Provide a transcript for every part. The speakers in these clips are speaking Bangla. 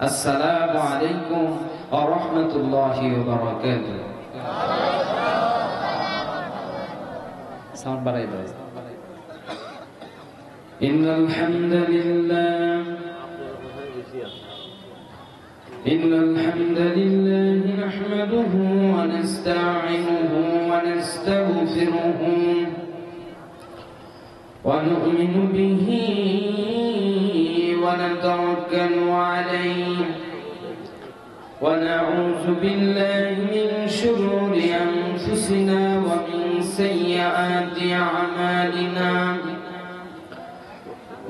আসসালামু আলাইকুম ওয়া রাহমাতুল্লাহি ওয়া বারাকাতুহু। সাউন্ড বাড়াই দাও। ইন্নাল হামদুলিল্লাহ নাহমাদুহু ওয়া নাস্তাঈনুহু ওয়া নাস্তাগফিরুহু ওয়া নু'মিনু বিহি ونتوكل عليه ونعوذ بالله من شرور أنفسنا ومن سيئات أعمالنا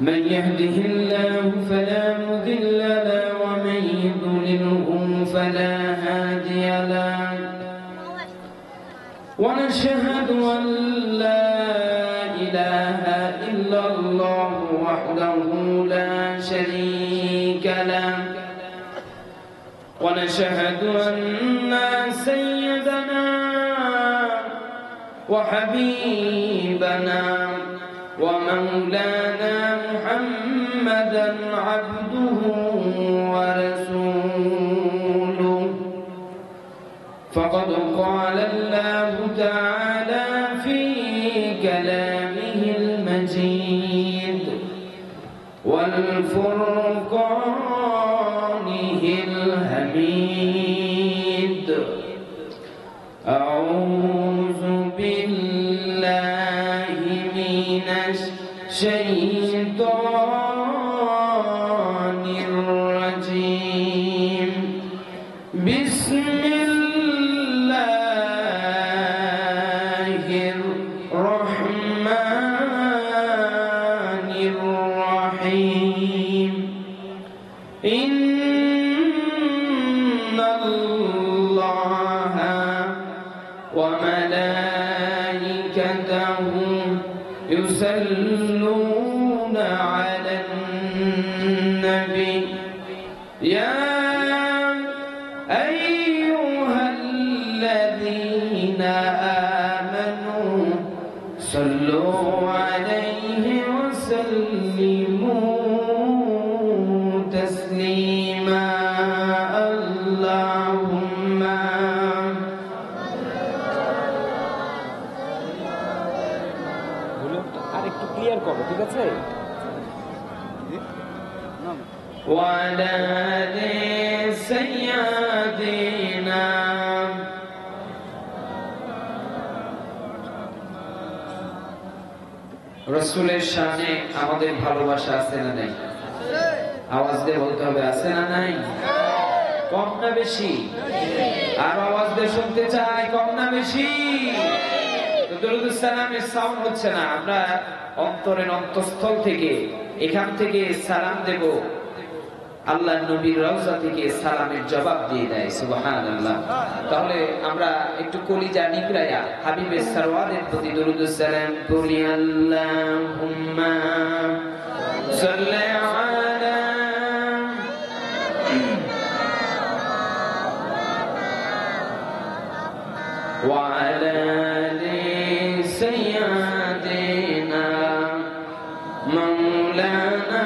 من يهده الله فلا مضل له ومن يضلله فلا هادي له ونشهد أن لا إله إلا الله وحده لا شريك له ونشهد أن سيدنا وحبيبنا ومولانا محمدا عبده ورسوله فقد قال الله تعالى في كلامه المجيد والفرقانه الحميد أعوذ بالله من الشيطان الرجيم بسم الله الرحمن الرحيم إن الله وملائكته يصلون على النبي يا أيها الذين آمنوا صلوا عليه وسلموا تسليما اللهم আরেকটু ক্লিয়ার করো, ঠিক আছে? وعلى آل سيدنا রাসূলের শানে আমাদের ভালোবাসা আছে না নাই? আওয়াজ দিয়ে বলতে হবে, আছে না নাই? কম না বেশি? আর আওয়াজ দিয়ে শুনতে চাই, কম না বেশি? তো দরুদুস সালামের সাউন্ড হচ্ছে না। আমরা অন্তরের অন্তঃস্থল থেকে এখান থেকে সালাম দেব, আল্লাহ নবীর রওজা থেকে সালামের জবাব দিয়ে দেয়। সুবহানাল্লাহ। তাহলে আমরা একটু কলিজা নিকড়ায়া হাবিবের সরওয়ারের প্রতি দরুদুস সালাম পড়ি। আল্লাহুম্মা সাল্লি আলা ওয়া আলা আলি সাইয়্যিদিনা মাওলানা।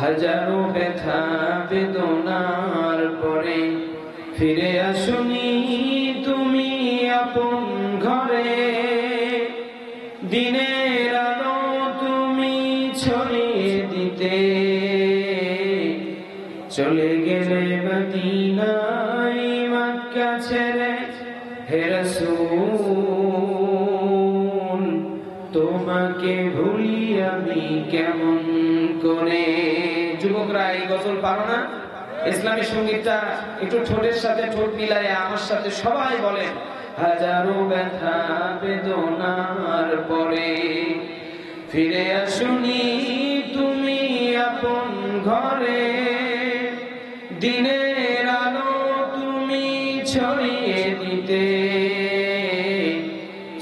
হাজারো ব্যথা বেদনার পরে ফিরে আসুনি তুমি আপন ঘরে, দিনের আলো তুমি ছড়িয়ে দিতে চলে গেলে মদিনায় মক্কা ছেড়ে। হে রাসূল তোমাকে ভুলি আমি কেমন করে। যুবকরা এই গজল পারো না? ইসলামী সঙ্গীতটা একটু ঠোঁটের সাথে ঠোঁট মিলায় আমার সাথে সবাই বলেন। হাজারো ব্যথা বেদনার পরে ফিরে আসুনি তুমি আপন ঘরে, দিনের আলো তুমি ছড়িয়ে দিতে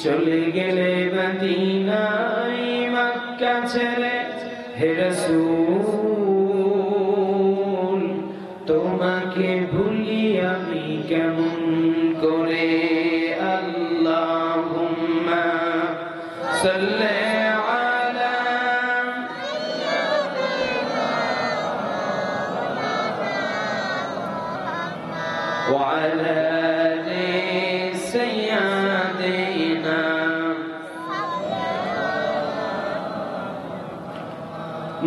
চলে গেলে মদিনায় মক্কা ছেড়ে। হে রাসূল তোমাকে ভুলি আমি কেমন করে। আল্লাহুম্মা সাল্লি আলা وعلى آل سيدنا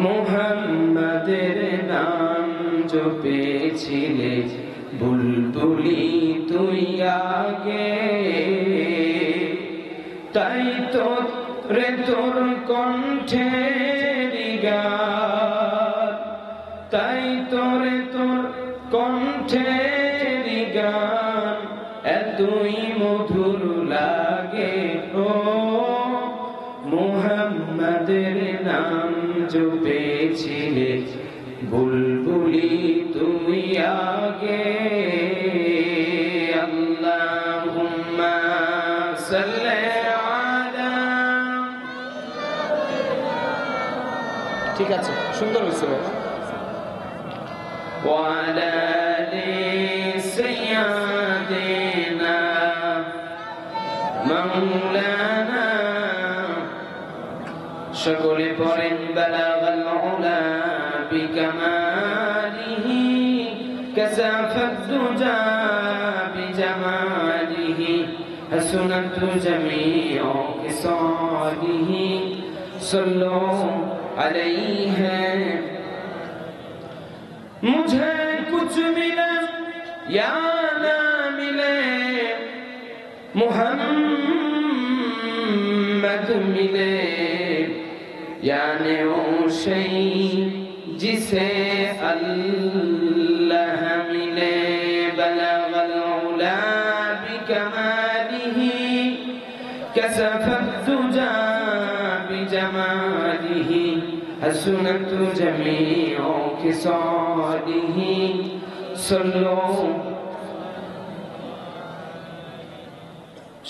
মুহাম্মাদের নাম জপেছিলে বুলবুলি তুই আগে, তাই তো রে তোর কণ্ঠের গান, তাই তো রে তোর কণ্ঠের গান এতই মধুর লাগে। ও মুহাম্মাদের নাম জপেছিলে বুলবুলি তুমি আগে। আল্লাহুম্মা সাল্লি আলা, ঠিক আছে, সুন্দর হয়েছে বাবা। ওয়ালা আলি সাইয়্যিদিনা মাওলানা, সকলে পড়েন বালাগাল উলা বিকামালিহি কাসাফাত দুজা বিজামালিহি হাসুনাত জামিউ খিসালিহি সাল্লু আলাইহি। मुझे कुछ मिले या ना मिले मुहम्मद मिले, यानी वो शई जिसे अल्लाह मिले। बलगल उला बिकमालिही कसफत दुजा बिजमालिही हसनत जमीउ खिसालिही सल्लु।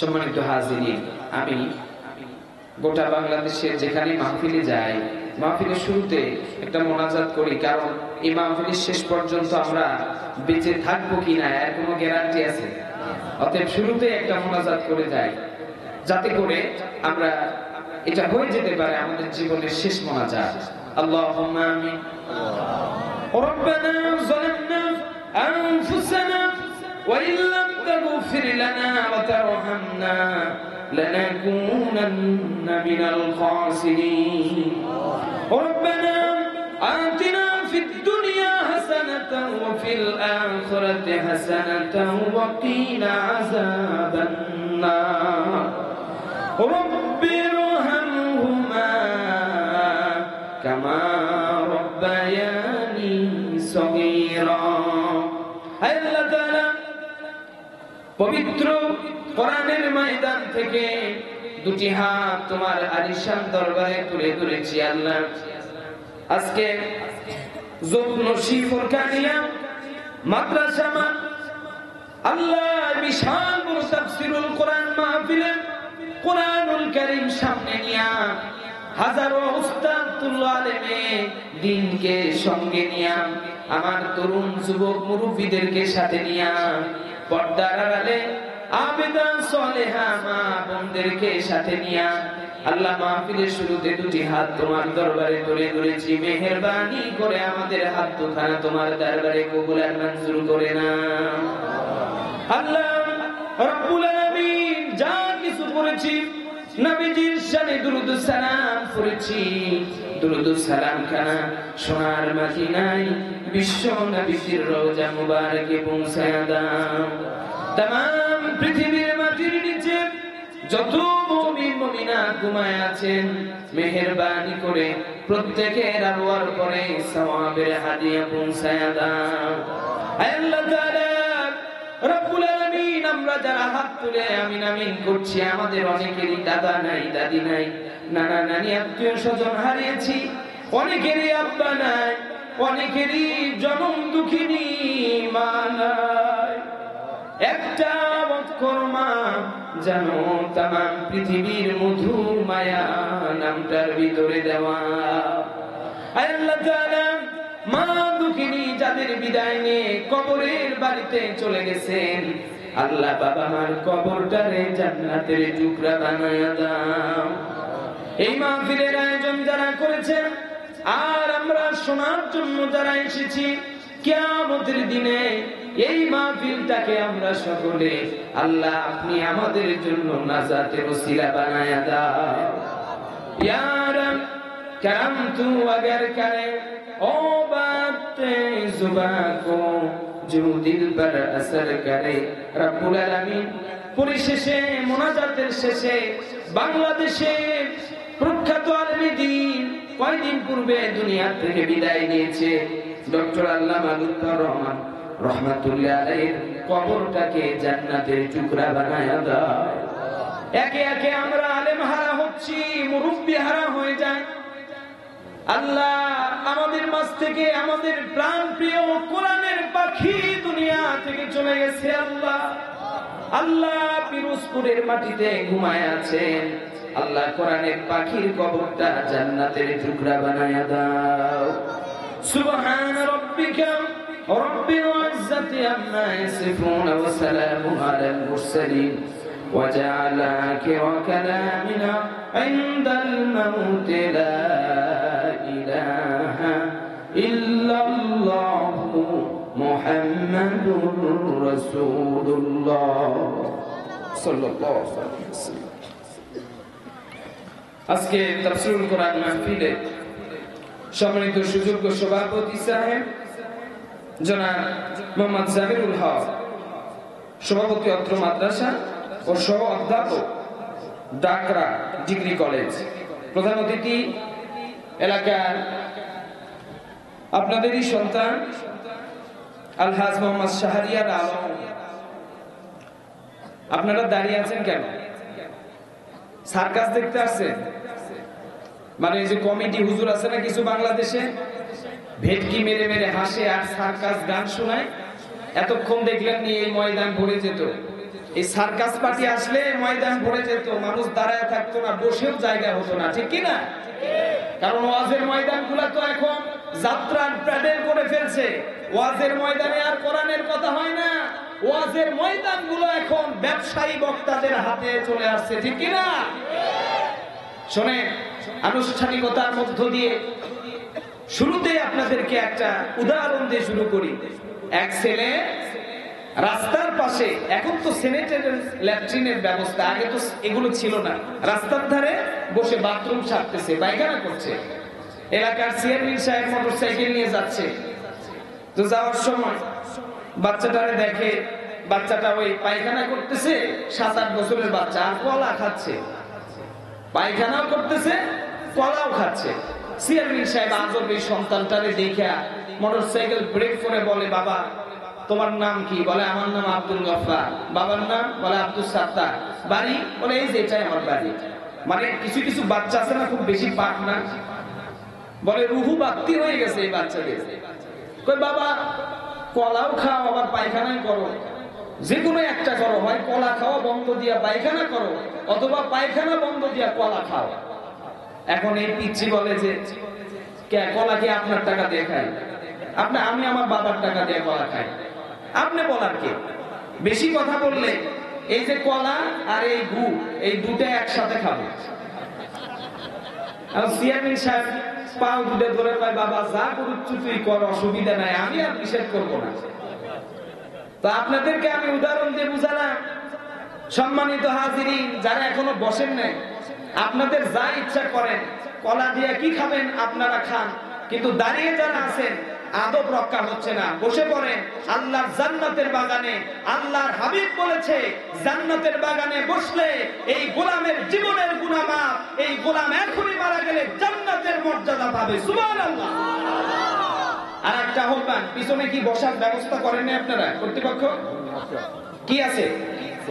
সম্মানিত হাজিরিন, আমি গোটা বাংলাদেশে যেখানে মাহফিলে যাই, মাহফিলের শুরুতে একটা মোনাজাত করি, কারণ এই মাহফিলের শেষ পর্যন্ত আমরা বেঁচে থাকবো কিনা এর কোনো গ্যারান্টি আছে? অতএব শুরুতে একটা মোনাজাত করে যাই, যাতে করে আমরা এটা হয়ে যেতে পারে আমাদের জীবনের শেষ মোনাজাত। আল্লাহুম্মা আমিন। রব্বানা যালামনা আনফুসানা ওয়া ইল্লাম তাগফির লানা ওয়া তারহামনা লানাকুনান্না মিনাল খাসিরিন। রব্বানা আতিনা ফিদ দুনিয়া হাসানাতাও ওয়া ফিল আখিরাতি হাসানাতাও ওয়া কিনা আযাবান নার। রব্বি ইরহামহুমা কামা রব্বায়ানি সগীরা। হে আল্লাহ তাআলা, পবিত্র কোরআনের ময়দান থেকে দুটি হাত তোমার আলিশান দরবারে তুলে ধরেছি আল্লাহ। আজকে যুবনশী ফুরকানিয়া মাদ্রাসা আল্লাহ বিশাল বড় তাফসীরুল কোরআন মাহফিলে কোরআনুল কারীম সামনে নিয়া হাজারো উস্তাদ তুল্লাহ আলেমে দ্বীনকে সঙ্গে নিয়া আমার তরুণ যুবক মুরব্বিদেরকে সাথে নিয়া পর্দার আড়ালে আবেদা সালেহা মা বোনদেরকে সাথে নিয়া আল্লাহ মাহফিলের শুরুতে দুটি হাত তোমার দরবারে তুলে ধরেছি। মেহেরবানি করে আমাদের হাত দুখানা তোমার দরবারে কবুল আর মঞ্জুর করে নাও আল্লাহ রব্বুল আলামিন। যা কিছু করেছি নবীজির শানে দুরূদ সালাম করেছি, দুরূদ সালাম খানা সোনার মদিনায় বিশ্ব নবীর রওজা মুবারকে পৌঁছায়া দাও। तमाम পৃথিবীর মাটির নিচে যত মুমিন মুমিনাত ঘুমায় আছেন, মেহেরবানি করে প্রত্যেকের আরওয়ার পরে সওয়াবের হাদিয়া পৌঁছায়া দাও। হে আল্লাহ তাআলা রব্বুল আলামিন, আমরা যারা হাত তুলে আমিন আমিন করছি, আমাদের অনেকেরই দাদা নাই, দাদি নাই, নানা নানি আত্মীয় স্বজন হারিয়েছি, অনেকেরই আব্বা নাই, অনেকেরই জনম দুঃখিনী মা নাই। একটা অক্ষর মা জানো তামাম পৃথিবীর মধুর মায়া নামটার ভিতরে দেওয়া। আল্লাহ তাআলা মা দুঃখিনী যাদের বিদায় নিয়ে কবরের বাড়িতে চলে গেছেন, আল্লাহ বাবা মার কবরটারে জান্নাতের টুকরা বানায়া দাও। এই মাহফিলের আয়োজন যারা করেছেন আর আমরা শোনার জন্য যারা এসেছি, কিয়ামতের দিনে এই মাহফিলটাকে আমরা সকলে আল্লাহ আপনি আমাদের জন্য নাজাতের ওসিলা বানায়া দাও ইয়া রব करम तू अगर करे ओ बातें जुबां को जो दिल पर असर करे रब्बुल आलामीन পরিশেষে মোনাজাতের শেষে বাংলাদেশের প্রখ্যাত আলেমে দ্বীন কয়েকদিন পূর্বে দুনিয়া থেকে বিদায় নিয়েছে ডক্টর আল্লামা লুৎফর রহমান রহমাতুল্লাহ আলাইহির কবরটাকে জান্নাতের টুকরা বানায়া দাও একে একে আমরা আলেম হারা হচ্ছি মুরব্বি হারা হয়ে যায় আল্লাহ আমাদের মাঝ থেকে আমাদের প্রাণ প্রিয় কোরআনের পাখি দুনিয়া থেকে চলে গেছে আল্লাহ আল্লাহ পিরোজপুরের মাটিতে ঘুমায় আছেন আল্লাহ কোরআনের পাখির কবরটা জান্নাতের টুকরা বানায়া দাও সুবহান রাব্বিকা রাব্বিল ইজ্জাতি আম্মা ইয়াসিফুন ওয়া সালামুন আলাল মুরসালিন وجعل آخر كلامنا عند الموت لا إله إلا الله محمد رسول الله صلى الله عليه وسلم আজকে তাফসীরুল কোরআন মাহফিলে সম্মানিত সুযোগ্য সভাপতি সাহেব জনাব মোহাম্মদ জামিরুল হক সভাপতি অত্র মাদ্রাসা ও সহ অধ্যাপক ডাকরা ডিগ্রি কলেজ প্রধান অতিথি এলাকার আপনাদেরই সন্তান আলহাজ মোহাম্মদ শাহরিয়ার আলম আপনারা দাঁড়িয়ে আছেন কেন সার্কাস দেখতে আসছেন মানে এই যে কমিটি হুজুর আছে না কিছু বাংলাদেশে ভেটকি মেরে মেরে হাসে আর সার্কাস গান শোনায় এতক্ষণ দেখলেন নি এই ময়দান ভরে যেত এই সার্কাস পার্টি আসলে ময়দান ভরে যেত মানুষ দাঁড়ায় থাকতো না বসেও জায়গা হতো না ঠিক কি না কারণ ওয়াজের ময়দানগুলো তো এখন যাত্রার প্যাডেল করে ফেলছে ওয়াজের ময়দানে আর কোরআনের কথা হয় না ওয়াজের ময়দানগুলো এখন ব্যবসায়ী বক্তাদের হাতে চলে আসছে ঠিক কি না শুনেন আনুষ্ঠানিকতার মধ্য দিয়ে শুরুতে আপনাদেরকে একটা উদাহরণ দিয়ে শুরু করি এক ছেলে রাস্তার পাশে এখন তো স্যানিটারি ল্যাট্রিনের ব্যবস্থা আগে তো এগুলো ছিল না রাস্তার ধারে বসে বাথরুম সারতেছে পায়খানা করছে এলাকার চেয়ারম্যান সাহেব মোটরসাইকেল নিয়ে যাচ্ছে তো যাওয়ার সময় বাচ্চাটারে দেখে বাচ্চাটা ওই পায়খানা করতেছে 7-8 বছরের বাচ্চা আর কলা খাচ্ছে পায়খানাও করতেছে কলাও খাচ্ছে চেয়ারম্যান সাহেব আজব এই সন্তানটারে দেখা মোটরসাইকেল ব্রেক করে বলে বাবা তোমার নাম কি বলে আমার নাম আব্দুল গফফার বাবার নাম বলে আব্দুল সাত্তার বাড়ি বলে এই যে এটাই আমার বাড়ি মানে কিছু কিছু বাচ্চা আছে না খুব বেশি পাক না বলে রুহু বাত্তি হয়ে গেছে এই বাচ্চাদের কই বাবা কলাও খাও আবার পায়খানাই করো যে কোনো একটা করো হয় কলা খাওয়া বন্ধ দিয়া পায়খানা করো অথবা পায়খানা বন্ধ দিয়া কলা খাও এখন এই পিচ্ছি বলে যে কে কলা কি আপনার টাকা দিয়ে খাই আমি আমার বাবার টাকা দিয়ে কলা খাই আপনি বলার কে বেশি কথা বললে এই যে কলা আর এই গু এই দুটো একসাথে খাবো আর চেয়ারম্যান সাহেব পাও দুটো ধরে কয় বাবা যা করুচ্ছু তুই কর অসুবিধা নাই আমি আর নিষেধ করবো না তো আপনাদেরকে আমি উদাহরণ দিয়ে বুঝালাম সম্মানিত হাজিরিন যারা এখনো বসেন নাই আপনাদের যা ইচ্ছা করেন কলা দিয়ে কি খাবেন আপনারা খান কিন্তু দাঁড়িয়ে যারা আছেন আদব রক্ষা হচ্ছে না বসে পড়েন আল্লাহর জান্নাতের বাগানে আল্লাহর হাবিব বলেছে জান্নাতের বাগানে বসলে এই গোলামের জীবনের গুনাহ মাফ এই গোলাম এখনই মারা গেলে জান্নাতের মর্যাদা পাবে সুবহানাল্লাহ আর একটা আহ্বান পিছনে কি বসার ব্যবস্থা করেন না আপনারা কর্তৃপক্ষ কি আছে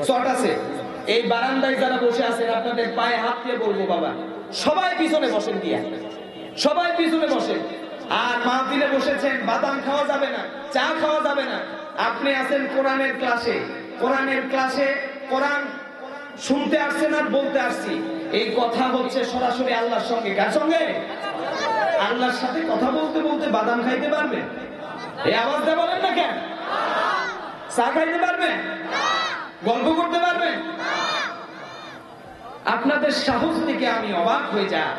চট আছে এই বারান্দায় যারা বসে আছেন আপনাদের পায়ে হাত দিয়ে বলবো বাবা সবাই পিছনে বসেন দিয়া সবাই পিছনে বসেন আর মাহফিলে বসেছেন বাদাম খাওয়া যাবে না চা খাওয়া যাবে না আপনি আছেন কোরআনের ক্লাসে কোরআন শুনতে আসছেন আর বলতে আসছি এই কথা হচ্ছে সরাসরি আল্লাহর সঙ্গে কার সঙ্গে আল্লাহর সাথে কথা বলতে বলতে বাদাম খাইতে পারবেন এই আওয়াজটা বলেন না কেন চা খাইতে পারবেন গল্প করতে পারবেন আপনাদের সাহস থেকে আমি অবাক হয়ে যাই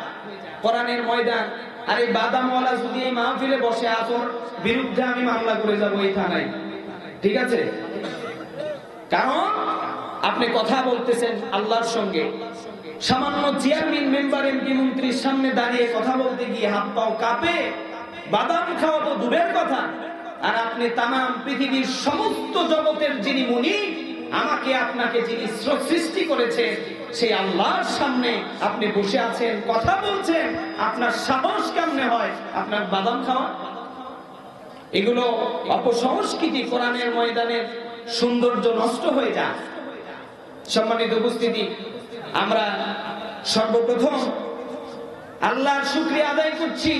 কোরআনের ময়দান আর এই বাদামওয়ালা যদি এই মাহফিলে বসে আসর বিরুদ্ধে আমি মামলা করে যাবো এই থানায় ঠিক আছে? কারণ আপনি কথা বলতেছেন আল্লাহর সঙ্গে, সামান্য চেয়ারম্যান মেম্বার এমপি মন্ত্রীর সামনে দাঁড়িয়ে কথা বলতে গিয়ে হাত পাও কাঁপে, বাদাম খাওয়া তো দূরের কথা, আর আপনি তামাম পৃথিবীর সমস্ত জগতের যিনি মুনি, আমাকে আপনাকে যিনি সৃষ্টি করেছেন, সেই আল্লাহর সামনে আপনি বসে আছেন, কথা বলছেন, আপনার সাহস কেমনে হয় আপনার বাদাম খাওয়া? এগুলো অপসংস্কৃতি, কোরআনের ময়দানের সৌন্দর্য নষ্ট হয়ে যায়। সম্মানিত উপস্থিতি, আমরা সর্বপ্রথম আল্লাহর শুকরিয়া আদায় করছি,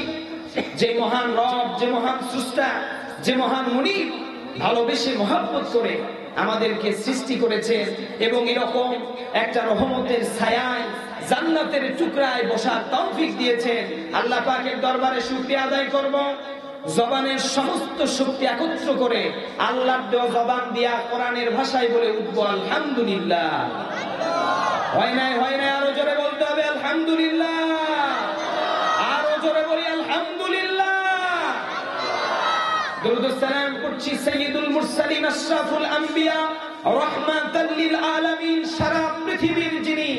যে মহান রব, যে মহান স্রষ্টা, যে মহান মুনিব ভালোবেসে মহব্বত করে আমাদেরকে সৃষ্টি করেছেন এবং এরকম একটা রহমতের ছায়ায় জান্নাতের টুকরায় বসার তৌফিক দিয়েছেন। আল্লাহ পাকের দরবারে শুকরিয়া আদায় করব, জবানের সমস্ত শক্তি একত্র করে আল্লাহর দেওয়া জবান দিয়া কোরআনের ভাষায় বলে উঠব আলহামদুলিল্লাহ। হয় নাই, হয় নাই, আরো জোরে বলতে হবে আলহামদুলিল্লাহ, আরো জোরে বলি আলহামদুলিল্লাহ। দরুদ ও সালাম করছি সাইয়্যিদুল মুরসালিন আশরাফুল আম্বিয়া রাহমাতাল লিল আলামিন, সারা পৃথিবীর যিনি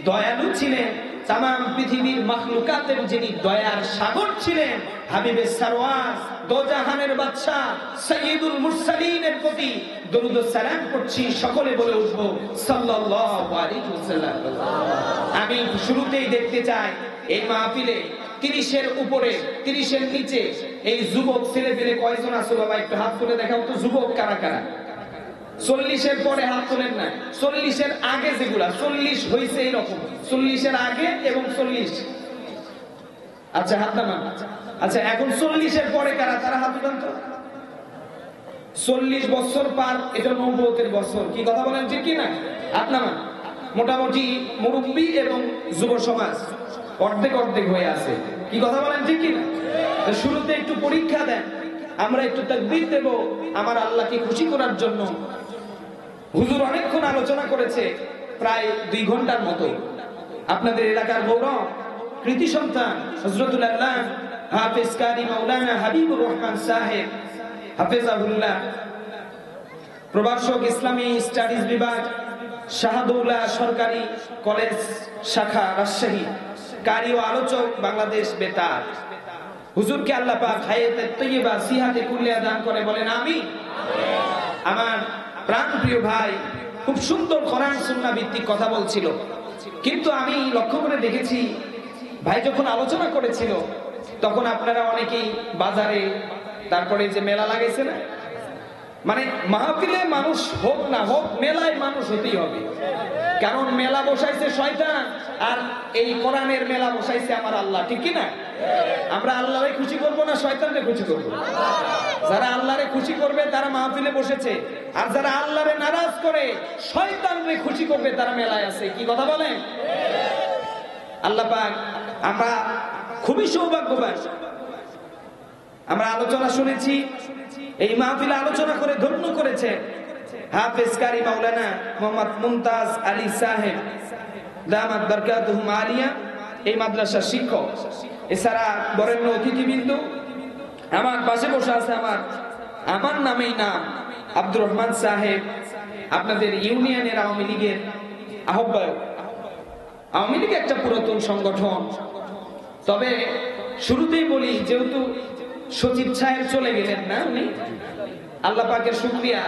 দয়ালু ছিলেন, তামাম পৃথিবীর মাখলুকাতের যিনি দয়ার সাগর ছিলেন, হাবিবে সারওয়ার, দোজাহানের বাদশা সাইয়্যিদুল মুরসালিনের প্রতি দরুদ ও সালাম করছি। সকলে বলে উঠব সাল্লাল্লাহু আলাইহি ওয়াসাল্লাম। আমি শুরুতেই দেখতে চাই এই মাহফিলে 30-এর উপরে, 30-এর নিচে এই যুবক ছেলে পেলে কয়জন আছে বাবা? একটু হাত তুলে দেখাও তো, যুবক কারা কারা? 40-এর পরে হাত তোলেন না, 40-এর আগে যেগুলা, 40 হয়েছে এরকম, 40-এর আগে এবং 40, আচ্ছা হাত নামান। আচ্ছা এখন 40-এর পরে কারা? তারা হাত তুলেন তো। 40 বছর পার, এটা নবুয়তের বছর, কি কথা বলেন ঠিক কি না? হাত নামান। মোটামুটি মুরব্বী এবং যুব সমাজ অর্ধেক অর্ধেক হয়ে আছে, কি কথা বলেন ঠিক কি না? শুরুতে একটু পরীক্ষা দেন, আমরা একটু তাকবীর দেব আমার আল্লাহকে খুশি করার জন্য। হুজুর অনেকক্ষণ আলোচনা করেছে, প্রায় 2 ঘন্টার মতো। আপনাদের এলাকার গৌরব, কৃতি সন্তান হযরতুল আল্লাহ হাফেজ কারি মাওলানা হাবিবুর রহমান সাহেব হাফেজাহুল্লাহ, প্রভাষক ইসলামী স্টাডিজ বিভাগ, শাহাদুল্লাহ সরকারি কলেজ শাখা রাজশাহী, কারি ও আলোচক বাংলাদেশ বেতার। হুজুরকে আল্লাহ পাক হায়াতে তৈয়বা সিহাতে কুল্লিয়া দান করে, বলেন আমিন। আমার প্রাণ প্রিয় ভাই খুব সুন্দর কোরআন সুন্নাহ ভিত্তিক কথা বলছিল, কিন্তু আমি লক্ষ্য করে দেখেছি ভাই যখন আলোচনা করেছিল তখন আপনারা অনেকেই বাজারে, তারপরে যে মেলা লাগাইছে না, মানে মাহফিলে মানুষ হোক না হোক, মেলায় মানুষ হতেই হবে, কারণ মেলা বসাইছে শয়তান আর এই কোরআনের মেলা বসাইছে আমার আল্লাহ, ঠিক কি না? আমরা আল্লাহরে খুশি করব না শয়তানরে খুশি করব? যারা আল্লাহরে খুশি করবে তারা মাহফিলে বসেছে, আর যারা আল্লাহরে নারাজ করে শয়তানরে খুশি করবে তারা মেলায় আছে, কি কথা বলেন? আল্লাহ পাক, আমরা খুবই সৌভাগ্যবান, আমরা আলোচনা শুনেছি, এই মাহফিলে আলোচনা করে ধন্য করেছে হাফেজ কারি মাওলানা মোহাম্মদ মুমতাজ আলী সাহেব দামাত বারকাতুহুম আলিয়া, এই মাদ্রাসার শিক্ষক। এছাড়া বরেণ্য অতিথিবৃন্দ, আমার পাশে বসে আছে আমার নামেই নাম আব্দুর রহমান সাহেব, আপনাদের ইউনিয়নের আওয়ামী লীগের আহ্বায়ক। আওয়ামী লীগ একটা পুরাতন সংগঠন, তবে শুরুতেই বলি, যেহেতু সচিব সাহেব চলে গেলেন না, উনি, আল্লাহ পাকের শুকরিয়া,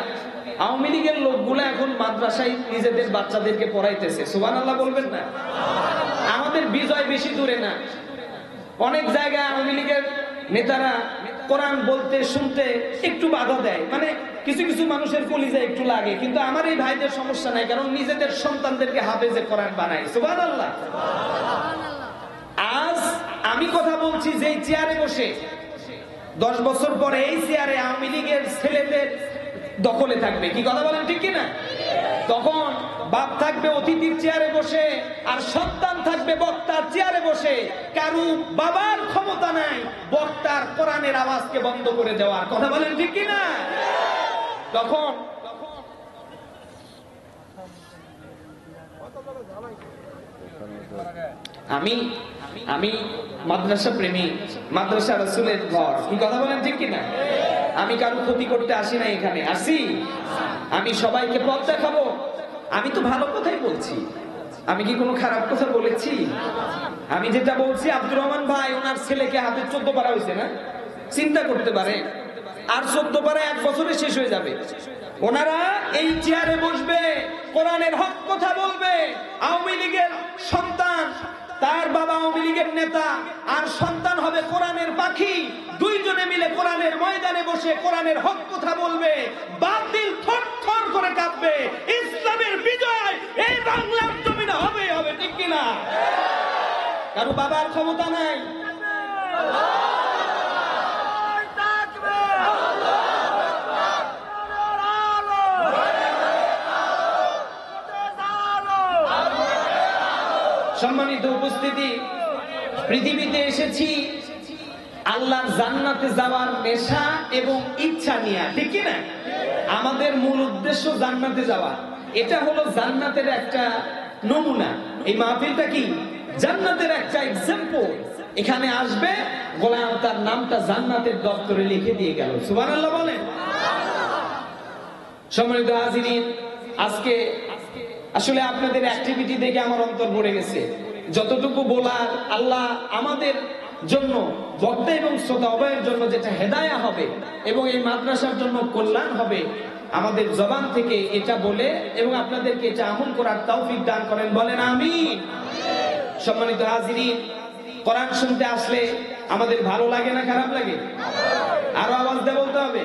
আওয়ামী লীগের লোকগুলো এখন মাদ্রাসায় নিজেদের বাচ্চাদেরকে পড়াইতেছে, সুবহানাল্লাহ বলবেন না? আমাদের বিজয় বেশি দূরে না, অনেক জায়গায় আওয়ামী লীগের নেতারা কোরআন বলতে শুনতে একটু বাধা দেয়, মানে কিছু কিছু মানুষের কলিজায় একটু লাগে, কিন্তু আমার এই ভাইদের সমস্যা নাই, কারণ নিজেদের সন্তানদেরকে হাফেজে কোরআন বানায়, সুবহানাল্লাহ। আজ আমি কথা বলছি যেই চেয়ারে বসে, 10 বছর পরে এই চেয়ারে আওয়ামী লীগের ছেলেদের দখলে থাকবে, কি কথা বলেন ঠিক কিনা? তখন বাপ থাকবে অতিথির চেয়ারে বসে আর সন্তান থাকবে বক্তার চেয়ারে বসে, কারু বাবার ক্ষমতা নাই বক্তার কোরআনের আওয়াজকে বন্ধ করে দেওয়ার, কথা বলেন ঠিক কিনা? তখন আমি মাদ্রাসা প্রেমী, মাদ্রাসা রাসূলের ঘর, কি কথা বলেন ঠিক কিনা? আমি কারো ক্ষতি করতে আসি না এখানে, আসি আমি সবাইকে পথ দেখাবো। আমি তো ভালো কথাই বলছি, আমি কি কোনো খারাপ কথা বলেছি? আমি যেটা বলছি, আব্দুর রহমান ভাই ওনার ছেলেকে হাতে 14 পারা হয়েছে না, চিন্তা করতে পারে আর 14 পারা 1 বছরে শেষ হয়ে যাবে। ওনারা এই চেয়ারে বসবে, কোরআনের হক কথা বলবে। আওয়ামী লীগের সন্তান, তার বাবা আওয়ামী লীগের নেতা, আর সন্তান হবে কোরআনের পাখি। দুইজনে মিলে কোরআনের ময়দানে বসে কোরআনের হক কথা বলবে। বাতিল থরথর করে কাঁপবে। ইসলামের বিজয় এই বাংলার জমিনে হবে, হবে, ঠিক কিনা? কারো বাবার ক্ষমতা নাই, সম্মানিত উপস্থিতি, পৃথিবীতে এসেছি আল্লাহর জান্নাতে যাওয়ার নেশা এবং ইচ্ছা নিয়ে, ঠিক কি না? আমাদের মূল উদ্দেশ্য জান্নাতে যাওয়া। এটা হলো জান্নাতের একটা নমুনা। এই মাহফিলটা কি জান্নাতের একটা এক্সাম্পল। এখানে আসবে, গোলাম তার নামটা জান্নাতের দপ্তরে লিখে দিয়ে গেল। সুবহানাল্লাহ বলেন। সম্মানিত হাজিরিন, আজকে আসলে আপনাদের অ্যাক্টিভিটি দেখে আমার অন্তর ভরে গেছে। যতটুকু বলার, আল্লাহ আমাদের জন্য, বক্তা এবং শ্রোতা উভয়ের জন্য যেটা হেদায়া হবে এবং এই মাদ্রাসার জন্য কল্যাণ হবে, আমাদের জবান থেকে এটা বলে এবং আপনাদেরকে এটা আমল করার তৌফিক দান করেন, বলেন আমিন। সম্মানিত হাজিরিন, কোরআন শুনতে আসলে আমাদের ভালো লাগে না খারাপ লাগে? আরো আওয়াজ দিয়ে বলতে হবে।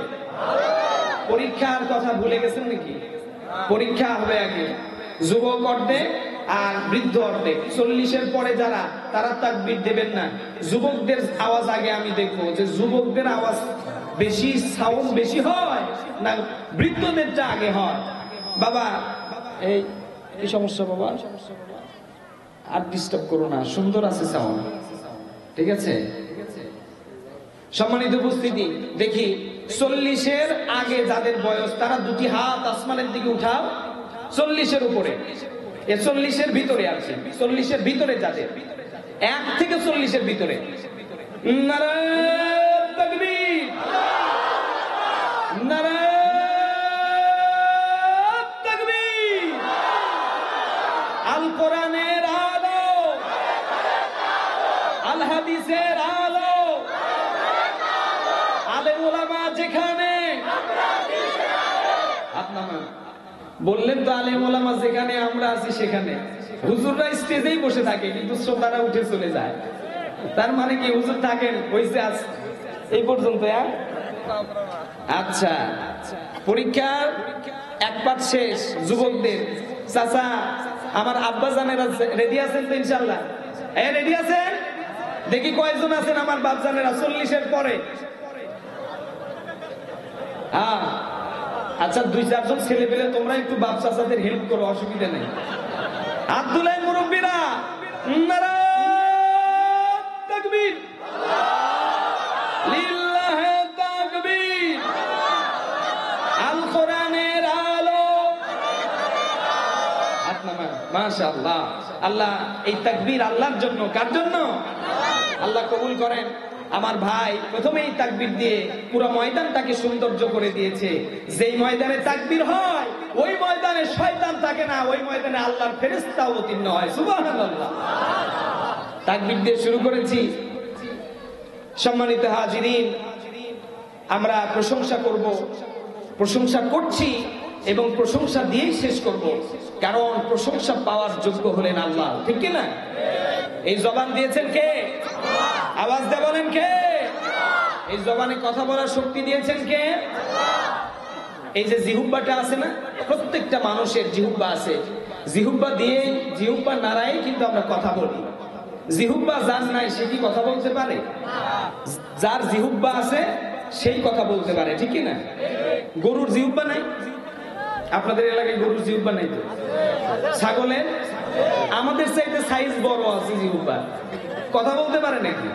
পরীক্ষার কথা ভুলে গেছেন নাকি? পরীক্ষা হবে আগে যুবক অর্ধেক আর বৃদ্ধ অর্ধেক। 40-এর পরে যারা, তারা তাকবীর দেবেন না। যুবকদের আওয়াজ আগে আমি দেখবো যে যুবকদের আওয়াজ বেশি, সাউন্ড বেশি হয় না বৃদ্ধদেরটা আগে হয়। বাবা এই কি সমস্যা বাবা? আর ডিস্টার্ব করো না, সুন্দর আছে সাউন্ড, ঠিক আছে? সম্মানিত উপস্থিতি, দেখি 40-এর আগে যাদের বয়স, তারা দুটি হাত আসমানের দিকে উঠাও। 40-এর উপরে, 40-এর ভিতরে আছে, 40-এর ভিতরে যাদের 1 থেকে 40-এর ভিতরে, নারায়ে তাকবীর, নারায়ে তাকবীর। আল কোরআনের আলো, আল হাদিসের আলো, আলেম ওলামা যেখানে, আপনারা বললেন তো আলেম ওলামা যেখানে, আমরা আছি সেখানে। হুজুররা স্টেজেই বসে থাকে কিন্তু শ্রোতারা উঠে চলে যায়। তার মানে কি হুজুর থাকেন হইছে আজ এই পর্যন্ত? আচ্ছা, পরীক্ষার এক পাঠ শেষ। যুবকদের চাচা, আমার আব্বা জানেরা রেডি আছেন তো ইনশাআল্লাহ? রেডি আছেন? দেখি কয়জন আছেন আমার বাপ জানেরা 40-এর পরে? হ্যাঁ, আচ্ছা 2-4 জন ছেলে পেলে তোমরা একটু বাপ চাচাদের হেল্প করো, অসুবিধা নেই। আব্দুল্লাহ মুরব্বীরা, নারায়ে তাকবীর, লিল্লাহে তাকবীর, আল কোরআনের আলো। আপনারা মাশাআল্লাহ, আল্লাহ এই তাকবীর আল্লাহর জন্য, কার জন্য? আল্লাহ কবুল করেন। আমার ভাই প্রথমেই তাকবীর দিয়ে পুরো ময়দানটাকে সৌন্দর্য করে দিয়েছে। যেই ময়দানে তাকবীর হয় ওই ময়দানে শয়তান থাকে না, ওই ময়দানে আল্লাহর ফেরেশতা অবতীর্ণ হয়। সুবহানাল্লাহ। তাকবীর দিয়ে শুরু করেছি। সম্মানিত হাজিরিন, আমরা প্রশংসা করব, প্রশংসা করছি এবং প্রশংসা দিয়েই শেষ করব, কারণ প্রশংসা পাওয়ার যোগ্য হলেন আল্লাহ, ঠিক কি না? এই জবান দিয়েছেন কে? আওয়াজ দিয়ে বলেন কে? এই জবানে কথা বলার শক্তি দিয়েছেন কে? এই যে জিহুব্বাটা আছে না, প্রত্যেকটা মানুষের জিহুব্বা আছে। জিহুব্বা দিয়ে, জিহুব্বা নাড়াই কিন্তু আমরা কথা বলি। জিহুব্বা যার নাই সে কি কথা বলতে পারে? যার জিহুব্বা আছে সেই কথা বলতে পারে, ঠিক কি না? গরুর জিহুব্বা নাই? আপনাদের এলাকায় গরুর জিহুব্বা নাই তো? ছাগলের? আমাদের চাইতে সাইজ বড় আছে জিহুব্বা, কথা বলতে পারে নাকি?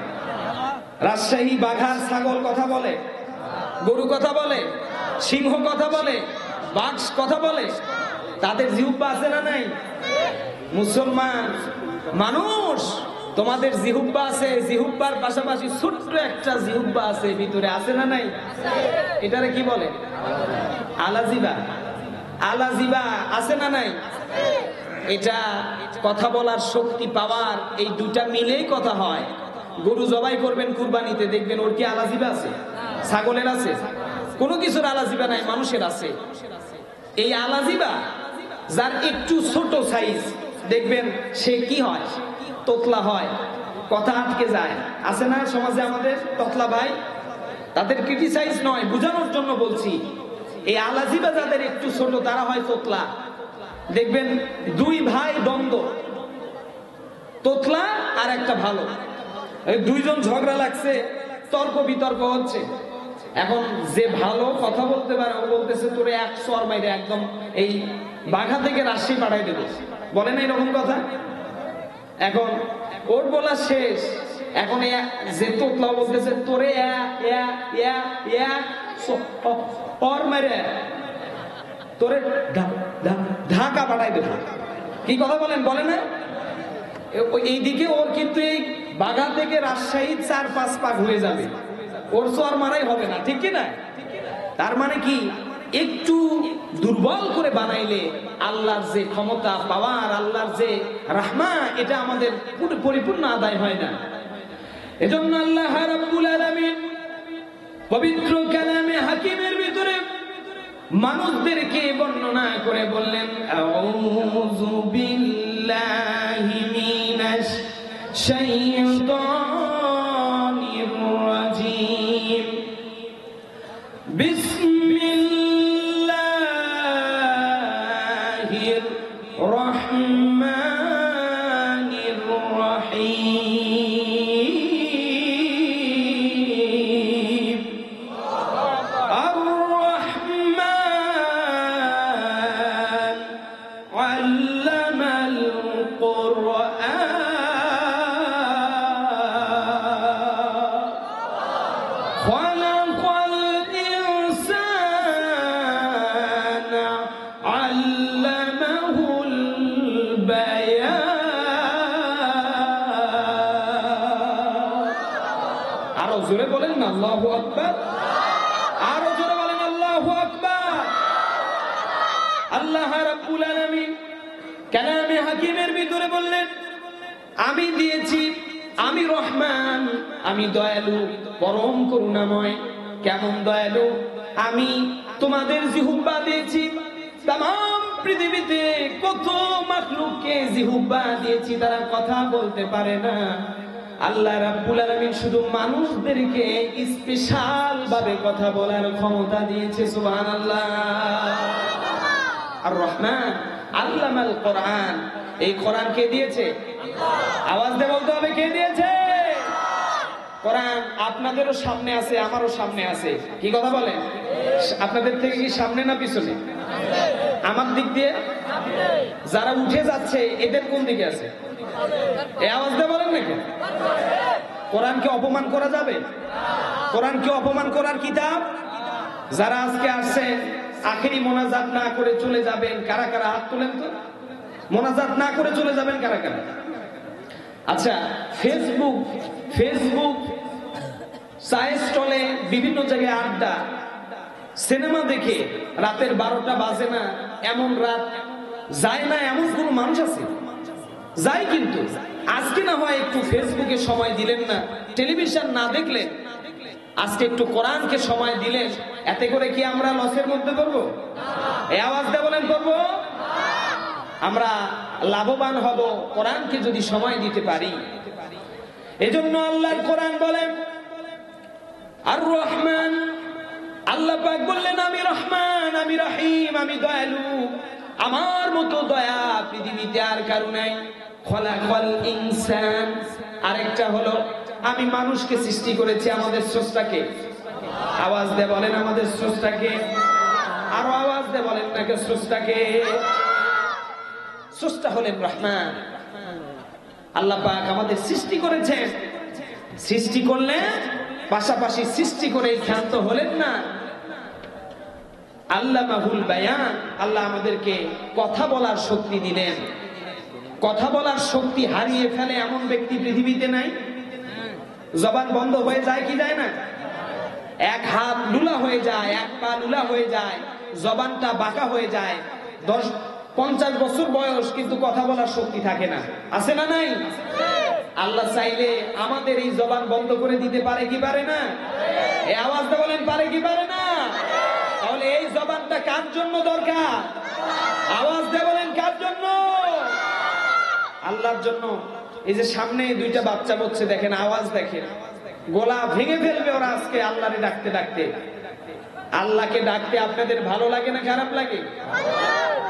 রাজশাহী বাঘার ছাগল কথা বলে, গরু কথা বলে, সিংহ কথা বলে, বাঘ কথা বলে। তাদের জিহ্বা আছে না নাই? মুসলমান মানুষ তোমাদের জিহুব্বা আছে, জিহুব্বার পাশাপাশি ছোট্ট একটা জিহুব্বা আছে ভিতরে, আছে না নাই? এটারে কি বলে? আলাজিবা। আলাজিবা আছে না নাই? এটা কথা বলার শক্তি পাওয়ার, এই দুটা মিলেই কথা হয়। গরু জবাই করবেন কুরবানিতে, দেখবেন ওর কি আলাজিবা আছে? ছাগলের আছে? কোনো কিছুর আলাজিবা নাই, মানুষের আছে। এই আলাজিবা যার একটু ছোট সাইজ, দেখবেন সে কি হয়? তোতলা হয়, কথা আটকে যায়। আছে না সমাজে আমাদের তোতলা ভাই? তাদের ক্রিটিসাইজ নয়, বোঝানোর জন্য বলছি। এই আলাজিবা যাদের একটু ছোট, তারা হয় তোতলা। দেখবেন দুই ভাই দ্বন্দ্ব, তোতলা আর একটা ভালো, দুইজন ঝগড়া লাগছে, তর্ক বিতর্ক হচ্ছে। এখন যে ভালো কথা বলতে পারে ও বলতেছে তোরে এক সর মাইরে একদম এই বাঘা থেকে রাজশাহী পাঠাই দেবে, বলে না এরকম কথা? এখন ওর বলা শেষ, এখন যে তোতলা বলতেছে তোরে মাইরে তোরে ঢাকা পাঠাই দেবে। কি কথা বলেন, বলে না? এইদিকে ওর কিন্তু এই বাঘা থেকে রাজশাহী 4-5 পাক হয়ে যাবে, ওর চর মারাই হবে না, ঠিক কি না? তার মানে কি, একটু দুর্বল করে বানাইলে আল্লাহর যে ক্ষমতা পাওয়ার, আল্লাহর যে রাহমা, এটা আমাদের পরিপূর্ণ আদায় হয় না। এজন্য আল্লাহ রাব্বুল আলামিন পবিত্র কালামে হাকিমের ভিতরে মানুষদেরকে বর্ণনা করে বললেন, আউযু বিল্লাহি মিনাশ শাইতানির রাজীম, বিসমিল্লাহির রহমানির রহিম, আর রহমান আল্লামাল কুরআন, খলাকাল ইনসানা আল্লামাহুল বায়ান। আরো জোরে বলেন না আল্লাহু আকবার, আরো জোরে বলেন আল্লাহু আকবার। আল্লাহ রাব্বুল আলামিন কালামে হাকিমের ভিতরে বললেন, আমি দিয়েছি, আমি রহমান, আমি দয়ালু, পরম করুণাময়। কেমন দয়ালু? আমি তোমাদের জিহুব্বা দিয়েছি, তামাম পৃথিবীতে কত মাখলুককে জিহুব্বা দিয়েছি, তারা কথা বলতে পারে না। আল্লাহ রাব্বুল আলামিন শুধু মানুষদেরকে স্পেশাল ভাবে কথা বলার ক্ষমতা দিয়েছে। সুবহানাল্লাহ। আর রহমান আল্লামাল কোরআন, এই কোরআন কে দিয়েছে? আওয়াজ দিয়ে বলতে হবে, কে দিয়েছে? কোরআন আপনাদেরও সামনে আছে, আমারও সামনে আছে। কি কথা বলেন? আপনাদের থেকে কি সামনে না পিছনে? আমার দিক দিয়ে। যারা উঠে যাচ্ছে এদের কোন দিকে আছে? এই আওয়াজ দিয়ে বলেন নাকি? কোরআনকে অপমান করা যাবে? কোরআনকে অপমান করার কিতাব? যারা আজকে আসছে আখেরি মোনাজাত না করে চলে যাবেন, কারা কারা হাত তোলেন তো? মোনাজাত না করে চলে যাবেন কারা কারা? আচ্ছা, ফেসবুক চায়ের স্টলে, বিভিন্ন জায়গায় আড্ডা, সিনেমা দেখে রাতের 12টা বাজে না, এমন রাত যায় না এমন কোন মানুষ আছে? যায়, কিন্তু আজকে না হয় একটু ফেসবুকে সময় দিলেন না, টেলিভিশন না দেখলেন, আজকে একটু কোরআনকে সময় দিলেন, এতে করে কি আমরা লসের মধ্যে পড়বো? এই আওয়াজ দিয়ে বলেন, পড়বো? আমরা লাভবান হব কোরআনকে যদি সময় দিতে পারি। এজন্য আল্লাহর কোরআন বলেন আর রহমান, আল্লাহ পাক বললেন আমি রহমান, আমি রহিম, আমি দয়ালু, আমার মতো দয়া পৃথিবীতে আর কারো নাই। খলাকাল ইনসান, আরেকটা হলো আমি মানুষকে সৃষ্টি করেছি। আমাদের স্রষ্টাকে, আওয়াজ দিয়ে বলেন আমাদের স্রষ্টাকে, আরো আওয়াজ দিয়ে বলেন নাকি স্রষ্টাকে? স্রষ্টা হলেন রহমান। আল্লাহ পাক আমাদের সৃষ্টি করেছেন, সৃষ্টি করলেন, পাশাপাশি সৃষ্টি করে ক্ষান্ত হলেন না। আল্লামাহুল বায়ান, আল্লাহ আমাদেরকে কথা বলার শক্তি দিলেন। কথা বলার শক্তি হারিয়ে ফেলে এমন ব্যক্তি পৃথিবীতে নাই? জবান বন্ধ হয়ে যায় কি যায় না? এক হাত লুলা হয়ে যায়, এক পা লুলা হয়ে যায়, জবানটা বাঁকা হয়ে যায়, 50 বছর বয়স কিন্তু কথা বলার শক্তি থাকে না। আছে না নাই? আল্লাহ চাইলে আমাদের এই জবান বন্ধ করে দিতে পারে কি পারে না? এই আওয়াজটা বলেন পারে কি পারে না? তাহলে এই জবানটা কার জন্য দরকার? আওয়াজ দিয়ে বলেন কার জন্য? আল্লাহর জন্য। এই যে সামনে দুইটা বাচ্চা বলছে, দেখেন আওয়াজ, দেখেন গলা ভেঙে ফেলবে ওরা আজকে আল্লাহরে ডাকতে ডাকতে। আল্লাহকে ডাকতে আপনাদের ভালো লাগে না খারাপ লাগে?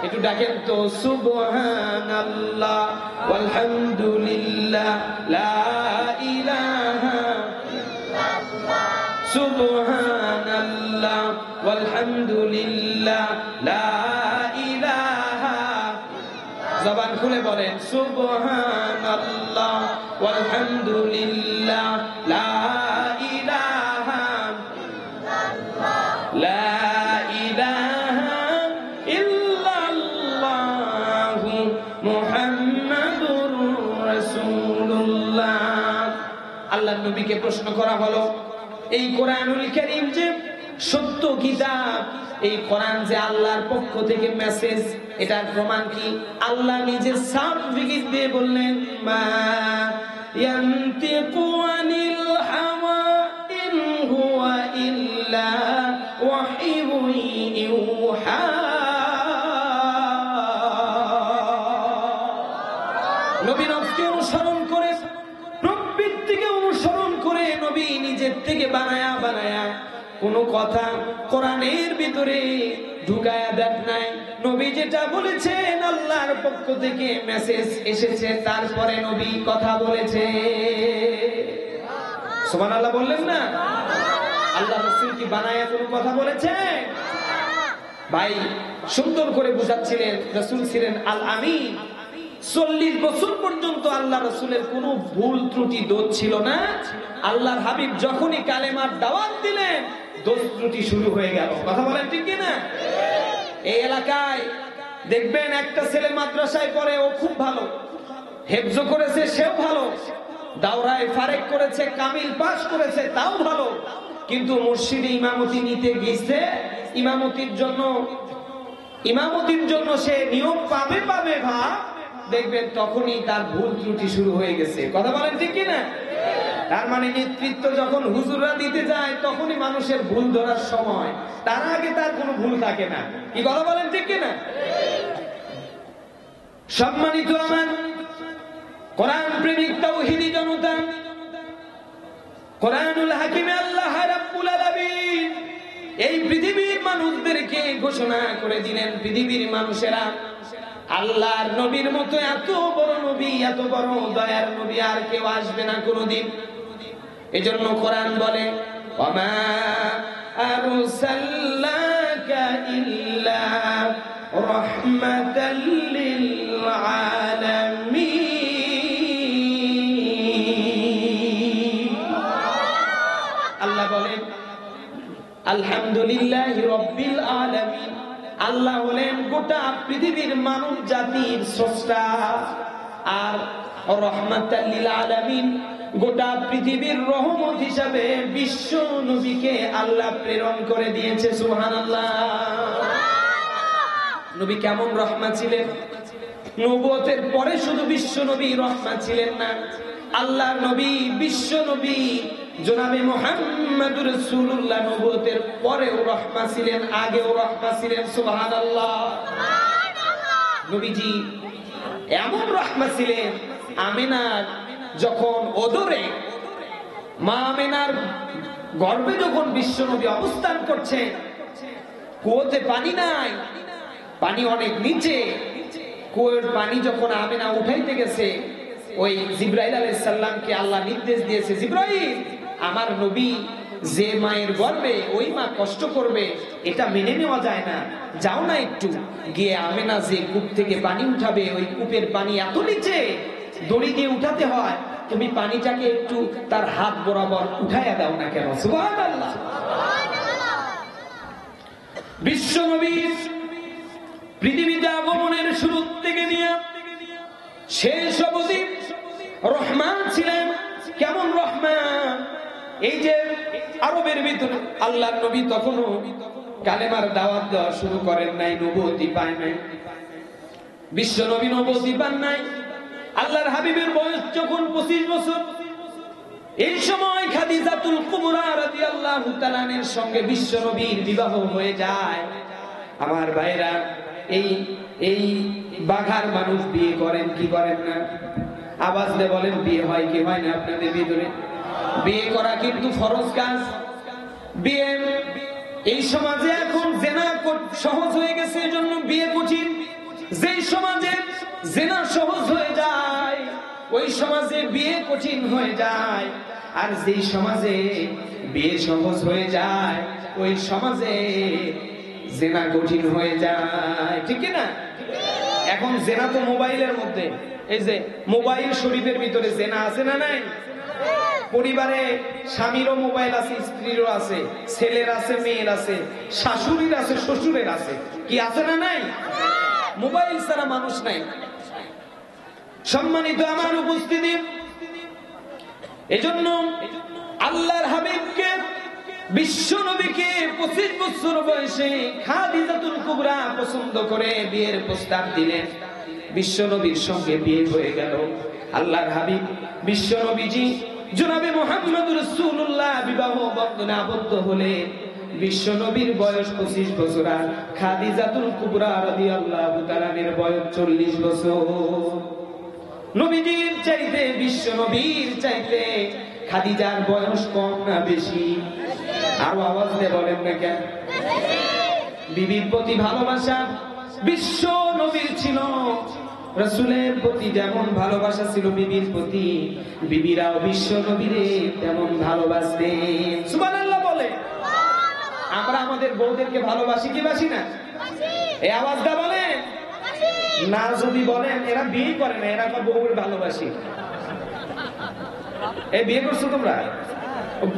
একটু ডাকেন তো, সুবহানাল্লাহ ওয়ালহামদুলিল্লাহ লা ইলাহা ইল্লাল্লাহ, সুবহানাল্লাহ ওয়ালহামদুলিল্লাহ লা ইলাহা। জবান খুলে বলেন সুবহানাল্লাহ ওয়ালহামদুলিল্লাহ লা ইলাহা লা ইলাহা ইল্লাল্লাহু মুহাম্মাদুর রাসূলুল্লাহ। আল্লাহর নবীকে প্রশ্ন করা হলো, এই কোরআনুল কারীম যে সত্য কিতাব, এই কোরআন যে আল্লাহর পক্ষ থেকে মেসেজ, এটার প্রমাণ কি? আল্লাহ নিজে সার্টিফিকেট দিয়ে বললেন, মা ইয়ানতিকু আনিল হাওয়া ইন হুয়া ইল্লা ওয়াহিয়ুন ইউহা। নবী নবীকে অনুসরণ করে, প্রবৃত্তিকে অনুসরণ করে নবী নিজের থেকে বানায়া বানায়া কোন কথা কোরআনের ভিতরে ঢুকায়া দেন নাই। নবী যেটা বলেছেন আল্লাহর পক্ষ থেকে মেসেজ এসেছে, তারপরে নবী কথা বলেছে। সুবহানাল্লাহ বললেন না? আল্লাহ রাসূল কি বানায়া কোনো কথা বলেছে? ভাই সুন্দর করে বুঝাচ্ছিলেন, রাসূল ছিলেন আল আমিন। 40 বছর পর্যন্ত আল্লাহ রাসূলের কোনো ভুল ত্রুটি দোষ ছিল না। আল্লাহর হাবিব যখনই কালেমার দাওয়াত দিলেন, দোষ ত্রুটি শুরু হয়ে গেল। কথা বলেন ঠিক কি না? এই এলাকায় দেখবেন একটা ছেলে মাদ্রাসায় পড়ে, ও খুব ভালো, হেফজ করেছে সেও ভালো, দাওরায় ফারেক করেছে, কামিল পাস করেছে তাও ভালো, কিন্তু মসজিদে ইমামতি নিতে গেছে, ইমামতির জন্য সে নিয়োগ পাবে ভাব, দেখবেন তখনই তার ভুল ত্রুটি শুরু হয়ে গেছে। কথা বলেন ঠিক কি না? তার মানে নেতৃত্ব যখন হুজুররা দিতে যায় তখনই মানুষের ভুল ধরার সময়, তার আগে তার কোনো ভুল থাকে না। কি কথা বলেন ঠিক কি না? সম্মানিত আমার কোরআন প্রেমিক তাওহীদি জনতা, কোরআনুল হাকিমে আল্লাহ রাব্বুল আলামিন এই পৃথিবীর মানুষদেরকে ঘোষণা করে দিলেন, পৃথিবীর মানুষেরা আল্লাহর নবীর মতো এত বড় নবী, এত বড় দয়ার নবী আর কেউ আসবে না কোনদিন। এজন্য কোরআন বলে, ওয়ামা আরসালনাকা ইল্লা রাহমাতাল লিল আলামিন। আল্লাহ বলেন আলহামদুলিল্লাহি রাব্বিল আলামিন। আল্লাহ হলেন গোটা পৃথিবীর মানব জাতির স্রষ্টা, আর রাহমাতাল লিল আলামিন গোটা পৃথিবীর রহমত হিসাবে বিশ্ব নবীকে আল্লাহ প্রেরণ করে দিয়েছে। সুবহানাল্লাহ। নবী কেমন রহমত ছিলেন? নবুয়তের পরে শুধু বিশ্ব নবী রহমত ছিলেন না, আল্লাহর নবী বিশ্ব নবী জনাবে মুহাম্মদুর রাসূলুল্লাহ নবুয়তের পরেও রহমত ছিলেন, আগেও রহমত ছিলেন। সুবহানাল্লাহ। নবীজি এমন রহমত ছিলেন, আমিনার যখন ওদরে, মা আমিনার গর্ভে যখন বিশ্ব নবী অবস্থান করছেন, কুয়োতে পানি নাই, পানি অনেক নিচে, কুয়োর পানি যখন আমিনা উঠাইতে গেছে, ওই জিবরাইল আলাইহিস সালামকে আল্লাহ নির্দেশ দিয়েছে, জিবরাইল আমার নবী যে মায়ের গর্ভে, ওই মা কষ্ট করবে, এটা মেনে নেওয়া যায় না, যাও না একটু গিয়ে আমিনা যে কূপ থেকে পানি উঠাবে, ওই কূপের পানি এত নিচে, দড়ি দিয়ে উঠাতে হয়, তুমি পানিটাকে একটু তার হাত বরাবর উঠাইয়া দাও না কেন? সুবহানাল্লাহ। বিশ্ব নবী পৃথিবীতে আগমনের শুরু থেকে নিয়ে শেষ অবধি রহমান ছিলেন। কেমন রহমান? এই যে আরবের ভিতরে আল্লাহর নবী তখনও কালেমার দাওয়াত দেওয়া শুরু করেন নাই, নবুয়তি পায় নাই, বিশ্ব নবী নবুয়তি পান নাই। আল্লাহর হাবিবের বয়স যখন 25 বছর, এই সময় খাদিজাতুল কুবরা রাদিয়াল্লাহু তাআলা আনহার সঙ্গে বিশ্ব নবীর বিবাহ হয়ে যায়। আমার ভাইরা, এই বাঘার মানুষ বিয়ে করেন কি করেন না? আওয়াজ দিয়ে বলেন, বিয়ে হয় কি হয় না আপনাদের ভিতরে? বিয়ে করা কিন্তু ফরজ কাজ। বিয়ে এই সমাজে এখন জেনা সহজ হয়ে গেছে, এজন্য বিয়ে কঠিন। যেই সমাজে জেনা সহজ হয়ে যায় ওই সমাজে বিয়ে কঠিন হয়ে যায়, আর যেই সমাজে বিয়ে সহজ হয়ে যায় ওই সমাজে জেনা কঠিন হয়ে যায়। ঠিক না? এখন জেনা তো মোবাইলের মধ্যে। এই যে মোবাইল শরীফের ভিতরে জেনা আছে না নাই? পরিবারে স্বামীরও মোবাইল আছে, স্ত্রীরও আছে, ছেলের আছে, মেয়ের আছে, শাশুড়ির আছে, শ্বশুরের আছে। কি আছে না নাই? মোবাইল ছাড়া মানুষ নাই। সম্মানিত আমার উপস্থিতি, এজন্য আল্লাহর হাবিবকে, বিশ্ব নবীকে 25 বছর বয়সে খাদিজাতুল কুবরা পছন্দ করে বিয়ের প্রস্তাব দিলেন। বিশ্ব নবীর সঙ্গে বিয়ে হয়ে গেল। আল্লাহর হাবিব বিশ্ব নবীজি জনাবে মুহাম্মদ রাসূলুল্লাহ বিবাহ বন্ধনে আবদ্ধ হলে বিশ্ব নবীর বয়স 25 বছর, আর খাদিজাতুল কুবরা রাদিয়াল্লাহু তাআলা এর বয়স 40 বছর। নবীজির চাইতে, বিশ্ব নবীর চাইতে খাদিজার বয়স কম না বেশি? আরো আওয়াজ দিয়ে বলেন না কেন? বিবির প্রতি ভালোবাসা বিশ্ব নবীর ছিল। রাসূলের প্রতি যেমন ভালোবাসা ছিল বিবির প্রতি, বিবিরাও বিশ্ব নবীরে তেমন ভালোবাসতেন। সুবহানাল্লাহ বলে। আমরা আমাদের বউদেরকে ভালোবাসি কি বাসি না? এই আওয়াজটা বলেন না। যদি বলেন এরা বিয়ে করে না, এরা বউর ভালোবাসি। এই বিয়ে করছো তোমরা,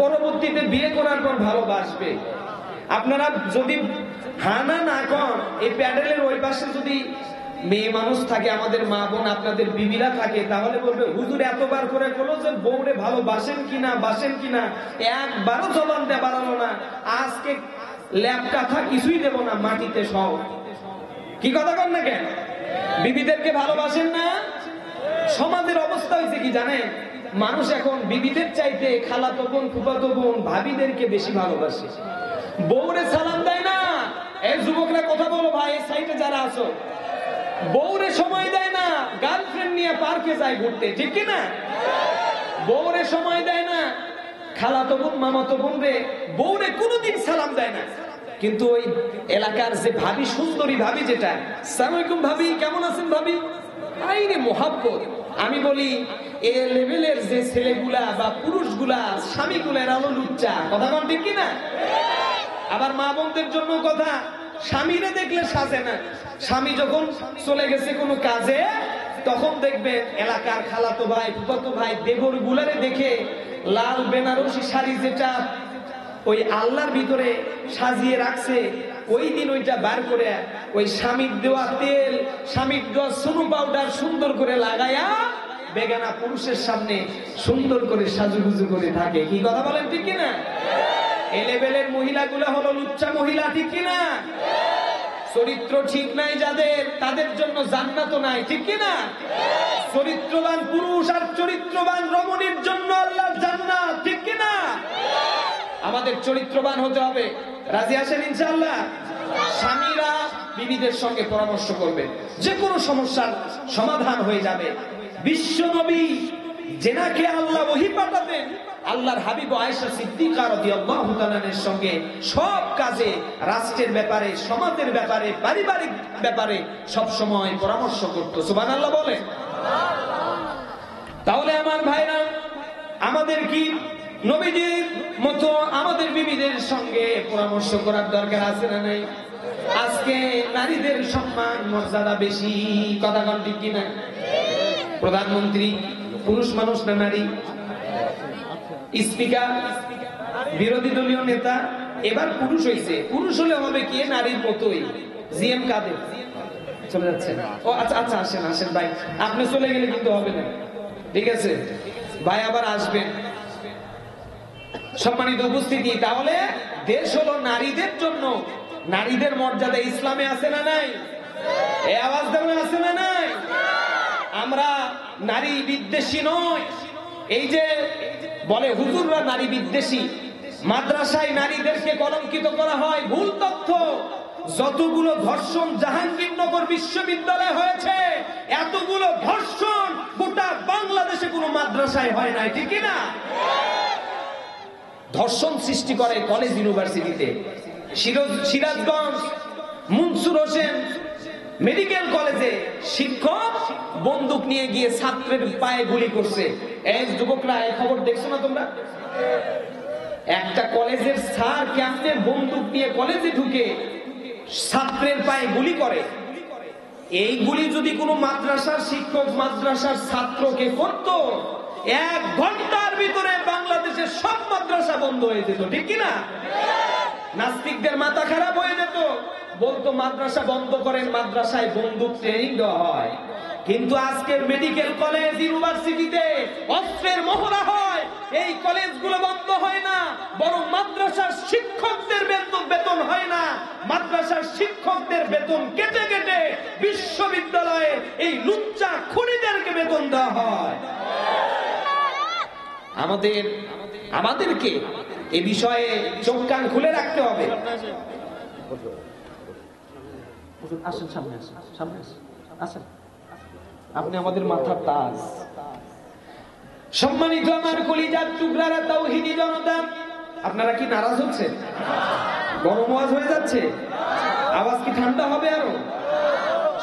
পরবর্তীতে বিয়ে করার পর ভালোবাসবে। আপনারা যদি হানা না কর, এই প্যাডেলের ওই পাশে যদি মেয়ে মানুষ থাকে, আমাদের মা বোন আপনাদের বিবিরা থাকে, তাহলে বলবে হুজুর এতবার করে বলো যে বউরে ভালোবাসেন কিনা, বাসেন কিনা, একবারও জবান দেয়া বাড়ালো না। আজকে ল্যাপ কাঁথা কিছুই দেব না, মাটিতে সব। কি কথা কর না কেন? বিবিদেরকে ভালোবাসেন না? সমাজের অবস্থা হয়েছে কি জানেন? মানুষ এখন বিবিদের চাইতে খালাতো বোন, ফুফাতো বোন, ভাবিদেরকে বেশি ভালোবাসে। বউরে সালাম দেয় না। এই যুবকরা কথা বলো ভাই, এই সাইডে যারা আছো, বউরে সময় দেয় না, গার্লফ্রেন্ড নিয়ে পার্কে যায় ঘুরতে। ঠিক কি না? বউরে সময় দেয় না, খালাতো বোন, মামাতো বোন রে, বউরে কোনোদিন সালাম দেয় না। কিন্তু ওই এলাকার যে ভাবি, সুন্দরী ভাবি, যেটা আসসালামু আলাইকুম ভাবি, কেমন আছেন ভাবি, আইরে মোহাব্বত। আমি বলি এ লেভেলের যে ছেলেগুলা বা পুরুষগুলা, স্বামীগুলা, এরা হলো লুচ্চা। কথা বল ঠিক কিনা? আবার মা বোনদের জন্য কথা, স্বামীরে দেখলে সাজে না। স্বামী যখন চলে গেছে কোনো কাজে, তখন দেখবে এলাকার খালাতো ভাই, ফুফাতো ভাই, দেবর গুলারে দেখে লাল বেনারসি শাড়ি যেটা ওই আল্লাহর ভিতরে সাজিয়ে রাখছে, ওই দিন ওইটা বার করে ওই স্বামীর দেওয়া তেল, স্বামীর দেওয়া সুনু পাউডার সুন্দর করে লাগায়া বেগানা পুরুষের সামনে সুন্দর করে সাজুগুজু করে থাকে। কি কথা বলেন ঠিক কিনা? এই লেভেলের মহিলাগুলো হলো লুচ্চা মহিলা। ঠিক কিনা? চরিত্র ঠিক নাই যাদের, তাদের জন্য জান্নাত নাই। ঠিক কিনা? চরিত্রবান পুরুষ আর চরিত্রবান রমণীর জন্য আল্লাহর জান্নাত। ঠিক কিনা? আমাদের চরিত্রবান হতে হবে। রাজি আছেন ইনশাআল্লাহ? স্বামীরা বিবিদের সঙ্গে পরামর্শ করবে, যে কোনো সমস্যার সমাধান হয়ে যাবে। বিশ্ব নবী জেনাকে আল্লাহ ওহী পাঠাতেন, আল্লাহর হাবিব আয়েশা সিদ্দিকা রাদিয়াল্লাহু তাআলার সঙ্গে সব কাজে, রাষ্ট্রের ব্যাপারে, সমাজের ব্যাপারে, পারিবারিক ব্যাপারে সব সময় পরামর্শ করত। সুবহানাল্লাহ বলে। তাহলে আমার ভাইরা, আমাদের কি নবীজির মতো আমাদের বিবিদের সঙ্গে পরামর্শ করার দরকার আছে না নাই? আজকে নারীদের সম্মান মর্যাদা বেশি। কথা বল ঠিক কিনা? প্রধানমন্ত্রী পুরুষ মানুষ না নারী? স্পিকার, বিরোধী দলীয় নেতা এবার পুরুষ হয়েছে। পুরুষ হলে হবে কি নারীর মতোই। জিএম কাদের? চলে যাচ্ছেন? ও আচ্ছা আচ্ছা, আসেন আসেন ভাই, আপনি চলে গেলে কিন্তু হবে না, ঠিক আছে ভাই, আবার আসবেন। সম্মানিত উপস্থিতি, তাহলে দেশ হলো নারীদের জন্য। নারীদের মর্যাদা ইসলামে আছে না নাই? এই আওয়াজ দেওয়া আছে না নাই? আমরা নারী বিদ্বেষী নই। এই যে বলে হুজুররা নারী বিদ্বেষী, মাদ্রাসায় নারীদেরকে কলঙ্কিত করা হয়, ভুল তথ্য। যতগুলো ধর্ষণ জাহাঙ্গীরনগর বিশ্ববিদ্যালয় হয়েছে, এতগুলো ধর্ষণ গোটা বাংলাদেশে কোনো মাদ্রাসায় হয় নাই, ঠিক না? ধর্ষণ সৃষ্টি করে কলেজ ইউনিভার্সিটিতে। সিরাজগঞ্জ মনসুর হোসেন মেডিকেল কলেজে শিক্ষক বন্দুক নিয়ে গিয়ে ছাত্রের পায়ে গুলি করছে। এই যুবকরা, এই খবর দেখছো না তোমরা? একটা কলেজের স্যার কেমনে বন্দুক নিয়ে কলেজে ঢুকে ছাত্রের পায়ে গুলি করে। এই গুলি যদি কোনো মাদ্রাসার শিক্ষক মাদ্রাসার ছাত্রকে করত, 1 ঘন্টার ভিতরে বাংলাদেশের সব মাদ্রাসা বন্ধ হয়ে যেত, ঠিক কিনা? নাস্তিকদের মাথা খারাপ হয়ে যেত, বলতো মাদ্রাসা বন্ধ করেন, মাদ্রাসায় বন্দুক ট্রেনিং দেওয়া হয়। কিন্তু আজকের মেডিকেল কলেজ ইউনিভার্সিটিতে অস্ত্রের মহড়া হয়। এই কলেজগুলো বন্ধ হয় না, বরং মাদ্রাসার শিক্ষকদের বেতন হয় না, মাদ্রাসার শিক্ষকদের বেতন কেটে কেটে বিশ্ববিদ্যালয়ে এই লুচ্চা খুনিদেরকে বেতন দেওয়া হয়। আমাদেরকে এই বিষয়ে চোখ কান খুলে রাখতে হবে। আসেন সামনে, আসেন সামনে, আসেন, আপনি আমাদের মাথার তাজ। সম্মানিত আমার কলিজার টুকরারা, তাওহীদি জনতা, আপনারা কি নারাজ হচ্ছেন? গরম আওয়াজ হয়ে যাচ্ছে? আওয়াজ কি ঠান্ডা হবে আরো?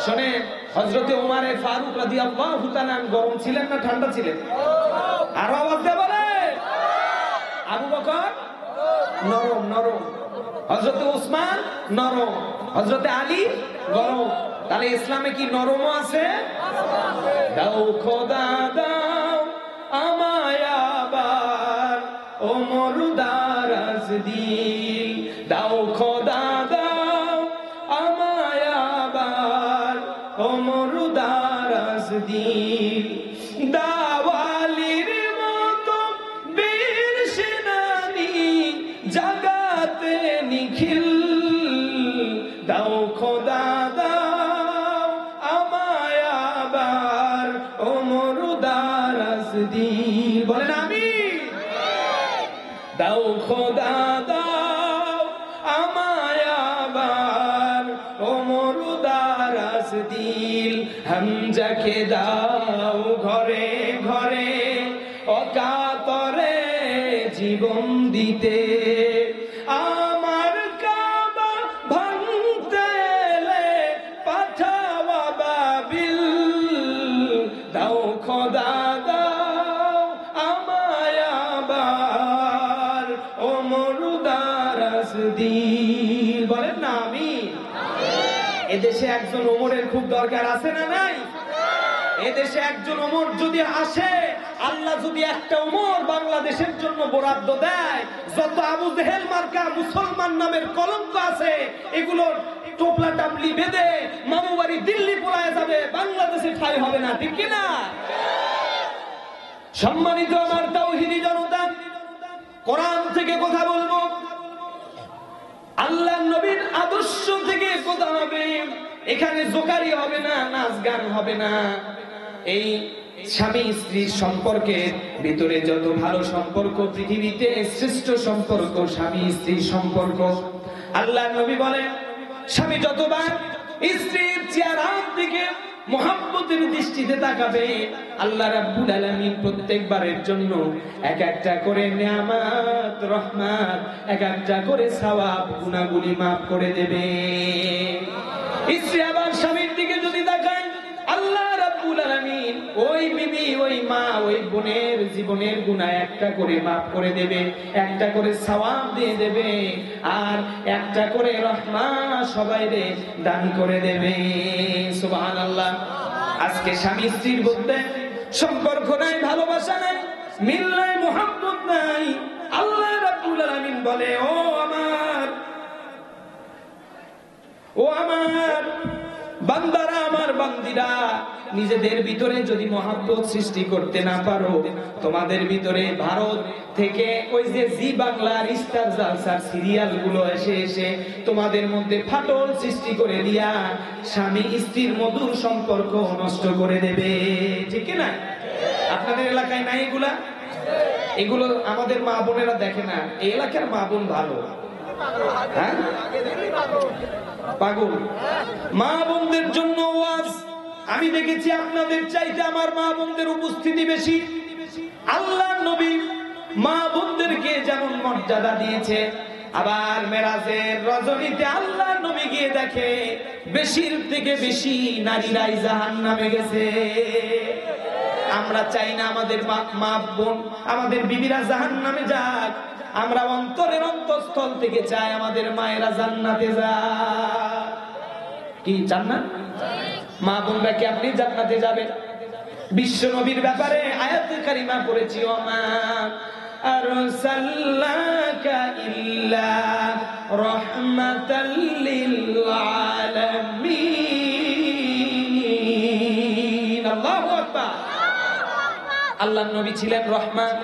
শুনে, হযরতে ওমর ফারুক রাদিয়াল্লাহু তাআলা গরম ছিলেন না ঠান্ডা ছিলেন? আরো আওয়াজ দেব বলে। আবু বকর নরম নরম, হযরতে ওসমান নরম, হযরতে আলী গরম। তাহলে ইসলামে কি নরমও আছে? দাও খোদা দাও আমায় আবার ওমর দারাজ দিল, দাও খোদা দাও আমায় আবার ওমর দারাজ দিল, দাওয়ালির মতো বীর সেনানি জাগাতে নিখিল, দাও খোদা দাও আমায় আবার ওমর দারাজ দিল। বলেন আমিন। দাও খোদা দাও আমায় আবার ওমর দারাজ দিল, হামজাকে দাও ঘরে ঘরে অকাতরে জীবন দিতে, আমার কাবা ভাঙতে এলে পাঠাওয়া বাবিল, দাও খোদা দাও আমায় আবার ওমর দারাজ দিল। বলেন না আমিন। এদেশে একজন ওমরের খুব দরকার আছে না নাই? এদেশে একজন ওমর যদি আসে, আল্লাহ যদি একটা ওমর বাংলাদেশের জন্য বরাদ্দ দেয়, যত আবু জেহেল মার্কা মুসলমান নামের কলঙ্ক আছে, এগুলোর টোপলা টাপলি বেঁধে মামু বাড়ি দিল্লি পলায় যাবে, বাংলাদেশে ঠাঁই হবে না, ঠিক কিনা? সম্মানিত আমার তাওহীদি জনতা, কোরআন থেকে কথা বলবো, আল্লাহ নবীর আদর্শ থেকে কথা হবে। এখানে জোকারি হবে না, নাচ গান হবে না। এই স্বামী স্ত্রীর সম্পর্কের ভিতরে যত ভালো সম্পর্ক, পৃথিবীতে শ্রেষ্ঠ সম্পর্ক স্বামী স্ত্রীর সম্পর্ক। আল্লাহ নবী বলেন, স্বামী যতবার স্ত্রীর চেহারার দিকে মোহাব্বতের দৃষ্টিতে তাকাবে, আল্লাহ রাব্বুল আলামিন প্রত্যেকবারের জন্য এক একটা করে নিয়ামত, রহমত, এক একটা করে সওয়াব, গুনাহগুলি মাফ করে দেবে। স্ত্রী আবার স্বামীর দিকে যদি তাকায়, আল্লাহ রাব্বুল আলামিন ওই বিবি, ওই মা, ওই বোনের জীবনের গুনাহ একটা করে মাফ করে দেবে, একটা করে সওয়াব দিয়ে দেবে, আর একটা করে রহমত সবাইরে দান করে দেবে। সুবহানাল্লাহ। আজকে স্বামী স্ত্রীর মধ্যে সম্পর্ক নাই, ভালোবাসা নাই, মিল নাই, মুহাব্বত নাই। আল্লাহ রাব্বুল আলামিন বলে, ও আমার বান্দারা আমার বান্দিরা নিজেদের ভিতরে যদি মহব্বত সৃষ্টি করতে না পারো, তোমাদের ভিতরে ভারত থেকে ওই যে জি বাংলার স্টার জালসার সিরিয়াল গুলো এসে এসে তোমাদের মধ্যে ফাটল সৃষ্টি করে দিয়া স্বামী স্ত্রীর মধুর সম্পর্ক নষ্ট করে দেবে, ঠিক না? আপনাদের এলাকায় নাই এগুলা? এগুলো আমাদের মা বোনেরা দেখে না। এই এলাকার মা বোন ভালো, হ্যাঁ পাগল। মা বোনদের জন্য ওয়াজ। আমি দেখেছি আপনাদের চাইতে আমার মা বোনদের উপস্থিতি বেশি। আল্লাহর নবী মা বোনদেরকে যেমন মর্যাদা দিয়েছে, আবার মেরাজের রজনীতে আল্লাহর নবী গিয়ে দেখে বেশির থেকে বেশি নারীরাই জাহান্নামে গেছে। আমরা চাই না আমাদের মা বোন, আমাদের বিবিরা জাহান্নামে যাক। আমরা অন্তরের অন্তঃস্থল থেকে চাই আমাদের মায়েরা জান্নাতে যাক। কি চান না? মা বোনরা কি আপনি জান্নাতে যাবেন? বিশ্ব নবীর ব্যাপারে আয়াতে কারিমা পড়েছি, ওমা আরসালনাকা ইল্লা রাহমাতাল লিল আলামিন। আল্লাহু আকবার। আল্লাহর নবী ছিলেন রহমান,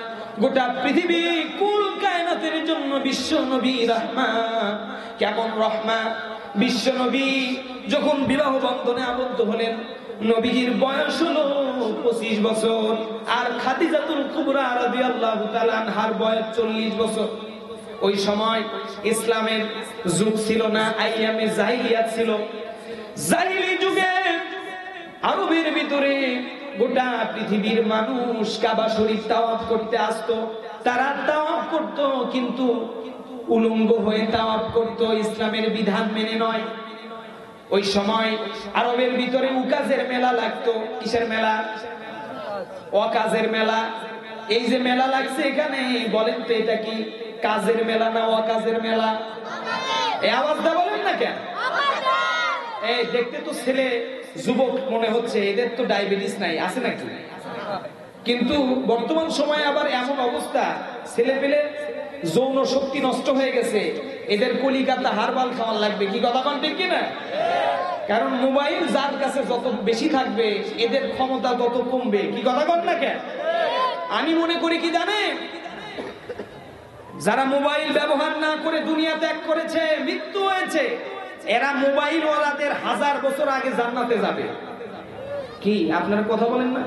গোটা পৃথিবী কুল কায়নাতের জন্য বিশ্ব নবী রহমান। কেমন রহমান! বিশ্ব নবী যখন বিবাহ বন্ধনে আবদ্ধ হলেন, নবীজির বয়স হলো 25 বছর, আর খাদিজাতুল কুবরা রাদিয়াল্লাহু তাআলা আনহার বয়স 40 বছর। ওই সময় ইসলামের যুগ ছিল না, আইয়ামে জাহিলিয়াত ছিল। জাহিলি যুগে আরবের ভিতরে গোটা পৃথিবীর মানুষ কাবা শরীফ তাওয়াফ করতে আসতো। তারা তাওয়াফ করত, কিন্তু উলঙ্গ হয়ে তাওয়াফ করত, ইসলামের বিধান মেনে নয়। ওই সময় আরবের ভিতরে উকাজের মেলা লাগতো। কিসের মেলা? ওয়াকাজের মেলা। এই যে মেলা লাগছে এখানে, বলেন তো এটা কি কাজের মেলা না ওয়াকাজের মেলা? এই আওয়াজটা বলেন না কেন? এই দেখতে তো ছেলে যুবক মনে হচ্ছে, এদের তো ডায়াবেটিস নাই, আছে নাকি? কিন্তু বর্তমান সময়ে আবার এমন অবস্থা, ছেলে পেলে যৌন শক্তি নষ্ট হয়ে গেছে, এদের কলিকাতা হারবাল খাওয়ার লাগবে। কি কথা বলেন, ঠিক কিনা? কারণ মোবাইল যার কাছে যত বেশি থাকবে এদের ক্ষমতা তত কমবে। কি কথা বলেন না কেন? আমি মনে করি কি জানেন, যারা মোবাইল ব্যবহার না করে দুনিয়া ত্যাগ করেছে, মৃত্যু হয়েছে, এরা মোবাইল ওয়ালাদের 1000 বছর আগে জান্নাতে যাবে। কি আপনারা কথা বলেন না?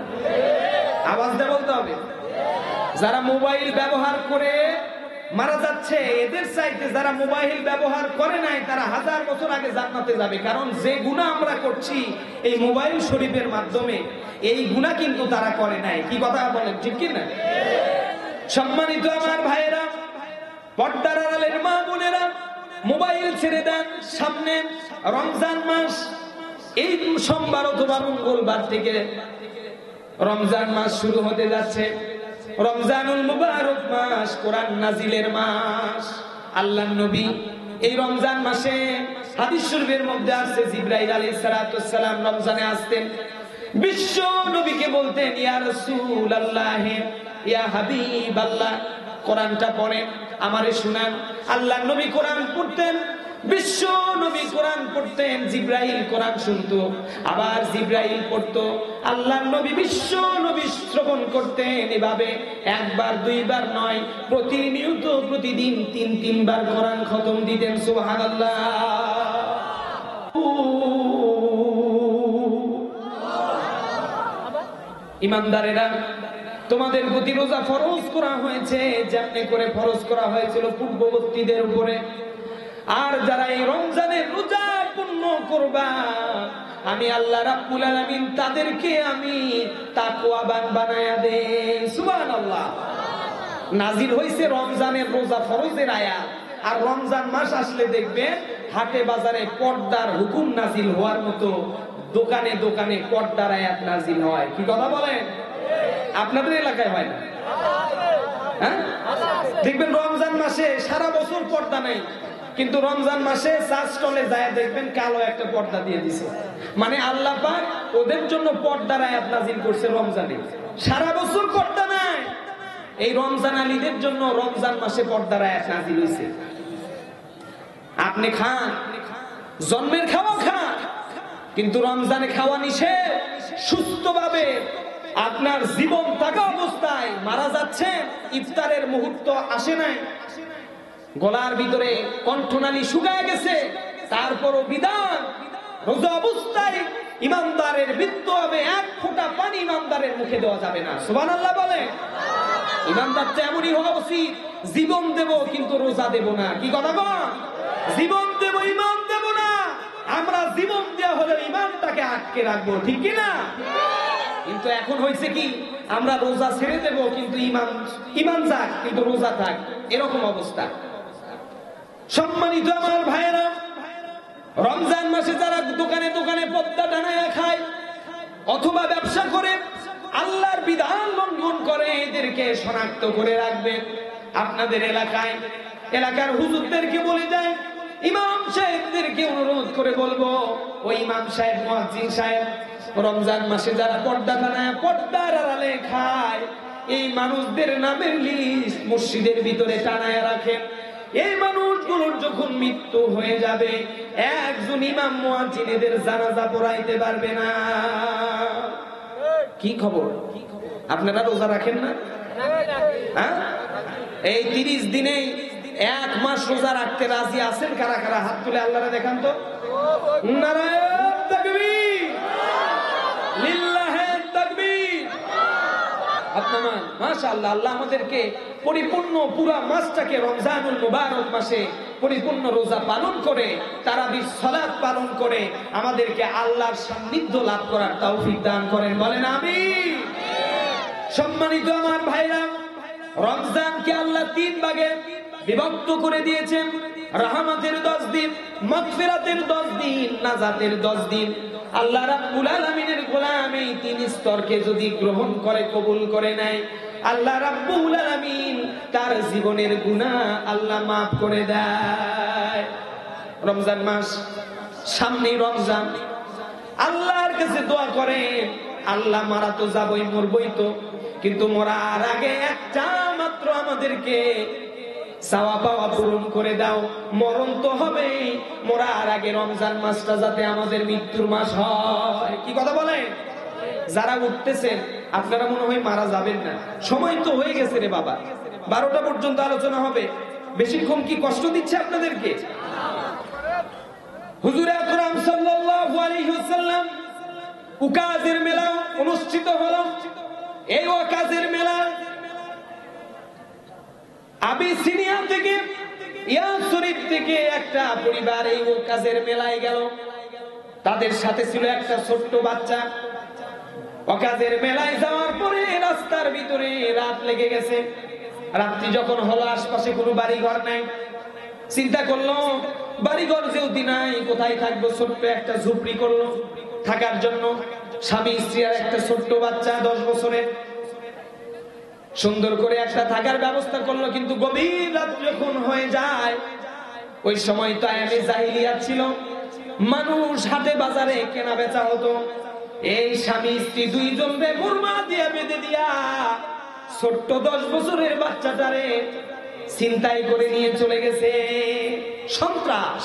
আওয়াজ দিয়ে বলতে হবে। যারা মোবাইল ব্যবহার করে মারা যাচ্ছে, এদের চাইতে যারা মোবাইল ব্যবহার করে নাই তারা 1000 বছর আগে জান্নাতে যাবে। কারণ যে গুনাহ আমরা করছি এই মোবাইল শরীফের মাধ্যমে, এই গুনাহ কিন্তু তারা করে নাই। কি কথা বলেন, ঠিক কি না? সম্মানিত আমার ভাইয়েরা, পর্দার আড়ালের মা বোনেরা, মোবাইল ছেড়ে দেন। সামনে রমজান মাস, এই সোমবার অথবা মঙ্গলবার থেকে রমজান মাস শুরু হতে যাচ্ছে। রমজানুল মুবারক মাস, কোরআন নাজিলের মাস। আল্লাহর নবী এই রমজান মাসে হাদিস শরীফের মধ্যে আছে, জিবরাইল আলাইহিস সালাতু ওয়াস সালাম রমজানে আসতেন, বিশ্ব নবীকে বলতেন, ইয়া রাসূলুল্লাহ, ইয়া হাবিবাল্লাহ, কোরআনটা পড়েন, আমারে শুনান। আল্লাহর নবী কোরআন পড়তেন, বিশ্ব নবী কোরআন পড়তেন, জিবরাইল কোরআন শুনতো, আবার জিবরাইল পড়তো, আল্লাহর নবী বিশ্ব নবী শ্রবণ করতেন। এভাবে একবার দুইবার নয়, প্রতিনিয়ত প্রতিদিন 3 বার কোরআন খতম দিতেন। সুবহানাল্লাহ। ইমানদারেরা, তোমাদের প্রতি রোজা ফরজ করা হয়েছে, যেমনি করে ফরজ করা হয়েছিল পূর্ববর্তীদের উপরে। আর যারা এই রমজানের রোজা পূর্ণ করবা, আমি আল্লাহ রাব্বুল আলামিন তাদেরকে আমি তাকওয়াবান বানায়া দেই। সুবহানাল্লাহ। নাজিল হইছে রমজানের রোজা ফরজের আয়াত, আর রমজান মাস আসলে দেখবেন হাটে বাজারে পর্দার হুকুম নাজিল হওয়ার মতো দোকানে দোকানে পর্দার আয়াত নাজিল হয়। কি কথা বলেন? আপনাদের এলাকায় হয় না? হ্যাঁ, দেখবেন রমজান মাসে সারা বছর পর্দা নেই, কিন্তু রমজান মাসে চা স্টলে যায় দেখবেন কালো একটা পর্দা দিয়ে দিছে। মানে আল্লাহ পাক ওদের জন্য পর্দার আয়াত নাজিল করছে রমজানে। সারা বছর পর্দা নাই, এই রমজান আলীদের জন্য রমজান মাসে পর্দার আয়াত নাজিল হয়েছে। আপনি খান, জন্মের খাওয়া খান, কিন্তু রমজানে খাওয়া নিষেধ। সুস্থভাবে আপনার জীবন থাকা অবস্থায় মারা যাচ্ছে, ইফতারের মুহূর্ত আসে নাই, গলার ভিতরে কণ্ঠনালী শুকায় গেছে, তারপরও বিধান রোজা অবস্থায় ইমানদারের মৃত্যু হবে, এক ফোঁটা পানি ইমানদারের মুখে দেওয়া যাবে না। সুবহানাল্লাহ বলে। ইমানদার তো এমনই হওয়া উচিত, জীবন দেব কিন্তু রোজা দেব না। কি কথা বল? জীবন দেব ইমান দেব না। আমরা জীবন দেওয়া হলে ইমানটাকে আটকে রাখবো, ঠিক কি না? কিন্তু এখন হয়েছে কি, আমরা রোজা ছেড়ে দেব কিন্তু ইমান যাক কিন্তু রোজা থাক, এরকম অবস্থা। সম্মানিত আমার ভাইয়েরা, রমজান মাসে যারা দোকানে দোকানে পদ্মা টানায় খায় অথবা ব্যবসা করে, আল্লাহর বিধান লঙ্ঘন করে, এদেরকে শনাক্ত করে রাখবেন। আপনাদের এলাকার হুজুরদেরকে বলে যায়, ইমাম সাহেবদেরকে অনুরোধ করে বলবো, ওই ইমাম সাহেব, মুয়াজ্জিন সাহেব, রমজান মাসে যারা পর্দা টানায় পর্দার আড়ালে খায়, এই মানুষদের নামের লিস্ট মসজিদের ভিতরে টানায় রাখেন। এই মানুষগুলোর যখন মৃত্যু হয়ে যাবে, একজন ইমাম মুয়াজ্জিন এদের জানাজা পড়াইতে পারবে না। কি খবর? আপনারা রোজা রাখেন না? হ্যাঁ, এই 30 দিনে 1 মাস রোজা রাখতে রাজি আছেন কারা কারা? হাত তুলে আল্লাহরে দেখান তো। নারায়ণ তাকবীর, লিল্লাহে তাকবীর। আপনারা মাশাআল্লাহ, আল্লাহ আমাদেরকে পরিপূর্ণ পুরা মাসটাকে রমজানুল মুবারক মাসে পরিপূর্ণ রোজা পালন করে, তারাবির সালাত পালন করে আমাদেরকে আল্লাহর সান্নিধ্য লাভ করার তৌফিক দান করেন, বলেন আমিন। সম্মানিত আমার ভাইরা, রমজানকে আল্লাহ 3 ভাগে বিভক্ত করে দিয়েছেন। রহমতের 10 দিন, মাগফিরাতের 10 দিন, নাজাতের 10 দিন। আল্লাহ রাব্বুল আলামিনের গোলাম এই 3 স্তরকে যদি গ্রহণ করে, কবুল করে নেয়, আল্লাহ রাব্বুল আলামিন তার জীবনের গুনাহ আল্লাহ মাফ করে দেয়। রমজান মাস, সামনেই রমজান, আল্লাহর কাছে দোয়া করে, আল্লাহ মারা তো যাবই, মরবই তো, কিন্তু মরার আগে একটা মাত্র আমাদেরকে চাওয়া পাওয়া পূরণ করে দাও। মরণ তো হবে, মরার আগে রমজান মাসটা যাতে আমাদের মৃত্যুর মাস হয়। কি কথা বলেন? যারা উঠতেছেন আপনারা মনে হয় মারা যাবেন না, সময় তো হয়ে গেছে রে বাবা, 12টা পর্যন্ত আলোচনা হবে। বেশিক্ষণ কি কষ্ট দিচ্ছে আপনাদেরকে? হুজুর আকরাম সাল্লাল্লাহু আলাইহি ওয়াসাল্লাম উকাজের মেলা অনুষ্ঠিত হলো। এই ওয়াকাজের মেলা আবিসিনিয়া থেকে, ইয়াসরিব থেকে একটা পরিবার এই ওয়াকাজের মেলায় গেল। তাদের সাথে ছিল একটা ছোট্ট বাচ্চা। ওয়াকাজের মেলায় যাওয়ার পরে রাস্তার ভিতরে রাত লেগে গেছে। রাত্রি যখন হলো, আশপাশে কোনো বাড়িঘর নাই। চিন্তা করলো, বাড়িঘর যেহেতু নাই, কোথায় থাকবো? ছোট্ট একটা ঝুপড়ি করলো থাকার জন্য। স্বামী স্ত্রী আর একটা ছোট্ট বাচ্চা 10 বছরের, সুন্দর করে একটা থাকার ব্যবস্থা করলো। কিন্তু গভীর রাত যখন হয়ে যায়, ওই সময় তো আয়ামে জাহিলিয়াত ছিল, মানুষ হাটে বাজারে কেনা বেচা হতো। এই স্বামী স্ত্রী 2 জনরে মুরমা দিয়া বেঁধে দিয়া ছোট্ট 10 বছরের বাচ্চাটারে ছিনতাই করে নিয়ে চলে গেছে। সন্ত্রাস,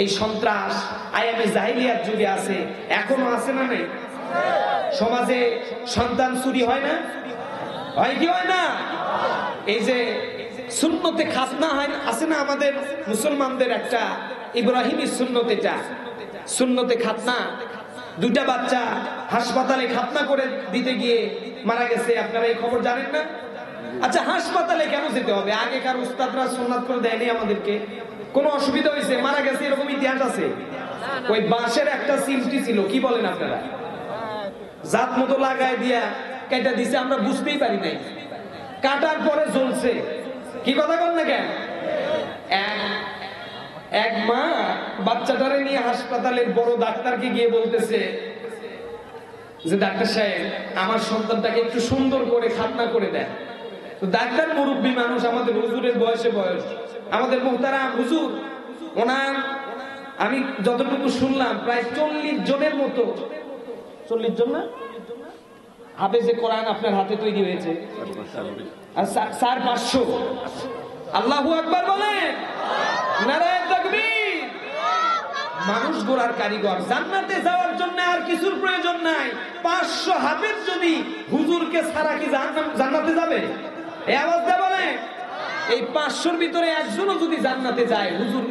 এই সন্ত্রাস আয়ামে জাহিলিয়াত যুগে আছে, এখনো আছে না নেই? সমাজে সন্তান চুরি হয় না? হয় কি হয় না? এই যে সুন্নতে খাতনা হয় আছে না আমাদের মুসলমানদের, একটা ইব্রাহিমী সুন্নত, এটা সুন্নতে খাতনা। 2টা বাচ্চা হাসপাতালে খাতনা করে দিতে গিয়ে মারা গেছে। আপনারা এই খবর জানেন না? আচ্ছা, হাসপাতালে কেন যেতে হবে? আগেকার উস্তাদরা সুন্নাত করে দেয়নি আমাদেরকে? কোনো অসুবিধা হয়েছে? মারা গেছে এরকম ইতিহাস আছে? ওই বাঁশের একটা চিমটি ছিল, কি বলেন আপনারা, জাত মতো লাগায় দিয়া কেটে দিছে, আমরা বুঝতেই পারি নাই। কাটার পরে জ্বলছে। কি কথা বল না কেন? এক মা বাচ্চাটারে নিয়ে হাসপাতালের বড় ডাক্তারকে গিয়ে বলতেছে যে, ডাক্তার সাহেব, আমার সন্তানটাকে একটু সুন্দর করে খাতনা করে দেন। তো ডাক্তার মুরব্বী মানুষ, আমাদের হুজুরের বয়স, আমাদের মুহতারাম হুজুর, ওনার আমি যতটুকু শুনলাম প্রায় 40 জনের মতো, 40 জন না হাফেজে কোরআন আপনার হাতে তৈরি হয়েছে, আর 400-500। আল্লাহু আকবার বলেন, নারায়ে তাকবীর। মানুষ গড়ার কারিগর। জান্নাতে যাওয়ার জন্য আর কিছুর প্রয়োজন নাই। 500 হাফেজ যদি হুজুরকে ছাড়া কি জান্নাতে যাবে? এই আওয়াজ দিয়ে বলে। এই 500-র ভিতরে একজনও যদি জান্নাতে যায়, হুজুর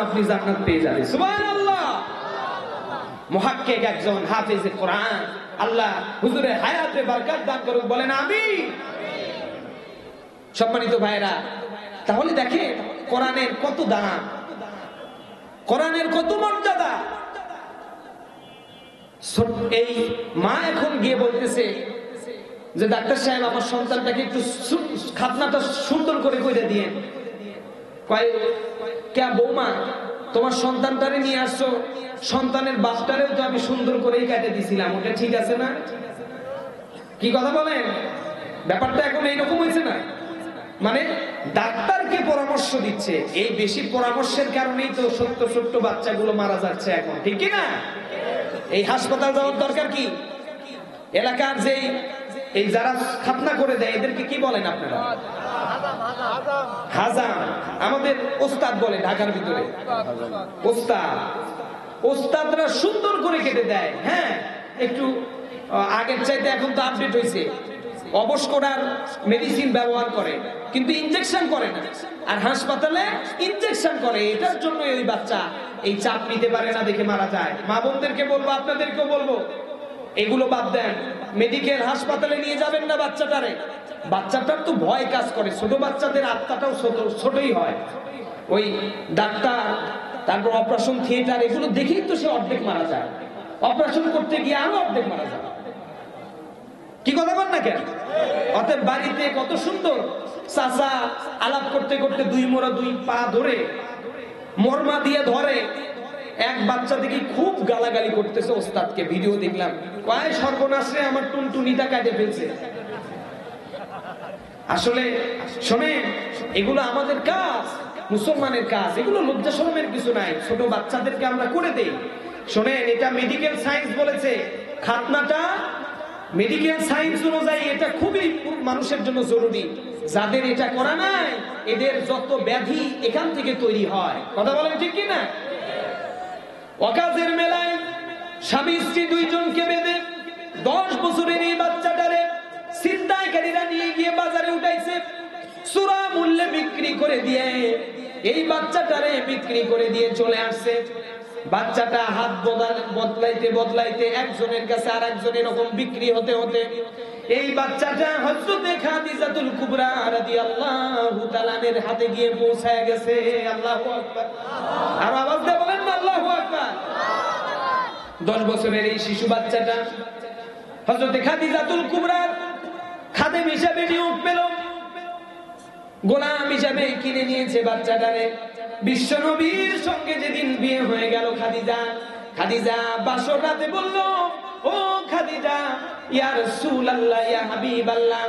আপনি জান্নাত পেয়ে যাবে। সুবহানাল্লাহ। মুহাক্কিক একজন হাফেজে কোরআন, আল্লাহ হুজুরের হায়াতে বরকত দান করুক, বলেন আমিন। সম্মানিত ভাইরা, তাহলে দেখে কোরআনের কত দাম, কোরআনের কত মর্যাদা। এই মা এখন গিয়ে বলতেছে যে ডাক্তার সাহেব আমার সন্তানটাকে একটু খাতনাটা সুন্দর করে কইরা দিয়েন। কয় কে বৌমা, তোমার সন্তানটারে নিয়ে আসছো, সন্তানের বাপটারেও তো আমি সুন্দর করেই কেটে দিছিলাম, ওটা ঠিক আছে না? কি কথা বলেন? ব্যাপারটা এখন এইরকম হয়েছে না? মানে ডাক্তারকে পরামর্শ দিচ্ছে, এই বেশি পরামর্শের কারণেই তো ছোট্ট বাচ্চাগুলো মারা যাচ্ছে এখন, ঠিক কি না? এই হাসপাতাল যাওয়ার দরকার কি? এলাকার যে এই যারা খাতনা করে দেয় এদেরকে কি বলেন আপনারা? হাজাম। আমাদের ওস্তাদ বলে ঢাকার ভিতরে, ওস্তাদরা সুন্দর করে কেটে দেয়। হ্যাঁ, একটু আগের চাইতে এখন তো আপডেট হয়েছে, অবশ করার মেডিসিন ব্যবহার করে, কিন্তু ইনজেকশন করে না। আর হাসপাতালে ইনজেকশন করে, এটার জন্য ওই বাচ্চা এই চাপ নিতে পারে না, দেখে মারা যায়। মা বোনদেরকে বলবো, আপনাদেরকেও বলবো, এগুলো বাদ দেন, মেডিকেল হাসপাতালে নিয়ে যাবেন না বাচ্চাটারে। বাচ্চাটার তো ভয় কাজ করে, ছোট বাচ্চাদের আত্মাটাও ছোটই হয়। ওই ডাক্তার, তারপর অপারেশন থিয়েটার, এগুলো দেখেই তো সে অর্ধেক মারা যায়। অপারেশন করতে গিয়ে আরো অর্ধেক মারা যায়। কি কথা বল না কেন? অতএব বাড়িতে কত সুন্দর চাচা আলাপ করতে করতে দুই পা ধরে মরমা দিয়ে ধরে, এক বাচ্চা দেখি খুব গালাগালি করতেছে ওস্তাদকে, ভিডিও দেখলাম। কয় সর্বনাশে আমার টুনটুনিটা কাটে ফেলছে। আসলে শোনেন, এগুলো আমাদের কাজ, মুসলমানের কাজ, এগুলো লজ্জা শরমের কিছু নাই। ছোট বাচ্চাদেরকে আমরা করে দেই। শোনেন, এটা মেডিকেল সায়েন্স বলেছে, খাতনাটা মেডিকেল সায়েন্স অনুযায়ী এটা খুবই মানুষের জন্য জরুরি। যাদের এটা করা নাই, এদের যত ব্যাধি এখান থেকে তৈরি হয়। কথা বলেন ঠিক কি না? ওয়াকাজের মেলায় স্বামী স্ত্রী দুইজনকে বেঁধে 10 বছরের এই বাচ্চাটারে ছিনতাইকারীরা নিয়ে গিয়ে বাজারে উঠাইছে, চূড়া মূল্যে বিক্রি করে দিয়ে এই বাচ্চাটারে বিক্রি করে দিয়ে চলে আসছে। বাচ্চাটা হাত বদলাইতে একজনের কাছে আর একজন এরকম বিক্রি হতে হতে এই বাচ্চাটা হযরতে খাদিজাতুল কুবরা রাদিয়াল্লাহু তাআলার হাতে গিয়ে পৌঁছায় গেছে। আল্লাহু আকবার। আর আওয়াজ দিয়ে বলেন না আল্লাহু আকবার। 10 বছরের এই শিশু বাচ্চাটা হযরতে খাদিজাতুল কুবরার খাদেম হিসেবে নিয়োগ পেল, গোলাম হিসেবে কিনে নিয়েছে বাচ্চাটারে। বিশ্ব নবীর সঙ্গে যেদিন বিয়ে হয়ে গেল খাদিজা বাসর রাতে বলল, ও খাদিজা, ইয়া রাসূলুল্লাহ, ইয়া হাবিবাল্লাহ,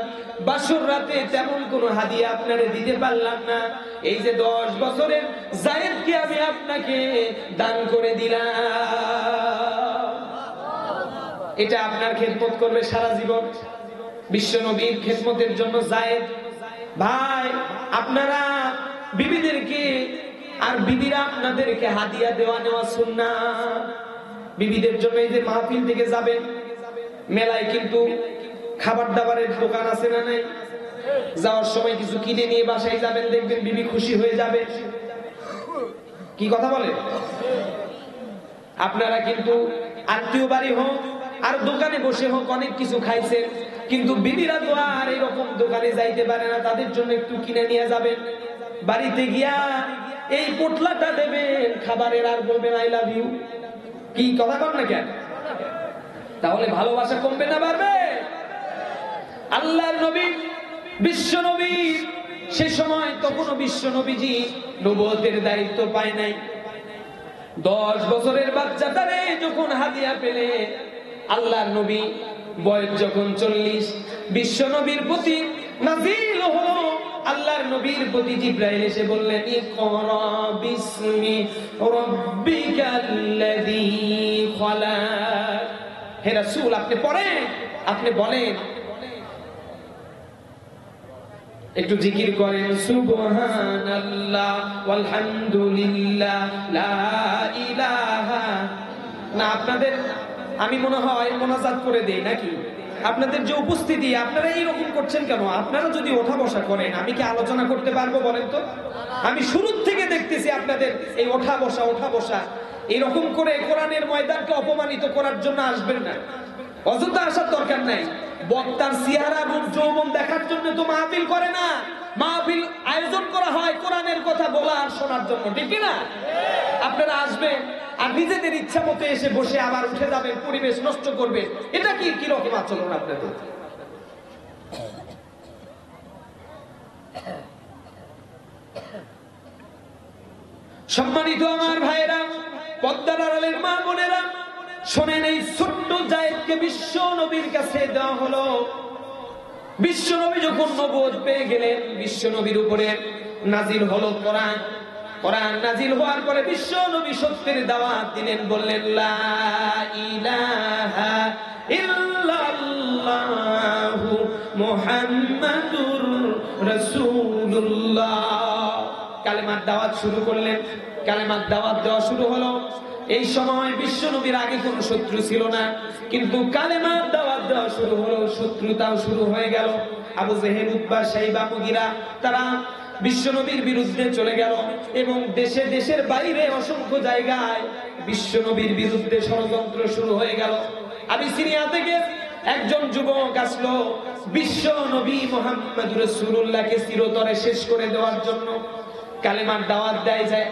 বাসর রাতে তেমন কোনো হাদিয়া আপনারে দিতে পারলাম না, এই যে 10 বছরের যায়েদকে আমি আপনাকে দান করে দিলাম, এটা আপনার খেদমত করবে সারা জীবন। বিশ্ব নবীর খেদমতের জন্য যায়েদ। ভাই, আপনারা বিবিদেরকে আর বিবিরা আপনাদেরকে হাদিয়া দেওয়া নেওয়া সুন্নাত। বিবিদের জন্য এই যে মাহফিল থেকে যাবেন, মেলায় কিন্তু খাবার দাবারের দোকান আছে না নাই? যাওয়ার সময় কিছু কিনে নিয়ে বাসায় যাবেন, দেখবেন বিবি খুশি হয়ে যাবে। কি কথা বলে? আপনারা কিন্তু আত্মীয় বাড়ি হোক আর দোকানে বসে হোক অনেক কিছু খাইছেন, কিন্তু বিবিরা তো আর এরকম দোকানে যাইতে পারে না, তাদের জন্য একটু কিনে নিয়ে যাবেন। বাড়িতে গিয়া এই পোটলাটা দেবেন খাবারের, আর বলবেন আই লাভ ইউ। কি কথা বল না কেন? তাহলে ভালোবাসা কমবে না বাড়বে? আল্লাহর নবী, বিশ্ব নবী, সে সময় তখনও বিশ্ব নবীজি নবুয়তের দায়িত্ব পায় নাই। 10 বছরের বাচ্চাটারে যখন হাদিয়া পেলে, আল্লাহর নবী বয়স যখন 40, বিশ্ব নবীর প্রতি নাযিল হলো, আল্লাহর নবীর প্রতি জিবরাইল এসে বললেন, ইকরা বিসমি রাব্বিকাল্লাযী খলাক। হে রাসূল, আপনি পড়েন, আপনি বলেন, একটু জিকির করেন, সুবহানাল্লাহ ওয়ালহামদুলিল্লাহ লা ইলাহা না আপনাদের আমি মনে হয় মোনাজাত করে দেই নাকি? আপনাদের যে উপস্থিতি, আপনারা এইরকম করছেন কেন? আপনারা যদি ওঠা বসা করেন আমি কি আলোচনা করতে পারবো বলেন তো? আমি শুরুর থেকে দেখতেছি আপনাদের এই ওঠা বসা এরকম করে কোরআনের ময়দানকে অপমানিত করার জন্য আসবেন না, অযথা আসার দরকার নাই। বক্তার চেহারা রূপ যৌবন দেখার জন্য তো মাহফিল করে না, মাহফিল আয়োজন করা হয় কোরআনের কথা বলা আর শোনার জন্য, ঠিক না? আপনারা আসবেন আর নিজেদের ইচ্ছা মতো এসে বসে আবার উঠে যাবেন, পরিবেশ নষ্ট করবে, এটা কি রকম আচরণ আপনাদের? সম্মানিত আমার ভাইরা, পর্দার আড়ালের মা বোনেরা, শোনেন, এই ছোট্ট জায়েদকে বিশ্ব নবীর কাছে দেওয়া হলো। বিশ্ব নবী যখন নবুয়ত পেয়ে গেলেন, বিশ্ব নবীর উপরে নাজিল হলো কোরআন। কোরআন নাজিল হওয়ার পরে বিশ্ব নবী সত্যের দাওয়াত দিলেন, বললেন লা ইলাহা ইল্লাল্লাহু মুহাম্মাদুর রাসূলুল্লাহ। কালেমার দাওয়াত শুরু করলেন, কালেমার দাওয়াত দেওয়া শুরু হলো। এই সময় বিশ্ব নবীর আগে কোনো শত্রু ছিল না, কিন্তু কালেমার দাওয়াত দেওয়া শুরু হলো, শত্রুতাও শুরু হয়ে গেল। আবু জেহেল, উতবা, শাইবা, মুগীরা তারা বিশ্ব নবীর বিরুদ্ধে চলে গেল এবং দেশের বাইরে অসংখ্য জায়গায় বিশ্ব নবীর বিরুদ্ধে ষড়যন্ত্র শুরু হয়ে গেল। আবিসিনিয়া থেকে একজন যুবক আসলো বিশ্ব নবী মুহাম্মদুর রাসূলুল্লাহকে চিরতরে শেষ করে দেওয়ার জন্য। কালেমার দাওয়াত দেয় যায়,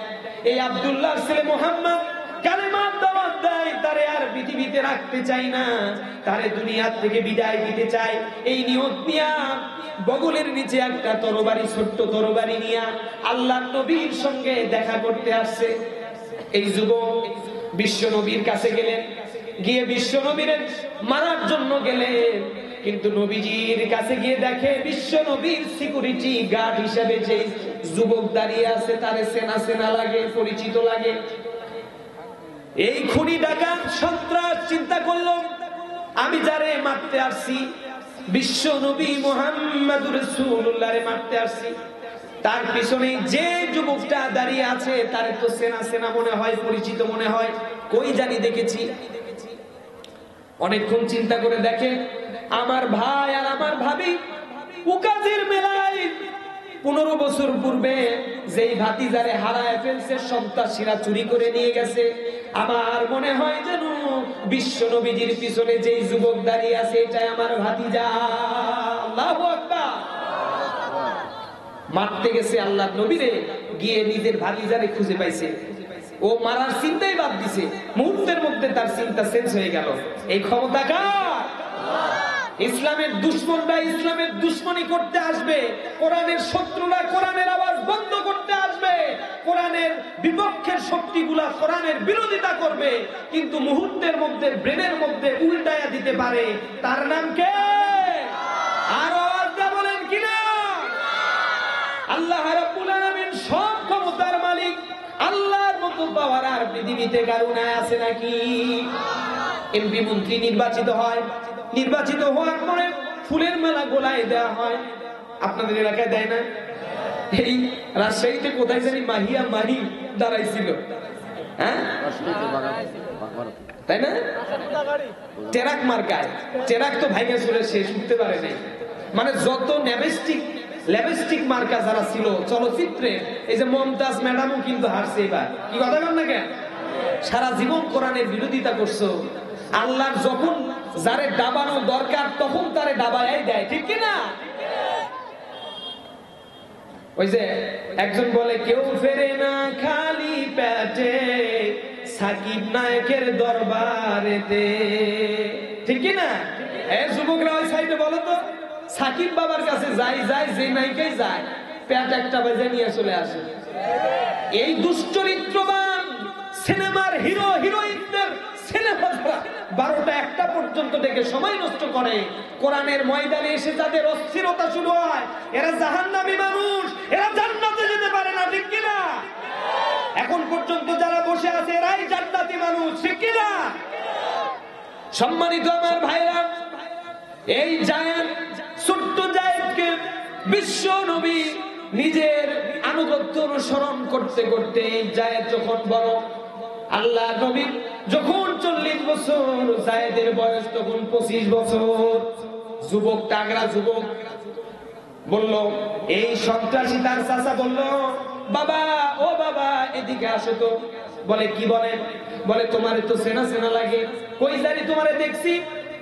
এই আব্দুল্লাহর ছেলে মুহাম্মদ কালেমার দাওয়াত দেয়, তারে আর পৃথিবীতে রাখতে চাই না, তারে দুনিয়া থেকে বিদায় দিতে চাই। এই নিয়ত নিয়া বগলের নিচে একটা তরবারি, ছোট্ট তরবারি নিয়া আল্লাহর নবীর সঙ্গে দেখা করতে আসছে। এই যুবক বিশ্ব নবীর কাছে গেলেন, গিয়ে বিশ্ব নবীর মারার জন্য গেলেন, কিন্তু নবীজির কাছে গিয়ে দেখে বিশ্ব নবীর সিকিউরিটি গার্ড হিসেবে যে যুবক দাঁড়িয়ে আছে তারে সেনা সেনা লাগে, পরিচিত লাগে। এই খুনি ডাকাত সন্ত্রাস চিন্তা করলো, আমি যারে মারতে আসছি বিশ্ব নবী মুহাম্মদুর রাসূলুল্লাহরে মারতে আসছি, তার পিছনে যে যুবকটা দাঁড়িয়ে আছে তারে তো সেনা সেনা মনে হয়, পরিচিত মনে হয়, কই জানি দেখেছি। অনেকক্ষণ চিন্তা করে দেখে আমার ভাই আর আমার ভাবি উকাজির মেলায় 15 বছর পূর্বে যেই ভাতিজারে হারায় ফেলছে সন্ত্রাসীরা চুরি করে নিয়ে গেছে। আমার মনে হয় যেন বিশ্ব নবীজির পিছনে যেই যুবক দাঁড়িয়ে আছে এটাই আমার ভাতিজা। আল্লাহু আকবার। মারতে গেছে আল্লাহর নবীরে, গিয়ে নিজের ভাতিজারে খুঁজে পাইছে। ও মারার চিন্তাই বাদ দিছে, মুহূর্তের মধ্যে তার চিন্তা চেঞ্জ হয়ে গেল। এই ক্ষমতা কার? ইসলামের দুশমনরা ইসলামের দুশমনি করতে আসবে, কোরআনের শত্রুরা কোরআনের আওয়াজ বন্ধ করতে আসবে, কোরআনের বিপক্ষের শক্তিগুলা কোরআনের বিরোধিতা করবে, কিন্তু মুহূর্তের মধ্যে ব্রেনের মধ্যে উল্টায়া দিতে পারে। তার নাম কে? আর আওয়াজ দিয়ে বলেন কিনা? আল্লাহ রাব্বুল আলামিন সব ক্ষমতার মালিক। আল্লাহর মতো পাওয়ার আর পৃথিবীতে কারো নাই, আছে নাকি? এমপি মন্ত্রী নির্বাচিত হয়, নির্বাচিত হওয়ার পরে ফুলের মালা গোলায় দেওয়া হয়। আপনাদের এলাকায় দেয় না? এই রাজশাহীতে কোথায় জানি মাহি দাঁড়াইছিল, হ্যাঁ তাই না? টেরাক মার্কায়, টেরাক তো ভাইগা চলে শেষ উঠতে পারে নাই। মানে যত ল্যাবস্টিক মার্কা যারা ছিল চলচ্চিত্রে, এই যে মমতাজ ম্যাডামও কিন্তু হারছে এবার। কি কথা বল না কেন? সারা জীবন কোরআনের বিরোধিতা করছো, আল্লাহর যখন যারে ডাবানো দরকার তখন তারে ডাবায় দেয়, ঠিক কিনা? ওই যে একজন বলে কেউ ফেরে না খালি পেটে সাকিব নায়কের দরবারেতে, ঠিক কিনা? যুবকরা ওই সাইডে বলো তো, সাকিব বাবার কাছে যাই যে নায়িকাই যায় পেট একটা বাজে নিয়ে চলে আসে। এই দুশ্চরিত্রবান সিনেমার হিরো হিরোইনদের সিনেমা 12টা 1টা পর্যন্ত ডেকে সময় নষ্ট করে, কোরআনের ময়দানে এসে যাদের অস্থিরতা শুরু হয়, এরা জাহান্নামী মানুষ, এরা জান্নাতে যেতে পারে না, ঠিক কিনা? এখন পর্যন্ত যারা বসে আছে এরাই জান্নাতি মানুষ, ঠিক কিনা? সম্মানিত আমার ভাইরা, এই জায়েদ, ছোট্ট জায়েদকে বিশ্ব নবী নিজের আনুগত্য অনুসরণ করতে করতে এই জায়েদ যখন বড়, আল্লাহ নবী যখন চললেন বছর, জায়েদের বয়স তখন 25 বছর। যুবক, তাগড়া যুবক বলল, এই সন্ত্রাসী তার চাচা বলল, বাবা, ও বাবা, এদিকে আসো তো। বলে, কি বলেন? বলে, তোমারে তো চেনা চেনা লাগে, কই জানি তোমারে দেখছি,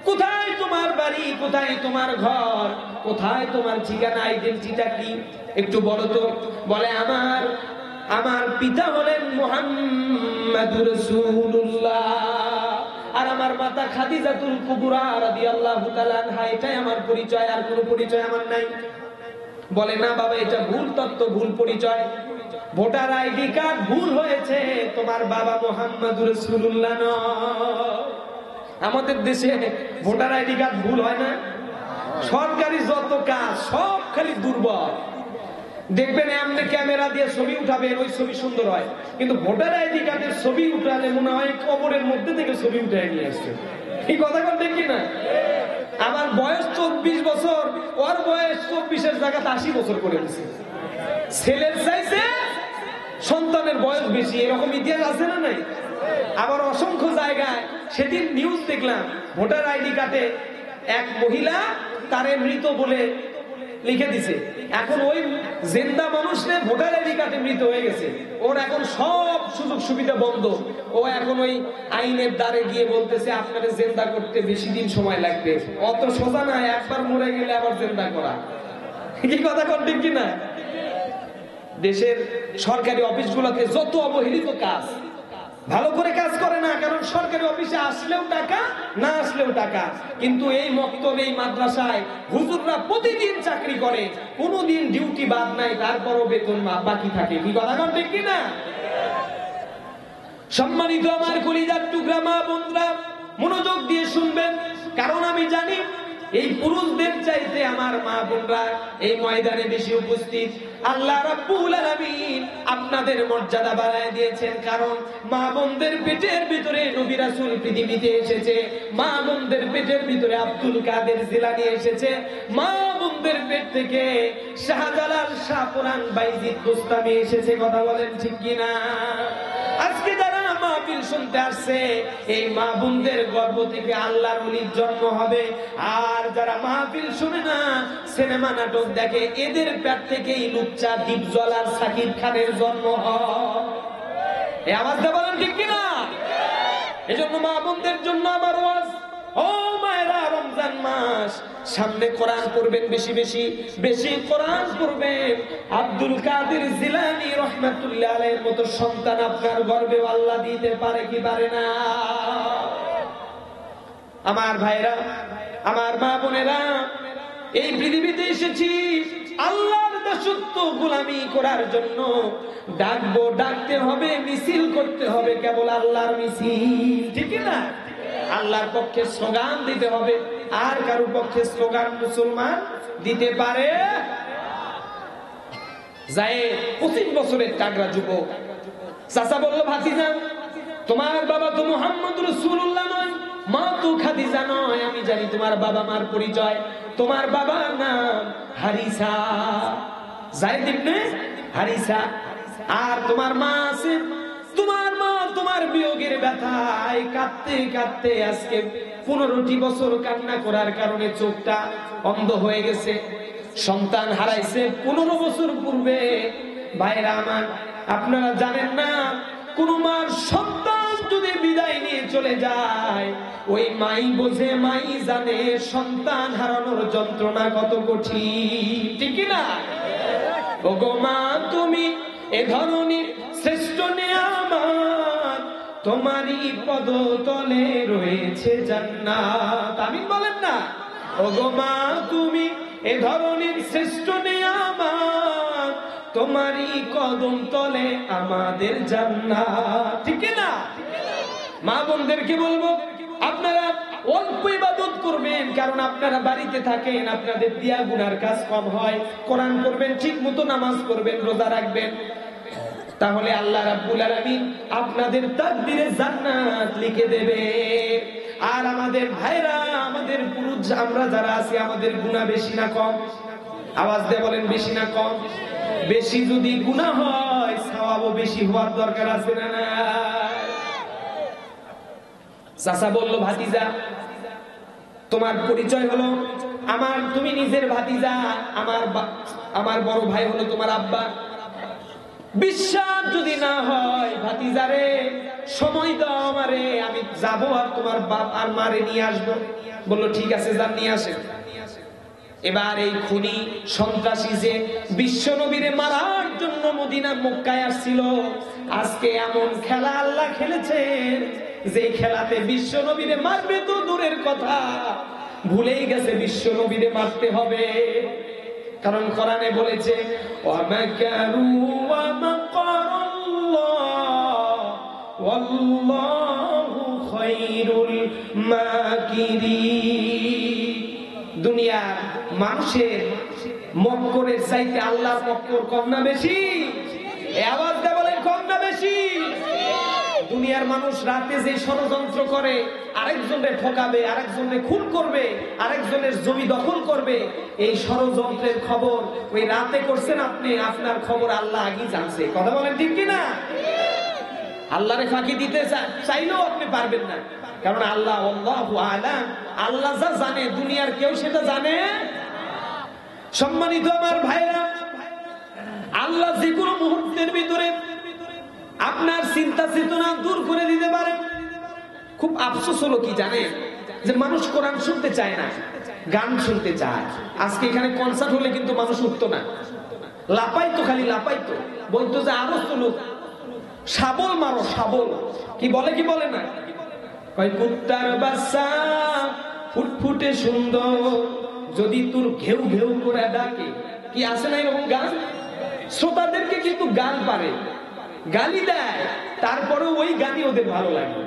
কোথায় তোমার বাড়ি, কোথায় তোমার ঘর, কোথায় তোমার ঠিকানা, আইডেন্টিটা কি একটু বলো তো। বলে, আমার পিতা হলেন মুহাম্মাদুর রাসূলুল্লাহ, আর আমার মাতা খাদিজাতুল কুবরা রাদিয়াল্লাহু তাআলা আনহা, এটাই আমার পরিচয়, আর কোনো পরিচয় আমার নাই। বলে, না বাবা, এটা ভুল তথ্য, ভুল পরিচয়, ভোটার আইডি কার্ড ভুল হয়েছে, তোমার বাবা মুহাম্মাদুর রাসূলুল্লাহ নয়। আমাদের দেশে ভোটার আইডি কার্ড ভুল হয় না? সরকারি যত কাজ সব খালি দুর্বল। দেখবেন এমনি ক্যামেরা দিয়ে ছবি উঠাবেন, ওই ছবি সুন্দর হয়, কিন্তু ভোটার আইডি কার্ডের ছবি উঠালে মনে হয় কবরের মধ্যে থেকে ছবি উঠে নিয়ে আসছে। এই কথা কোন দেখি না? আমার বয়স 24 বছর, ওর বয়স 24-এর জায়গাতে 80 বছর করে দিচ্ছে। ছেলের চাইছে সন্তানের বয়স বেশি, এরকম ইতিহাস আছে না নাই? আবার অসংখ্য জায়গায় সেদিন নিউজ দেখলাম, ভোটার আইডি কার্ডে এক মহিলা তারে মৃত বলে লিখে দিছে। এখন ওই জিন্দা মানুষে ভোটার আইডি কার্ডে মৃত হয়ে গেছে, ওর এখন সব সুযোগ সুবিধা বন্ধ। ও এখন ওই আইনের দ্বারে গিয়ে বলতেছে, আপনারে জিন্দা করতে বেশি দিন সময় লাগবে। অত সোজা না, একবার মরে গেলে আবার জিন্দা করা। কি কথা কোন ঠিক কিনা? দেশের সরকারি অফিসগুলোতে যত অবহেলিত কাজ, ভালো করে কাজ করে না, কারণ সরকারি অফিসে আসলেও টাকা, না আসলেও টাকা। কিন্তু এই মক্তব, এই মাদ্রাসায় হুজুররা প্রতিদিন চাকরি করে, কোনোদিন ডিউটি বাদ নাই, তারপরও বেতন বাকি থাকে। কি কথা কোন ঠিক কিনা? সম্মানিত আমার কলিজার টুকরা মা বোনরা, মনোযোগ দিয়ে শুনবেন, কারণ আমি জানি এই পুরুষদের চাইতে আমার মা বোনরা এই ময়দানে বেশি উপস্থিত। আল্লাহ রাব্বুল আলামিন আপনাদের মর্যাদা বাড়ায় দিয়েছেন, কারণ মা বোনদের পেটের ভিতরে নবী রাসূল পৃথিবীতে এসেছে, মা বোনদের পেটের ভিতরে আব্দুল কাদের জিলানী এসেছে, মা বোনদের পেট থেকে শাহজালাল, শাহপুরান, বাইজিদ বুস্তামি এসেছে। কথা বলেন ঠিক কিনা? আজকে যারা মাহফিল শুনতে আসছে, এই মা বোনদের গর্ভ থেকে আল্লাহর ওলির জন্ম হবে। আর যারা মাহফিল শুনে না, সিনেমা নাটক দেখে, এদের পেট থেকেই লুচ্চা, দীপজল আর সাকিব খানের জন্ম হয়। এই আওয়াজটা বলেন ঠিক কিনা? এজন্য মা বোনদের জন্য আমার ওয়াজ, ও মায়েরা, রমজান মাস সামনে, কোরআন পড়বেন, বেশি বেশি বেশি কোরআন পড়বেন। আব্দুল কাদের জিলানী রহমাতুল্লাহ আলাইহির মতো সন্তান আপনার গর্ভে আল্লাহ দিতে পারে কি পারে না? আমার ভাইরা, আমার মা বোনেরা, এই পৃথিবীতে এসেছি আল্লাহর দাসত্ব গোলামি করার জন্য। ডাকবো, ডাকতে হবে, মিছিল করতে হবে, কেবল আল্লাহর মিছিল, ঠিক না? আল্লাহর পক্ষে স্লোগান দিতে হবে। আর কারোর পক্ষে স্লোগান মুসলমান দিতে পারে? যায় 25 বছরের তাগড়া যুবক চাচা বলল, ভাতিজা, তোমার বাবা তো মুহাম্মদুর রাসূলুল্লাহ নয়, মা তো খাদিজা নয়, আমি জানি তোমার বাবা মার পরিচয়। তোমার বাবার নাম হারিসা, যায়েদ ইবনে হারিসা। আর তোমার মা আছে, তোমার মা তোমার বিয়োগের ব্যথায় কাঁদতে কাঁদতে আজকে 15টি বছর কান্না করার কারণে চোখটা অন্ধ হয়ে গেছে। সন্তান হারাইছে 15 বছর পূর্বে। ভাইরা আমার, আপনারা জানেন না, কোন মার সন্তান যদি বিদায় নিয়ে চলে যায়, ওই মাই বোঝে, মাই জানে সন্তান হারানোর যন্ত্রণা কত কঠিন, ঠিক না? ওগো মা, তুমি এ ধরনের শ্রেষ্ঠ নিয়ামত, তোমারই পদতলে রয়েছে জান্নাত। আমিন বলেন না? ওগো মা, তুমি এ ধরনের শ্রেষ্ঠ নিয়ামত, তোমারই কদম তলে আমাদের জান্নাত, ঠিক না? মা বোনদেরকে বলবো, আপনারা অল্প ইবাদত করবেন, কারণ আপনারা বাড়িতে থাকেন, আপনাদের দিয়া গুনার কাজ কম হয়। কোরআন পড়বেন, ঠিক মতো নামাজ পড়বেন, রোজা রাখবেন, তাহলে আল্লাহ রাব্বুল আলামিন আপনাদের তাকদীরে জান্নাত লিখে দেবে। আর আমাদের ভাইরা, আমাদের পুরুষ, আমরা যারা আছি, আমাদের গুনাহ বেশি না কম? আওয়াজ দিয়ে বলেন, বেশি না কম? বেশি যদি গুনাহ হয়, সওয়াবও বেশি হওয়ার দরকার আছে না? চাচা বলল, ভাতিজা তোমার পরিচয় হলো তুমি নিজের ভাতিজা, আমার বড় ভাই হলো তোমার আব্বা। বিশ্বাস যদি না হয় ভাতিজারে সময় দাও আমারে, আমি যাবো আর তোমার বাপ আর মারে নিয়ে আসবো। বললো ঠিক আছে, যান নিয়ে আসেন। এবার এই খুনি সন্ত্রাসী যে বিশ্ব নবীরে মারার জন্য মদিনা মক্কায় আসছিল, আজকে এমন খেলা আল্লাহ খেলেছেন যে খেলাতে বিশ্ব নবীরে মারবে তো দূরের কথা, ভুলেই গেছে বিশ্ব নবীরে মারতে হবে। কারণ কোরআনে বলেছে ওয়ামাকারু ওয়া মাকারাল্লাহ ওয়াল্লাহু খায়রুল মাকিরিন। দুনিয়ার মানুষের মক্করের চাইতে আল্লাহর মক্কর কম না বেশি? এই আওয়াজটা বলেন, কম না বেশি? দুনিয়ার মানুষ রাতে যে ষড়যন্ত্র করে, আরেকজনের ঠকাবে, আরেকজনের খুন করবে, আরেকজনের জমি দখল করবে, এই ষড়যন্ত্রের খবর ওই রাতে করছেন আপনি, আপনার খবর আল্লাহ আগেই জানছে। কথা বলেন ঠিক কিনা? আল্লাহরে ফাঁকি দিতে চাইলেও আপনি পারবেন না, কারণ আল্লাহ আল্লাহু আ'লাম, আল্লাহ যা জানে দুনিয়ার কেউ সেটা জানে। সম্মানিত আমার ভাইরা, আল্লাহ যে কোনো মুহূর্তের ভিতরে আপনার চিন্তা চেতনা দূর করে দিতে পারে। খুব আফসোস হলো কি জানেন, যে মানুষ কোরআন শুনতে চায় না, গান শুনতে চায়। আজকে এখানে কনসার্ট হলে কিন্তু মানুষ উঠতো না, লাপাইতো, খালি লাপাইতো, বলতো যে আরো চলুক, শাবল মারো শাবল। কি বলে কি বলে না? কয় কুত্তার বাচ্চা ফুটফুটে সুন্দর, যদি তোর ঘেউ ঘেউ করে ডাকে। কি আছে না এরকম গান? শ্রোতাদেরকে কিন্তু গান পারে, গালি দেয়, তারপরে ওই গানই ওদের ভালো লাগে।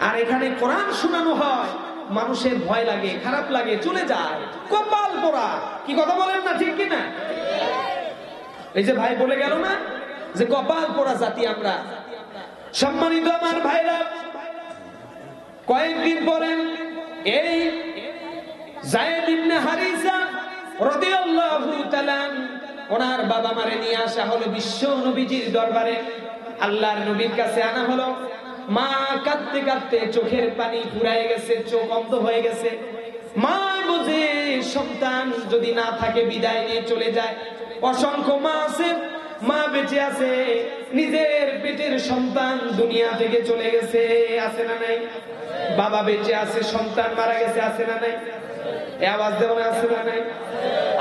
আর এখানে কোরআন শোনানো হয়, মানুষের ভয় লাগে, খারাপ লাগে, চলে যায়। কপাল পোড়া। কি কথা বলেন না ঠিক কিনা? এই যে ভাই বলে গেল না যে কপাল পোড়া জাতি আমরা। সম্মানিত আমার ভাইরা, কয়েকদিন পরে এই যায়েদ ইবনে হারিসা রাদিয়াল্লাহু তাআলা ওনার বাবা মারে নিয়ে আসা হলো বিশ্ব নবীজির দরবারে। আল্লাহর নবীর কাছে আনা হলো। মা কাঁদতে কাঁদতে চোখের পানি ফুরায় গেছে, চোখ অন্ধ হয়ে গেছে। মা বুঝে সন্তান যদি না থাকে বিদায় নিয়ে চলে যায়। অসংখ্য মা আছে, মা বেঁচে আছে, নিজের পেটের সন্তান দুনিয়া থেকে চলে গেছে, আছে না নাই? বাবা বেঁচে আছে, সন্তান মারা গেছে, আছে না নাই? এই আওয়াজ দেওয়া আছে না নাই?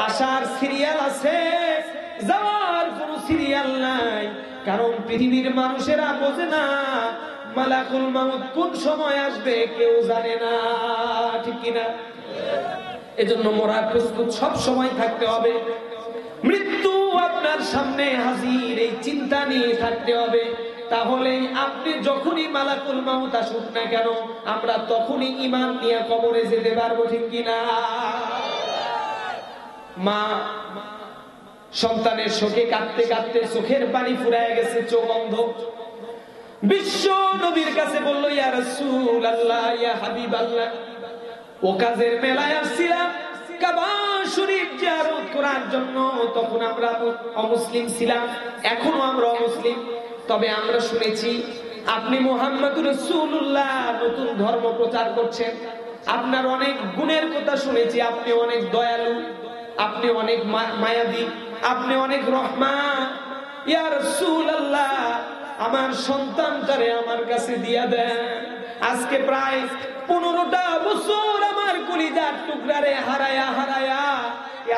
আসার সিরিয়াল আছে, যাওয়ার কোন সিরিয়াল নাই। কারণ পৃথিবীর মানুষেরা বোঝে না মালাকুল মাউত কোন সময় আসবে, কেউ জানে না, ঠিক কিনা? এজন্য মরার প্রস্তুত সব সময় থাকতে হবে। মৃত্যু আপনার সামনে হাজির, এই চিন্তা নিয়ে থাকতে হবে। তাহলে আপনি যখনই মালাকুল মাউত আসুক না কেন, আমরা তখনই ঈমান নিয়ে কবরে যেতে পারবো, ঠিক কিনা? মা সন্তানের শোকে কাঁদতে কাঁদতে চোখের পানি ফুরায় গেছে, চোখ অন্ধ। বিশ্ব নবীর কাছে বলল, ইয়া রাসূলুল্লাহ, ইয়া হাবিবাল্লাহ, ও কাজের মেলায় আসছিলাম কাবা শরীফ জিয়ারত করার জন্য। তখন আমরা অমুসলিম ছিলাম, এখনো আমরা অমুসলিম। তবে আমরা শুনেছি আপনি মুহাম্মদুর রাসূলুল্লাহ নতুন ধর্ম প্রচার করছেন। আপনার অনেক গুণের কথা শুনেছি, আপনি অনেক দয়ালু, আপনি অনেক মায়াবী, আপনি অনেক রহমান। ইয়া রাসূলুল্লাহ, আমার সন্তানটারে আমার কাছে দিয়া দেন। আজকে প্রায় 15টা বছর আমার কলিজার টুকরারে হারায়া হারায়া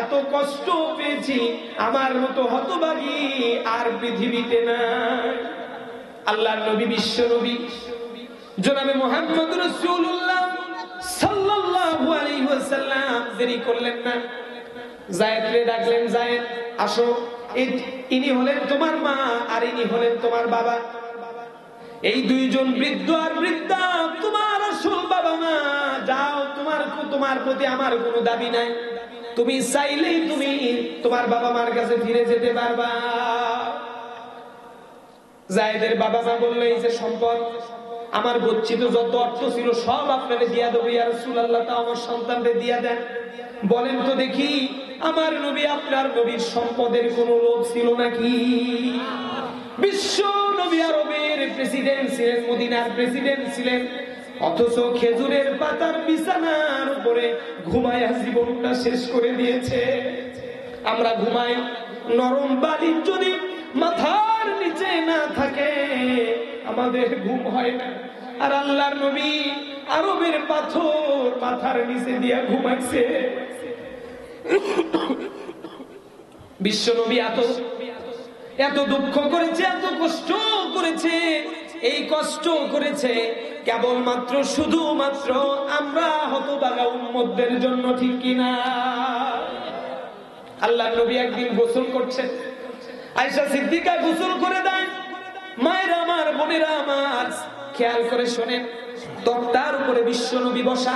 এত কষ্ট পেয়েছি, আমার মতো হতভাগী আর পৃথিবীতে নাই। আল্লাহর নবী, বিশ্ব নবী জনাবে মুহাম্মদ রাসূলুল্লাহ সাল্লাল্লাহু আলাইহি ওয়াসাল্লাম দেরি করলেন না, যায়েদকে ডাকলেন, যায়েদ আসো, ইনি হলেন তোমার মা আর ইনি হলেন তোমার বাবা। এই দুইজন বৃদ্ধ আর বৃদ্ধা তোমার আসল বাবা মা। যাও, তোমার প্রতি আমার কোনো দাবি নাই, তুমি চাইলেই তুমি তোমার বাবা মার কাছে ফিরে যেতে পারবা। যায়েদের বাবা মা বললো, এই যে সম্পদ, আমার গচ্ছিত যত অর্থ ছিল সব আপনারে দিয়া দেবো ইয়া রাসূলুল্লাহ, তা আমার সন্তানদের দিয়া দেন। বলেন তো দেখি, আমার নবী আপনার নবীর সম্পদের কোন লোভ ছিল নাকি? বিশ্ব নবী আরবের প্রেসিডেন্ট ছিলেন, মদিনার প্রেসিডেন্ট ছিলেন, অথচ খেজুরের পাতার বিছানার উপরে ঘুমায়া জীবনটা শেষ করে দিয়েছে। আমরা ঘুমাই, নরম বালি যদি মাথার নিচে না থাকে আমাদের ঘুম হয় না। আর আল্লাহর নবী আরবের পাথর মাথার নিচে দিয়া ঘুমাইছে। বিশ্ব নবী এত দুঃখ করেছে, এত কষ্ট করেছে, এই কষ্ট করেছে কেবলমাত্র শুধুমাত্র আমরা হতভাগা উম্মতদের জন্য, ঠিক কিনা? আল্লাহর নবী একদিন গোসল করছেন, আয়েশা সিদ্দিকা গোসল করে দেয়। মায়েরা আমার, বোনেরা আমার, খেয়াল করে শোনেন, তক্তার উপরে বিশ্ব নবী বসা,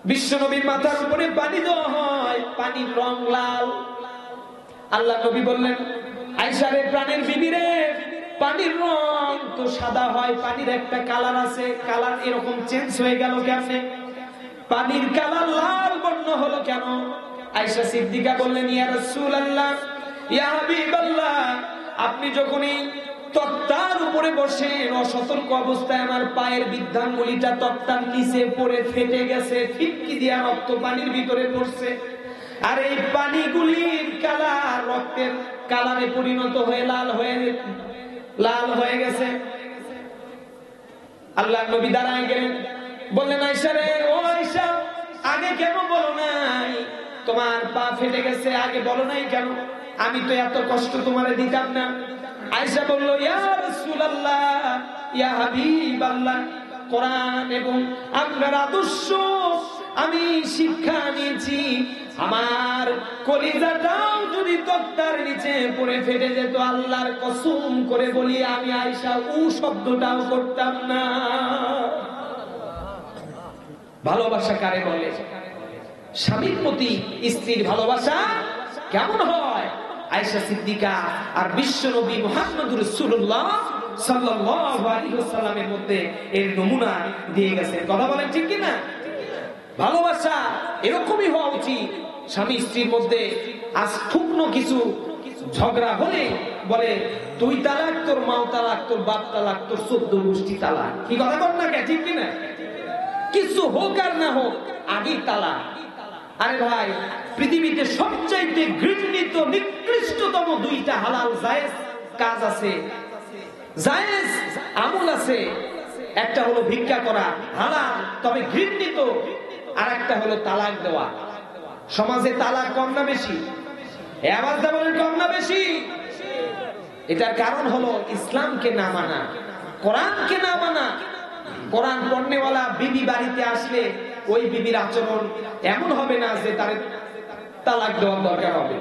বিশ্ব নবীর মাথার উপরে পানি দেওয়া হয়, পানির রং লাল। আল্লাহ নবী বললেন, আয়েশা রে, প্রাণের বিবি রে, পানির রং তো সাদা হয়, পানির একটা কালার আছে, কালার এরকম চেঞ্জ হয়ে গেল কেমনে? পানির কালার লাল বর্ণ হলো কেন? আয়েশা সিদ্দিকা বললেন, ইয়া রাসূলুল্লাহ, ইয়া হাবিবাল্লাহ, আপনি যখনই তক্তার উপরে বসেন, অসতর্ক অবস্থায় আমার পায়ের বৃদ্ধাঙ্গুলিটা তক্তার নিচে পড়ে ফেটে গেছে, ফিটকি দিয়া রক্ত পানির ভিতরে পড়ছে। আর এই পানিগুলির কালার রক্তের কালারে পরিণত হয়ে লাল হয়ে গেছে। আল্লাহ নবী দাঁড়ায় গেলেন, বললেন, আয়েশা রে, ও আয়েশা, আগে কেন বলো নাই? তোমার পা ফেটে গেছে, আগে বলো নাই কেন? আমি তো এত কষ্ট তোমারে দিতাম না। আয়েশা বলল, ইয়া রাসূলুল্লাহ, ইয়া হাবিবাল্লাহ, কোরআন এবং আপনার আদর্শ আমি শিক্ষা নিয়েছি, আমার কলিজাটাও যদি তক্তার নিচে পড়ে ফেটে যেত, আল্লাহর কসম করে বলি আমি আয়েশা উ শব্দটাও করতাম না। ভালোবাসা কারে বলে? স্বামীর প্রতি স্ত্রীর ভালোবাসা কেমন হয়? আয়েশা সিদ্দিকা আর বিশ্ব নবী মুহাম্মদুর রাসূলুল্লাহ সাল্লাল্লাহু আলাইহি ওয়াসাল্লামের মধ্যে এর নমুনা দিয়ে গেছেন। কথা বলেন ঠিক কি না? ভালোবাসা এরকমই হওয়া উচিত। স্বামী স্ত্রীর মধ্যে আজ শুকনো কিছু ঝগড়া হলে বলে, তুই তালাক, তোর মাও তালাক, তোর বাপ তালাক, তোর 14 গোষ্ঠী তালাক। কি কথা বল না কে? ঠিক কি না? কিছু হোক আর না হোক, আগেই তালাক। আরে ভাই, পৃথিবীতে সবচাইতে ঘৃণিত নিকৃষ্টতম দুইটা হালাল জায়েজ কাজ আছে, জায়েজ আমল আছে। একটা হলো ভিক্ষা করা, হালাল তবে ঘৃণিত, আর একটা হলো তালাক দেওয়া। সমাজে তালাক কম না বেশি? আওয়াজটা বলেন, কম না বেশি? এটার কারণ হলো ইসলামকে না মানা, কোরআনকে না মানা। কোরআন পড়নেওয়ালা বিবি বাড়িতে আসলে ওই বিবির আচরণ এমন হবে না যে তার তালাক দেওয়ার দরকার হবে।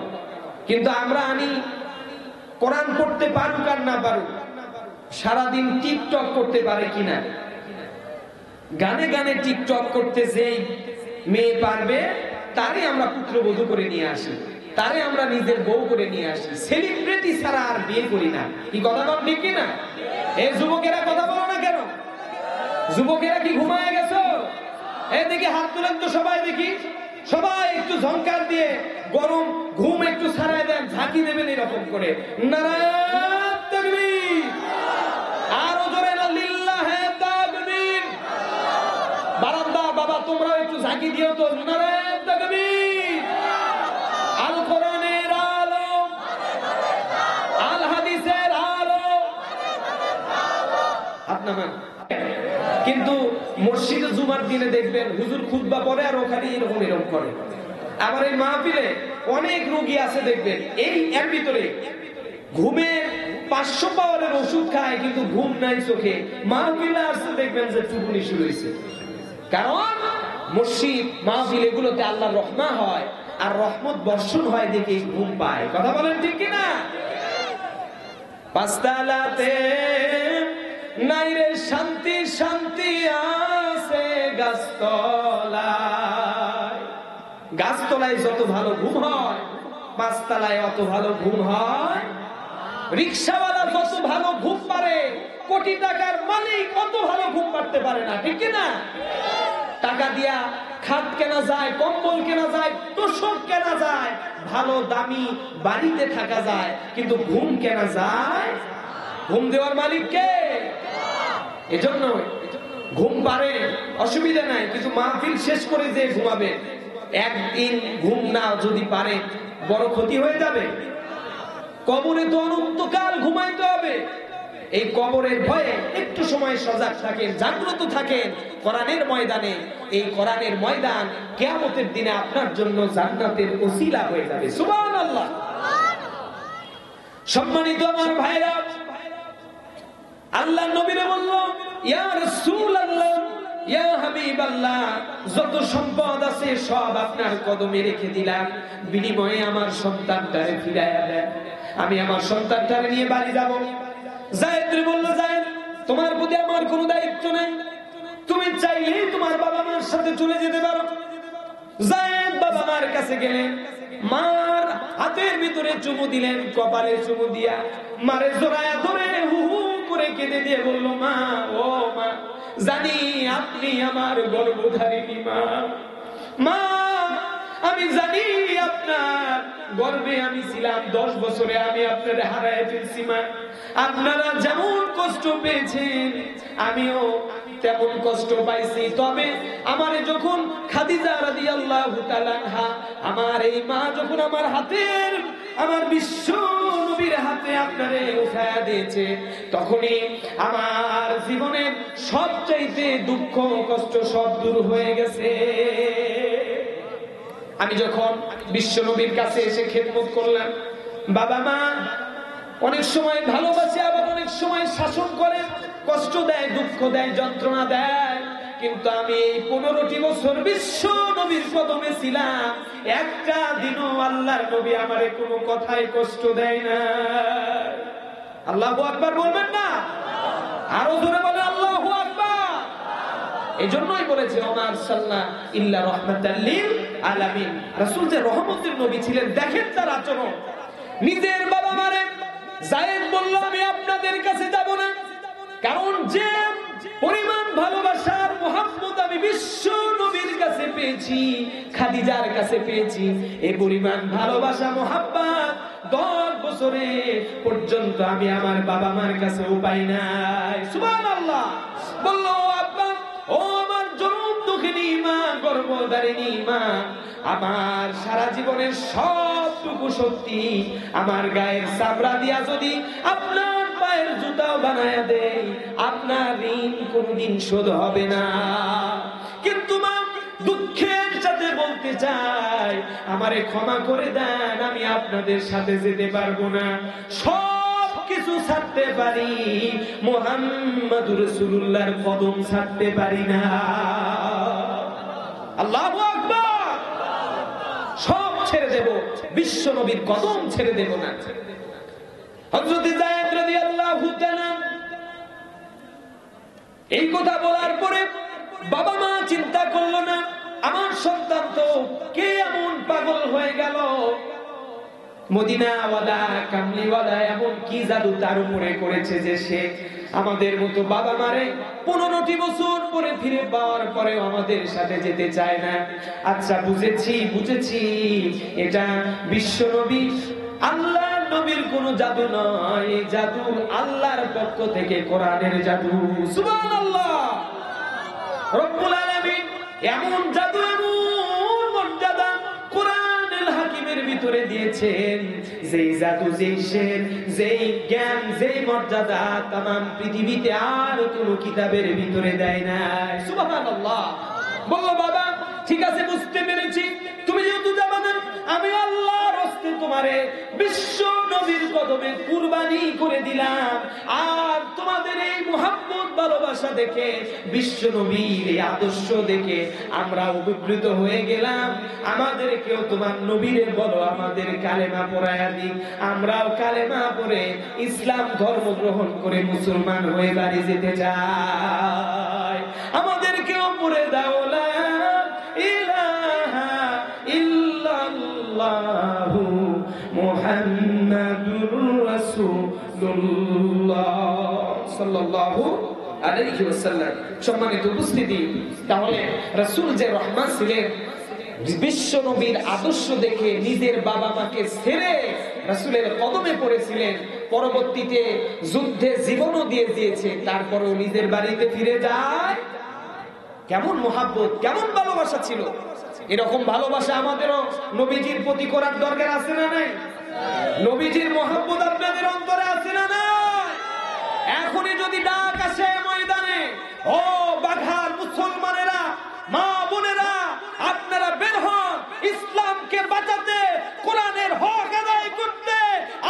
কিন্তু আমরা আনি, কোরআন পড়তে পারুক আর না পারুক, সারাদিন টিকটক করতে পারে কিনা, গানে গানে টিকটক করতে যেই মেয়ে পারবে তারে আমরা পুত্রবধূ করে নিয়ে আসি, তারে আমরা নিজের বউ করে নিয়ে আসি। সেলিব্রিটি ছাড়া আর বিয়ে করি না। কি কথা বল ঠিক কিনা? এই যুবকেরা কথা বলো না কেন? যুবকেরা কি ঘুমায় গেছো? এই দেখি হাত তুলেন তো সবাই, দেখি সবাই একটু ঝংকার দিয়ে গরম ঘুম একটু ছাড়াই দেন, ঝাঁকি দেবেন এরকম করে। নারায়ে তাকবীর, আরো জোরে লিল্লাহে তাকবীর। বারান্দা বাবা, তোমরা একটু ঝাঁকি দিও তো। নারায়ে তাকবীর। আল কোরআনের আলো, আল হাদিসের আলো। আপনার কিন্তু মসজিদে জুমার দিনে দেখবেন হুজুর খুতবা পড়ে আর ওখানে এরকম করে। আবার এই মাহফিলে অনেক রোগী আছে দেখবেন, এই এর ভিতরে ঘুমের 500 পাওয়ারের ওষুধ খায় কিন্তু ঘুম নাই চোখে। মাহফিলে আসছে দেখবেন যে চুপুনি শুরু হয়েছে। কারণ মসজিদ মাহফিল এগুলোতে আল্লাহর রহমত হয় আর রহমত বর্ষণ হয় দেখে ঘুম পায়। কথা বলেন ঠিক কিনা? পাঁচতলাতে নাই রে শান্তি, শান্তি আছে গাছতলায়। গাছতলায় যত ভালো ঘুম হয়, পাঁচতলায় অত ভালো ঘুম হয়। রিক্সাওয়ালা যত ভালো ঘুম পারে, কোটি টাকার মালিক অত ভালো ঘুম পারতে পারে না। ঠিক না? টাকা দিয়া খাট কেনা যায়, কম্বল কেনা যায়, তোষক কেনা যায়, ভালো দামি বাড়িতে থাকা যায়, কিন্তু ঘুম কেনা যায়? ঘুম দেওয়ার মালিক কে? এজন্য ঘুম পারে অসুবিধা নাই, কিন্তু মাহফিল শেষ করে যে ঘুমাবে, একদিন ঘুম না যদি পারে বড় ক্ষতি হয়ে যাবে। কবরে তো অনন্তকাল ঘুমাইতে হবে। এই কবরের ভয়ে একটু সময় সজাগ থাকেন, জাগ্রত থাকেন কোরআনের ময়দানে। এই কোরআনের ময়দান কিয়ামতের দিনে আপনার জন্য জান্নাতের ওসিলা হয়ে যাবে। সুবহানাল্লাহ। সম্মানিত আমার ভাইরা, আল্লাহ নবীরে বলল, ইয়া রাসূলুল্লাহ, ইয়া হাবিবাল্লাহ, যত সম্পদ আছে সব আপনার কদমে রেখে দিলাম, বিনিময়ে আমার সন্তানটারে ফিরাইয়া দেন। আমি আমার সন্তানটারে নিয়ে বাড়ি যাব। যায়েদ বলল, যায়েদ, তোমার প্রতি আমার কোনো দায়িত্ব নেই, তুমি চাইলেই তোমার বাবা মার সাথে চলে যেতে পারো। যায়েদ বাবা মার কাছে গেলেন, মার হাতের ভিতরে চুমু দিলেন, কপালে চুমু দিয়া মারে জড়ায়া ধরে হু হু করে কেঁদে দিয়ে বলল, মা, ও মা, জানি আপনি আমার গর্ভধারিণী মা। মা, আমি জানি আপনার গর্ভে আমি ছিলাম, 10 বছরে আমি আপনারে হারায় ফেলছি মা। আপনারা যেমন কষ্ট পেয়েছেন আমিও তেমন কষ্ট পাইছি। তবে আমারে যখন খাদিজা রাদিয়াল্লাহু তাআলা আনহা, আমার এই মা যখন আমার হাতের, আমার বিশ্ব নবীর হাতে আপনারে উঠায়া দিয়েছে, তখনই আমার জীবনের সবচাইতে দুঃখ কষ্ট সব দূর হয়ে গেছে। আমি যখন বিশ্ব নবীর কাছে এসে খেদমত করলাম, বাবা মা অনেক সময় ভালোবাসে, আবার অনেক সময় শাসন করে, কষ্ট দেয়, দুঃখ দেয়, যন্ত্রণা দেয়, কিন্তু আমি এই 15টি বছর বিশ্ব নবীর কদমে ছিলাম, একটা দিনও আল্লাহর নবী আমারে কোনো কথায় কষ্ট দেয় না। আল্লাহু আকবার বলবেন না? আরো জোরে বলে আল্লাহু আকবার। এই জন্যই বলেছে, ওমা আরসালনা ইল্লা রাহমাতাল লিল আলামিন। রাসূল যে রহমতের নবী ছিলেন, দেখেন তার আচরণ। নিজের বাবা মারে যায়েদ বলল, আমি আপনাদের কাছে যাব না, কারণ যে পরিমাণ ভালোবাসার মুহাব্বত আমি বিশ্ব নবীর কাছে পেয়েছি, খাদিজার কাছে পেয়েছি, এই পরিমাণ ভালোবাসা মুহাব্বত 10 বছরে পর্যন্ত আমি আমার বাবা মার কাছেও পাই নাই। সুবহানাল্লাহ। বলল, আব্বা, ও আমার জনম দুঃখিনী মা, গর্ভধারিণী মা, আমার সারা জীবনের সবটুকু শক্তি আমার গায়ের চামড়া দিয়া যদি আপনার পায়ের জুতাও বানায়া দেই, আপনার ঋণ কোনদিন শোধ হবে না। কিন্তু মা, দুঃখের সাথে বলতে চাই, আমারে ক্ষমা করে দেন, আমি আপনাদের সাথে যেতে পারবো না। সব কিছু ছাড়তে পারি, মুহাম্মদুর রাসূলুল্লাহর কদম ছাড়তে পারি না। আল্লাহু আকবার। সব ছেড়ে দেব, বিশ্ব নবীর কদম ছেড়ে দেব না। হযরত যায়েদ রাদিয়াল্লাহু তাআলা এই কথা বলার পরে বাবা মা চিন্তা করলো না, আমার সন্তান তো কে এমন পাগল হয়ে গেল, মদিনাওয়ালা কামলিওয়ালা এমন কি জাদু তার উপরে করেছে যে সে আমাদের মতো বাবা মারে 15টি বছর পরে ফিরে পাওয়ার পরেও আমাদের সাথে যেতে চায় না। আচ্ছা, বুঝেছি, এটা বিশ্ব নবী আল্লাহর নবীর কোন জাদু নয়, এই জাদু আল্লাহর পক্ষ থেকে কোরআনের জাদু। সুবহানাল্লাহ। রব্বুল আলামিন এমন জাদু, এমন মর্যাদা কোরআনুল হাকিমের ভিতরে দিয়েছেন, যেই জাদু, যেই শের, যেই জ্ঞান, যেই মর্যাদা তামাম পৃথিবীতে আর কোনো কিতাবের ভিতরে দেয় না। সুবহানাল্লাহ। বলল, বাবা ঠিক আছে, বুঝতে পেরেছি, তুমি যেহেতু যাবে না, আমি আল্লাহর হস্তে তোমারে বিশ্ব নবীর কদমে কুরবানি করে দিলাম। আর তোমাদের এই মুহাব্বত ভালোবাসা দেখে, বিশ্ব নবীর এই আদর্শ দেখে আমরা উপকৃত হয়ে গেলাম। আমাদেরকেও তোমার নবীরে বলো, আমাদের কালেমা পড়ায়া দিক, আমরাও কালেমা পড়ে ইসলাম ধর্ম গ্রহণ করে মুসলমান হয়ে বাড়ি যেতে চাই। আমাদেরকেও পড়ে দাও লা ইলাহা ইল্লাল্লাহু মুহাম্মাদুর রাসূলুল্লাহ সাল্লাল্লাহু আলাইহি ওয়াসাল্লাম। সম্মানিত উপস্থিতি, তাহলে রাসূল যে রহমান ছিলেন, বিশ্ব নবীর আদর্শ দেখে নিজের বাবা মাকে ছেড়ে রাসূলের কদমে পড়েছিলেন, পরবর্তীতে যুদ্ধে জীবনও দিয়ে দিয়েছে, তারপরেও নিজের বাড়িতে ফিরে যায় কেমন মোহাব্বত, কেমন ভালোবাসা ছিল। এরকম ভালোবাসা আমাদেরও নবীজির প্রতি করার দরকার আছে না নাই? নবীজির মোহাব্বত আপনাদের অন্তরে আছে না নাই? এখনই যদি ডাক আসে ময়দানে, ও বাঘার মুসলমানেরা, মা বোনেরা, আপনারা বের হন ইসলামকে বাঁচাতে, কোরআনের হক আদায় করতে,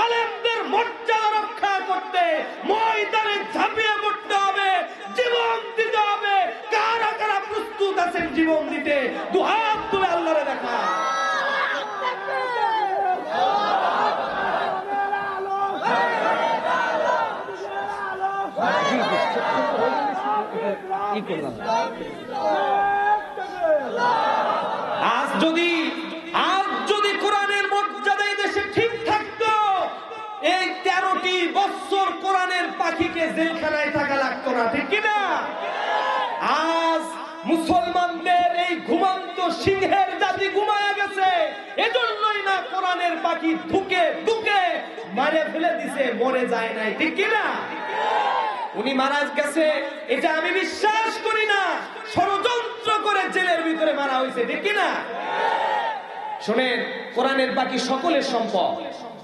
আলেমদের মর্যাদা রক্ষা করতে ময়দানে ঝাঁপিয়ে পড়তে হবে, জীবন দিতে হবে। কারা কারা প্রস্তুত আছেন জীবন দিতে? দুহাত তুলে আল্লাহরে দেখা। আজ যদি কোরআনের মর্যাদা এই দেশে ঠিক থাকতো, এই 13টি বছর কোরআনের পাখিকে জেলখানায় থাকা লাগতো না, ঠিক কিনা? আজ মুসলমানদের এই ঘুমন্ত সিংহের জাতি ঘুমায়া গেছে, এজন্যই না কোরআনের পাখি ধুকে ধুকে মারে ফেলে দিছে, মরে যায় নাই, ঠিক কিনা? উনি মারা গেছে এটা আমি বিশ্বাস করি না, ষড়যন্ত্র করে জেলের ভিতরে মারা হয়েছে, ঠিক কিনা? শোনেন, কোরআনের পাখি সকলের সম্পদ।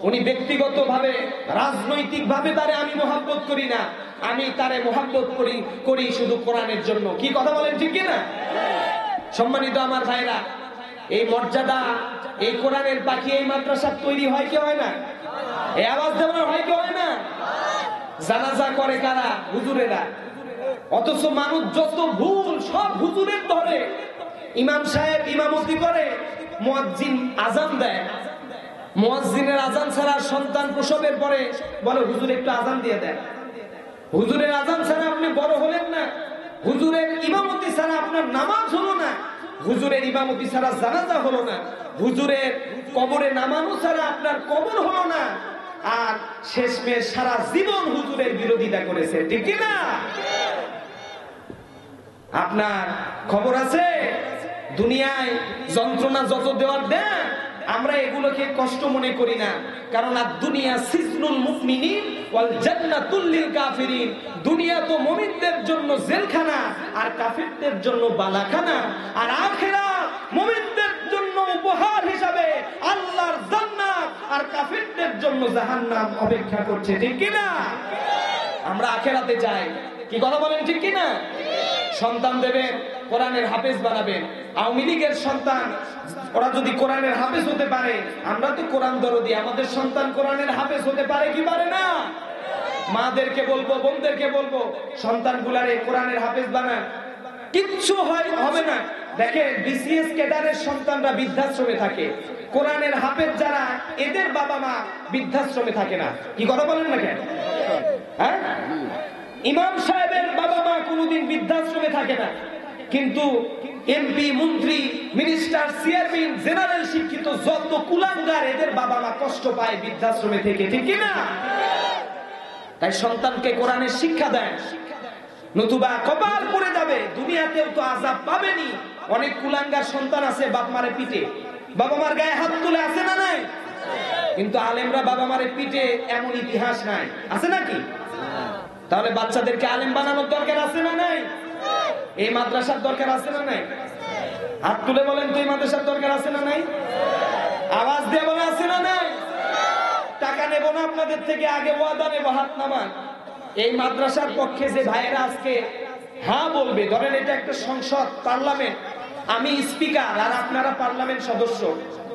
উনি ব্যক্তিগত ভাবে, রাজনৈতিক ভাবে তারে আমি মোহাব্বত করি না, আমি তারে মোহাব্বত করি শুধু কোরআনের জন্য। কি কথা বলেন, ঠিক কিনা? সম্মানিত আমার ভাইরা, এই মর্যাদা, এই কোরআনের পাখি এই মাদ্রাসা তৈরি হয় কি হয় না? এই আওয়াজ দেওয়ানো হয় কি হয় না? জানাজা করে কারা? হুজুরেরা। অথচ মানুষ যত ভুল সব হুজুরের ধরে। ইমাম সাহেব ইমামতি করে, মুয়াজ্জিন আজান দেয়, মুয়াজ্জিনের আজান ছাড়া সন্তান প্রসবের পরে বলে হুজুর একটু আজান দিয়ে দেন। হুজুরের আজান ছাড়া আপনি বড় হলেন না, হুজুরের ইমামতি ছাড়া আপনার নামাজ হলো না, হুজুরের ইমামতি ছাড়া জানাজা হলো না, হুজুরের কবরে নামানো ছাড়া আপনার কবর হলো না, আর শেষমেশ সারা জীবন হুজুরের বিরোধিতা করেছে, ঠিক কিনা? আপনার খবর আছে? দুনিয়ায় যন্ত্রণা যত দেওয়ার দেন, আমরা এগুলোকে কষ্ট মনে করি না, কারণ আর দুনিয়া সিজনুল মুমিনিন ওয়াল জান্নাতুল লিল কাফিরিন। দুনিয়া তো মুমিনদের জন্য জেলখানা আর কাফিরদের জন্য বালাখানা, আর আখিরাত মুমিনদের জন্য উপহার হিসাবে আল্লাহর জান্নাত আর কাফিরদের জন্য জাহান্নাম অপেক্ষা করছে, ঠিক কিনা? আমরা আখিরাতে যাই, কি কথা বলেন, ঠিক কিনা? সন্তান দেবেন, কোরআনের হাফেজ বানাবেন। আওয়ামী লীগের সন্তান, ওরা যদি কোরআনের হাফেজ হতে পারে, আমরা তো কোরআন দরদি, আমাদের সন্তান কোরআনের হাফেজ হতে পারে কি পারে না? মাদেরকে বলবো, বোনদেরকে বলবো, সন্তানগুলারে কোরআনের হাফেজ বানান, কিচ্ছু হবে না। দেখেন, বিসিএস ক্যাডারের সন্তানরা বৃদ্ধাশ্রমে থাকে, কোরআনের হাফেজ যারা, এদের বাবা মা বৃদ্ধাশ্রমে থাকে না। কি কথা বলেন না কেন? হ্যাঁ, ইমাম সাহেবের বাবা মা কোনোদিন বৃদ্ধাশ্রমে থাকে না, কিন্তু এমপি, মন্ত্রী, মিনিস্টার, চেয়ারম্যান, জেনারেল শিক্ষিত যত কুলাঙ্গার, এদের বাবা মা কষ্ট পায় বৃদ্ধাশ্রমে থেকে, ঠিক কিনা? তাই সন্তানকে কোরআনের শিক্ষা দেয়, নতুবা কপাল পড়ে যাবে, দুনিয়াতেও তো আযাব পাবেনি। অনেক কুলাঙ্গার সন্তান আছে বাপ মারে পিটে, বাবা মার গায়ে হাত তুলে, আছে না নাই? কিন্তু আলেমরা বাবা মারে পিটে এমন ইতিহাস নাই, আছে নাকি? তাহলে বাচ্চাদেরকে আলেম বানানোর দরকার আছে না নাই? এই মাদ্রাসার দরকার আছে না নাই? হাত তুলে বলেন তো, এই মাদ্রাসার দরকার আছে না নাই? আওয়াজ দিয়ে বলে আছে না নাই? টাকা নেব না আপনাদের থেকে, আগে ওয়াদা নেব, হাত নামান। এই মাদ্রাসার পক্ষে যে ভাইয়েরা আজকে হ্যাঁ বলবে, ধরেন এটা একটা সংসদ, পার্লামেন্ট, আমি স্পিকার আর আপনারা পার্লামেন্ট সদস্য,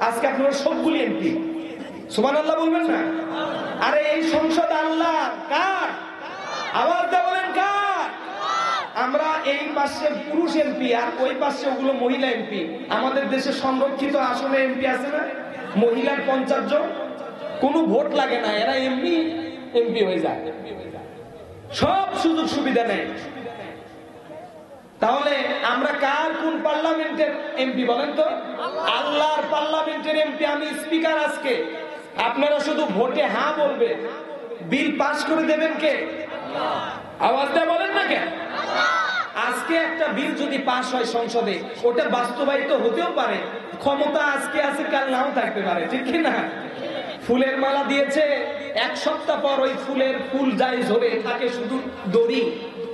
আজকে আপনারা সবগুলি এমপি, সুবহানাল্লাহ বলবেন না? আরে এই সংসদ আল্লাহ, কার? আওয়াজ দিয়ে বলেন কার? আমরা এই পাশে পুরুষ এমপি আর ওই পাশে ওগুলো মহিলা এমপি। আমাদের দেশে সংরক্ষিত আসনে এমপি আছে না, মহিলার 50 জন, কোনো ভোট লাগে না, এরা এমপি হয়ে যায়, সব সুযোগ সুবিধা নেয়। তাহলে আমরা কার, কোন পার্লামেন্টের এমপি বলেন তো? আল্লাহর পার্লামেন্টের এমপি আমি, স্পিকার। আজকে আপনারা শুধু ভোটে হ্যাঁ বলবে, বিল পাস করে দেবেন কে? আওয়াজটা বলেন না কেন? আজকে একটা বিল যদি পাস হয় সংসদে, ওটা বাস্তবায়িত হতেও পারে, ক্ষমতা আজকে আছে, কাল নাও থাকতে পারে, ঠিক কিনা? ফুলের মালা দিয়েছে, এক সপ্তাহ পর ওই ফুলের ফুল যায় ঝরে, থাকে শুধু দড়ি,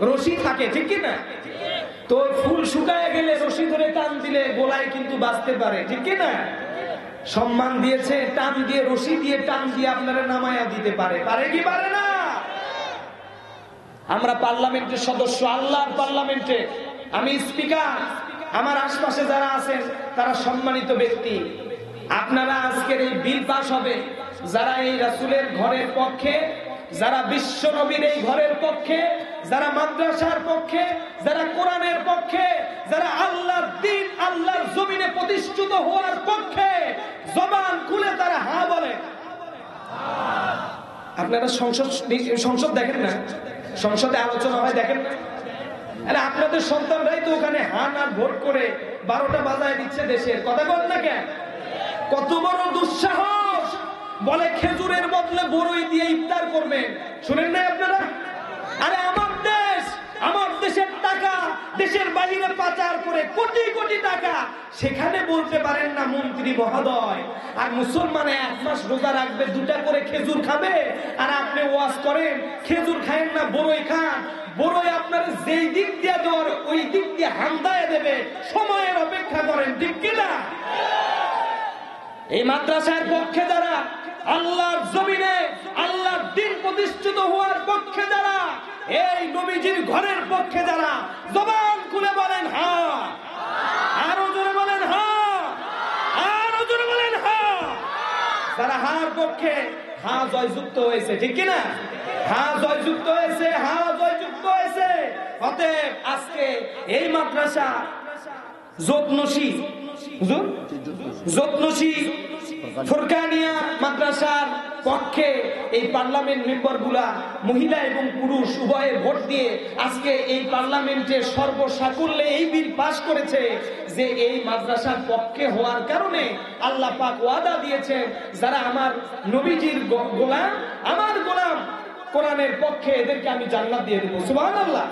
রশি থাকে, ঠিক কিনা? তো ফুল শুকায় গেলে রশি ধরে টান দিলে গোলায় কিন্তু বাঁচতে পারে, ঠিক কি না? সম্মান দিয়েছে, টান দিয়ে রশি দিয়ে টান দিয়ে আপনারা নামায়া দিতে পারে, পারে কি পারে না? আমরা পার্লামেন্টের সদস্য, আল্লাহর পার্লামেন্টে, আমি স্পিকার, আমার আশপাশে যারা আছেন তারা সম্মানিত ব্যক্তি। আপনারা আজকের এই বিল পাস হবে, যারা এই রাসূলের ঘরের পক্ষে, যারা বিশ্ব নবীর এই ঘরের পক্ষে, যারা মাদ্রাসার পক্ষে, যারা কোরআনের পক্ষে, যারা আল্লাহর দ্বীন আল্লাহর জমিনে প্রতিষ্ঠিত হওয়ার পক্ষে, জবান খুলে তারা হা বলে। আপনারা সংসদ দেখেন না? সংসদে আলোচনা হয়, দেখেন না? আরে আপনাদের সন্তানরাই তো ওখানে হান আর ভোট করে 12টা বাজায় দিচ্ছে দেশের, কথা বলেন না কেন? কত বড় দুঃসাহস! বলে খেজুরের বদলে বড়ই দিয়ে ইফতার করবেন, শুনেন না আপনারা? আরে আমার দেশ, আমার দেশের টাকা দেশের বাইরে পাচার করে কোটি কোটি টাকা, সেখানে বলতে পারেন না মন্ত্রী মহোদয়? আর মুসলমানে 1 মাস রোজা রাখবে, 2টা করে খেজুর খাবে, আর আপনি ওয়াজ করেন খেজুর খায়েন না বড়ই খান। বড়ই আপনার যেই দিক দিয়ে দেওয়ার ওই দিক দিয়ে হামদায় দেবে, সময়ের অপেক্ষা করেন, ঠিক কিনা? এই মাদ্রাসার পক্ষে যারা, আল্লাহর জমিনে আল্লাহর দ্বীন প্রতিষ্ঠিত হওয়ার পক্ষে যারা, এই নবীজির ঘরের পক্ষে যারা, জবান খুলে বলেন হ্যাঁ, আরো জোরে বলেন হ্যাঁ, আরো জোরে বলেন হ্যাঁ। যারা হার পক্ষে, হ্যাঁ জয়যুক্ত হয়েছে, ঠিক কিনা? হ্যাঁ জয়যুক্ত হয়েছে, হ্যাঁ জয়যুক্ত হয়েছে। অতএব আজকে এই মাদ্রাসা যত্নশী ফুরকানিয়া মাদ্রাসার পক্ষে এই পার্লামেন্ট মেম্বার গুলা মহিলা এবং পুরুষ উভয়ে ভোট দিয়ে আজকে এই পার্লামেন্টে সর্বসাকুল্যে এই বিল পাশ করেছে যে এই মাদ্রাসার পক্ষে হওয়ার কারণে আল্লাহ পাক ওয়াদা দিয়েছেন, যারা আমার নবীজির গোলাম, আমার গোলাম কোরআনের পক্ষে, এদেরকে আমি জান্নাত দিয়ে দেবো। সুবহানাল্লাহ।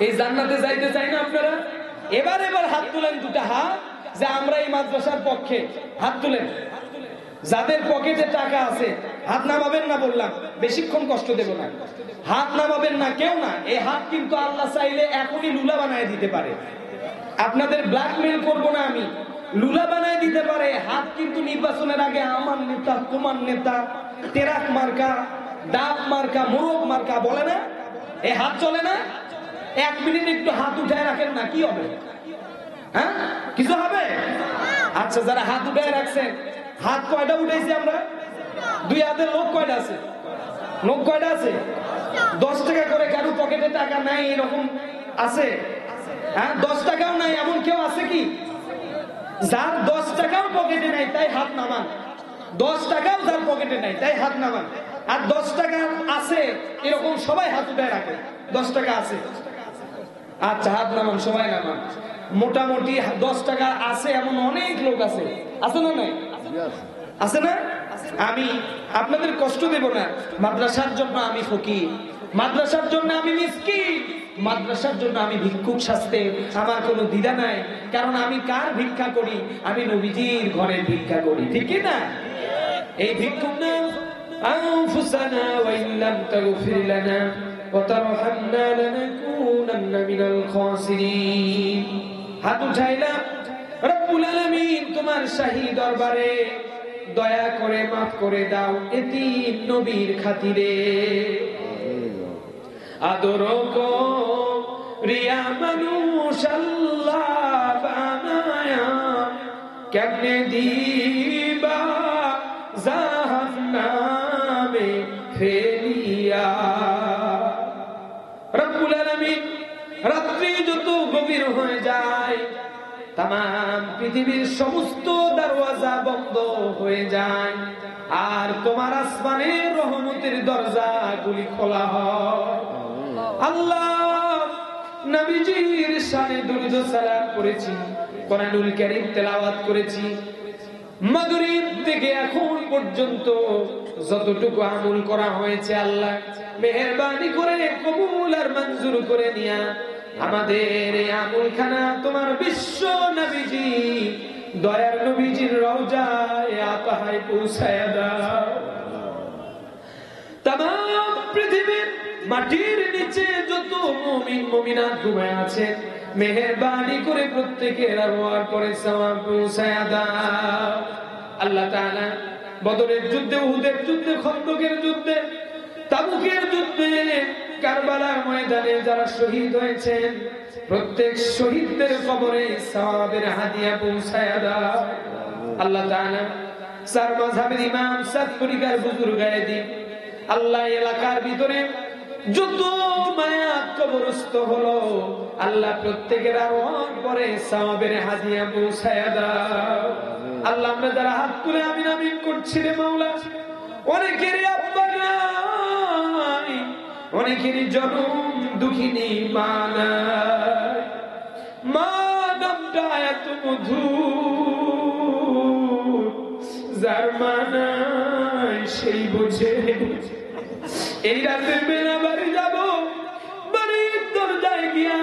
এই জান্নাতে যাইতে চাই না আপনারা? এবার হাত তুলেন, 2টা হাত, যে আমরা এই মাদ্রাসার পক্ষে, হাত তুলেন। যাদের পকেটে টাকা আছে হাত নামাবেন না, বললাম বেশিক্ষণ কষ্ট দেব না, হাত নামাবেন না, কেউ না। এই হাত কিন্তু আল্লাহ চাইলে এখনই লুলা বানায় দিতে পারে, আপনাদের ব্ল্যাকমেল করব না আমি, লুলা বানায় দিতে পারে। হাত কিন্তু নির্বাচনের আগে আমার নেতা, তোমার নেতা, তেরাক মার্কা, ডাব মার্কা, মোরগ মার্কা বলে না? এই হাত চলে না? 1 মিনিট একটু হাত উঠায় রাখেন না, কি হবে? হ্যাঁ, কিছু হবে? আচ্ছা, যারা হাত উঠায় রাখছেন, হাত কয়টা উঠাইছি আমরা? 2 হাতের লোক কয়টা আছে? লোক কয়টা আছে? 10 টাকা করে কারো পকেটে টাকা নাই এরকম আছে? হ্যাঁ, 10 টাকাও নাই এমন কেউ আছে কি? যার 10 টাকাও পকেটে নাই তাই হাত নামান। 10 টাকাও যার পকেটে নাই তাই হাত নামান। আর 10 টাকা আছে এরকম সবাই হাত উঠায় রাখে। 10 টাকা আছে, আচ্ছা হাত নামান, সবাই নামান। মোটামুটি 10 টাকা আছে এমন অনেক লোক আছে, আছে না? নাই আছে না? আমি আপনাদের কষ্ট দেব না। মাদ্রাসার জন্য আমি ফকির, মাদ্রাসার জন্য আমি মিসকিন, মাদ্রাসার জন্য আমি ভিক্ষুক সাজতে আমার কোনো দ্বিধা নাই। কারণ আমি কার ভিক্ষা করি? আমি নবীজির ঘরের ভিক্ষা করি, ঠিক কি না? এই ভিক্ষুক না আনফুসানা ওয়া ইল্লাম তাগফির লানা ওয়া তারহামনা লানাকুনান্না মিনাল খাসিরিন। হাত উঠাইলাম, রব্বুল আলামিন তোমার শাহী দরবারে দয়া করে মাফ করে দাও এতিম নবীর খাতিরে। আদর রিয়া মানুষ আল্লাহ বানায়া, কেমনে দিবা জাহান্নামে ফেলিয়া। রব্বুল আলামিন রাত্রি যত গভীর হয়ে যায়, তাম পৃথিবীর সমস্ত দরওয়াজা বন্ধ হয়ে যায়, আর তোমার আসমানের রহমতের দরজাগুলি খোলা হয়। আল্লাহ নবীজির শানে দুরূদ ও সালাম করেছি, কোরআনুল কারীম তেলাওয়াত করেছি, মাগরিব থেকে এখন পর্যন্ত যতটুকু আমল করা হয়েছে আল্লাহ মেহেরবানি করে কবুল আর মঞ্জুর করে নিয়া আমাদের এই আমলখানা তোমার বিশ্ব নবীজি দয়ার নবীজির রওজায়ে আতাহায় পৌঁছায়া দাও। তামাম পৃথিবীর মাটির নিচে যত মুমিন মুমিনাত ঘুমায় আছে, মেহেরবানি করে প্রত্যেকের আরওয়ার পরে সওয়াব পৌঁছায়া দাও। আল্লাহ তাআলা বদরের যুদ্ধে, উহুদের যুদ্ধে, খন্দকের যুদ্ধে, তাবুকের যুদ্ধে, কারবালার ময়দানে যারা শহীদ হয়েছেন প্রত্যেক শহীদদের কবরে সওয়াবের হাদিয়া পৌঁছায়া দাও। আল্লাহ তাআলা চার মাযহাবের ইমাম সাত তরিকার বুজুর্গ আলেম আল্লাহ এলাকার ভিতরে যত মায়াত কবরস্থ হলো আল্লাহ প্রত্যেকের আরওয়ার পরে সওয়াবের হাদিয়া পৌঁছায়া দাও। আল্লাহ আমরা যারা হাত তুলে আমিন আমিন করছি রে মাওলা, অনেকেরই আব্বা নাই, অনেকেরই জনম দুঃখিনী মা নাই। মা নামটা এত মধুর, যার মা নাই সেই বোঝে। এই রাতের বেলা বাড়ি যাব, বাড়ির দরজায় গিয়া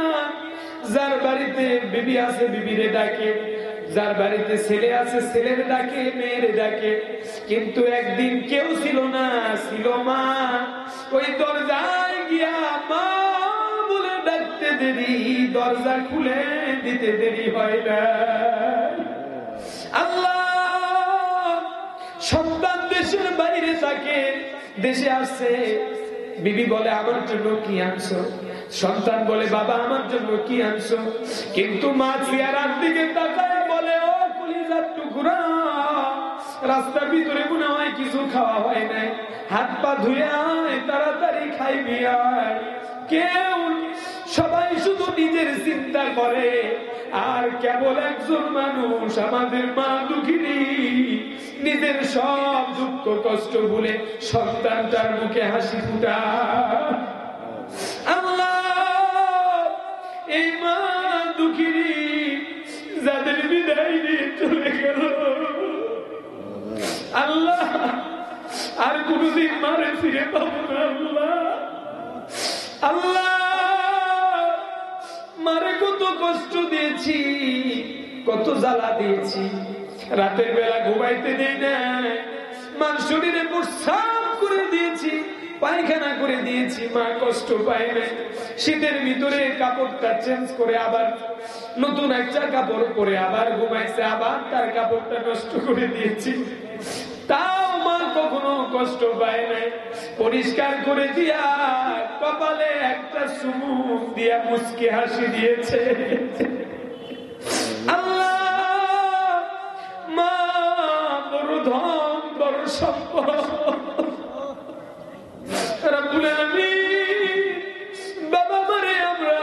যার বাড়িতে বিবি আছে বিবিরে ডাকে, যার বাড়িতে ছেলে আছে ছেলের ডাকে, মেয়ের ডাকে, কিন্তু একদিন কেউ ছিল না, ছিল মা। ওই দরজায় গিয়া মা বলে ডাকতে দেরি, দরজা খুলে দিতে দেরি হয় না। আল্লাহ সন্তান দেশের বাইরে থাকে, দেশে আসছে, বিবি বলে আমার জন্য কি আনছো, সন্তান বলে বাবা আমার জন্য কি আনছো, কিন্তু মা চেহারার দিকে তাকায় বলে ও কলিজার টুকরা, রাস্তার ভিতরে মনে হয় কিছু খাওয়া হয় নাই, হাত পা ধুয়ে আয়, তাড়াতাড়ি খাইবি আয়। কেউ সবাই শুধু নিজের চিন্তা করে, আর কেবল একজন মানুষ আমাদের মা দুঃখিনী, নিজের সব দুঃখ কষ্ট ভুলে সন্তানটার মুখে হাসি ফুটায়। আল্লাহ এই মা দুঃখিনী যাদের বিদায় দিয়ে চলে গেল, আল্লাহ আর কোনদিন মারে ফিরে পাবো না। আল্লাহ আল্লাহ মারে কত কষ্ট দিয়েছি, কত জ্বালা দিয়েছি, রাতের বেলা ঘুমাইতে দেই না, মার শরীরে প্রস্রাব করে দিয়েছি, পায়খানা করে দিয়েছি, মা কষ্ট পায় না। শীতের ভিতরে কাপড়টা চেঞ্জ করে আবার নতুন একটা কাপড় পরে আবার ঘুমাইছে, আবার তার কাপড়টা নষ্ট করে দিয়েছি, তাও মা কখনো কষ্ট পায় না। পরিষ্কার করে দিয়া কপালে একটা চুমুক দিয়া মুচকি হাসি দিয়েছে। আল্লাহ মা বড় ধন, বড় সম্পদ, রব্বুল আলামিন বাবা মারে আমরা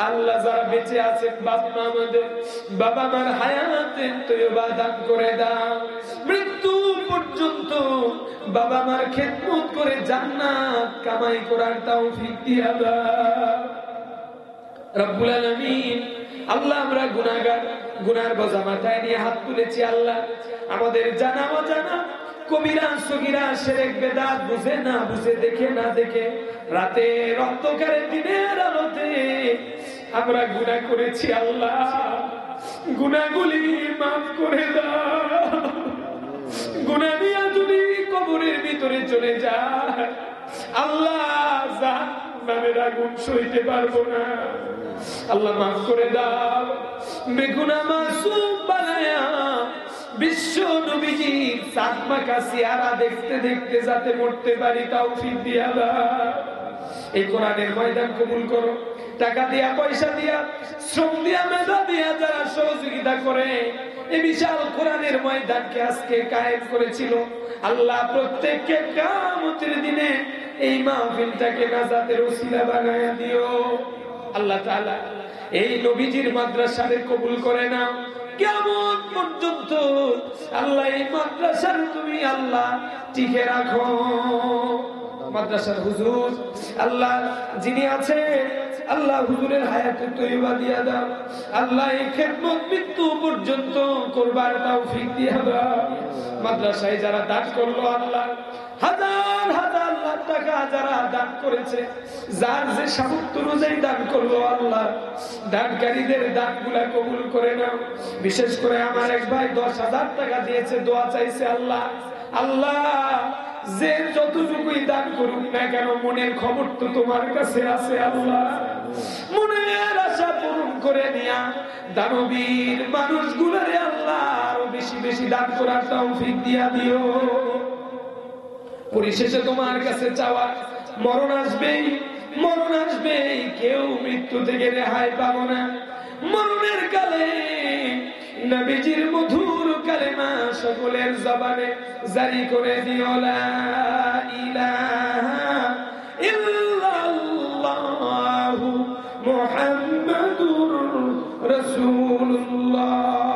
আল্লাহ যারা বেঁচে আছেন বাবা মা আমাদের, বাবা মার হায়াতে তয়্যবা দান করে দাও, মৃত্যু পর্যন্ত বাবা মার খেদমত করে জান্নাত কামাই করার তৌফিক দিয়া দাও রব্বুল আলামিন। আল্লাহ আমরা গুনাহগার, গুনার বোঝা মাথায় নিয়ে হাত তুলেছি। আল্লাহ আমাদের জানা অজানা কবিরা সগীরা শিরক বেদাত বুঝে না বুঝে, দেখে না দেখে, রাতে রক্তকারে দিনের আলোতে আমরা গুনাহ করেছি। আল্লাহ গুনাহগুলি মাফ করে দাও। গুনাহ নিয়ে যদি কবরের ভিতরে চলে যায় আল্লাহ জাহান্নামের আগুন সইতে পারবো না। আল্লাহ মাফ করে দাও, বেগুনাহ মাসুম বানায়া বিশ্ব নবীজির সাতমাকা চেহারা দেখতে দেখতে যাতে মরতে পারি তৌফিক দিয়া দাও। এই কোরআনের ময়দান কবুল করো, টাকা দিয়া, পয়সা দিয়া, শ্রম দিয়া, মেধা দিয়া যারা সহযোগিতা করে এই বিশাল কোরআনের ময়দানকে আজকে কায়েম করেছিল, আল্লাহ প্রত্যেককে কিয়ামতের দিনে এই মাহফিলটাকে নাজাতের ওসিলা বানায়া দিও। আল্লাহ তাআলা এই নবীজির মাদ্রাসাকে কবুল করে নাও কিয়ামত পর্যন্ত। আল্লাহ এই মাদ্রাসার তুমি আল্লাহ টিকে রাখো। মাদ্রাসার হুজুর আল্লাহ যিনি আছে আল্লাহ হুজুরের হায়াতে তয়্যবা দিয়া দাও। আল্লাহ এই খেদমত মৃত্যু পর্যন্ত করবার তৌফিক দিয়া দাও। মাদ্রাসায় যারা দান করলো আল্লাহ হাজার হাজার লাখ টাকা যারা দান করেছে, যার যে সামর্থ্য অনুযায়ী দান করলো আল্লাহ দানকারীদের দানগুলা কবুল করে নাও। বিশেষ করে আমার এক ভাই 10,000 টাকা দিয়েছে, দোয়া চাইছে। আল্লাহ আল্লাহ যে যতটুকুই দান করুক না কেন মনের খবর তো তোমার কাছে আছে আল্লাহ। মনের আশা পূরণ করে নিয়া দানবীর মানুষগুলোরে আল্লাহ আরো বেশি বেশি দান করার তৌফিক দিয়া দিও। পরিশেষে তোমার কাছে চাওয়া, মরণ আসবেই, মরণ আসবেই, কেউ মৃত্যু থেকে রেহাই পাবো না। মরণের কালে নবীজির মধুর কালেমা সকলের জবানে জারি করে দিও, লা ইলাহা ইল্লাল্লাহু মুহাম্মাদুর রাসূলুল্লাহ।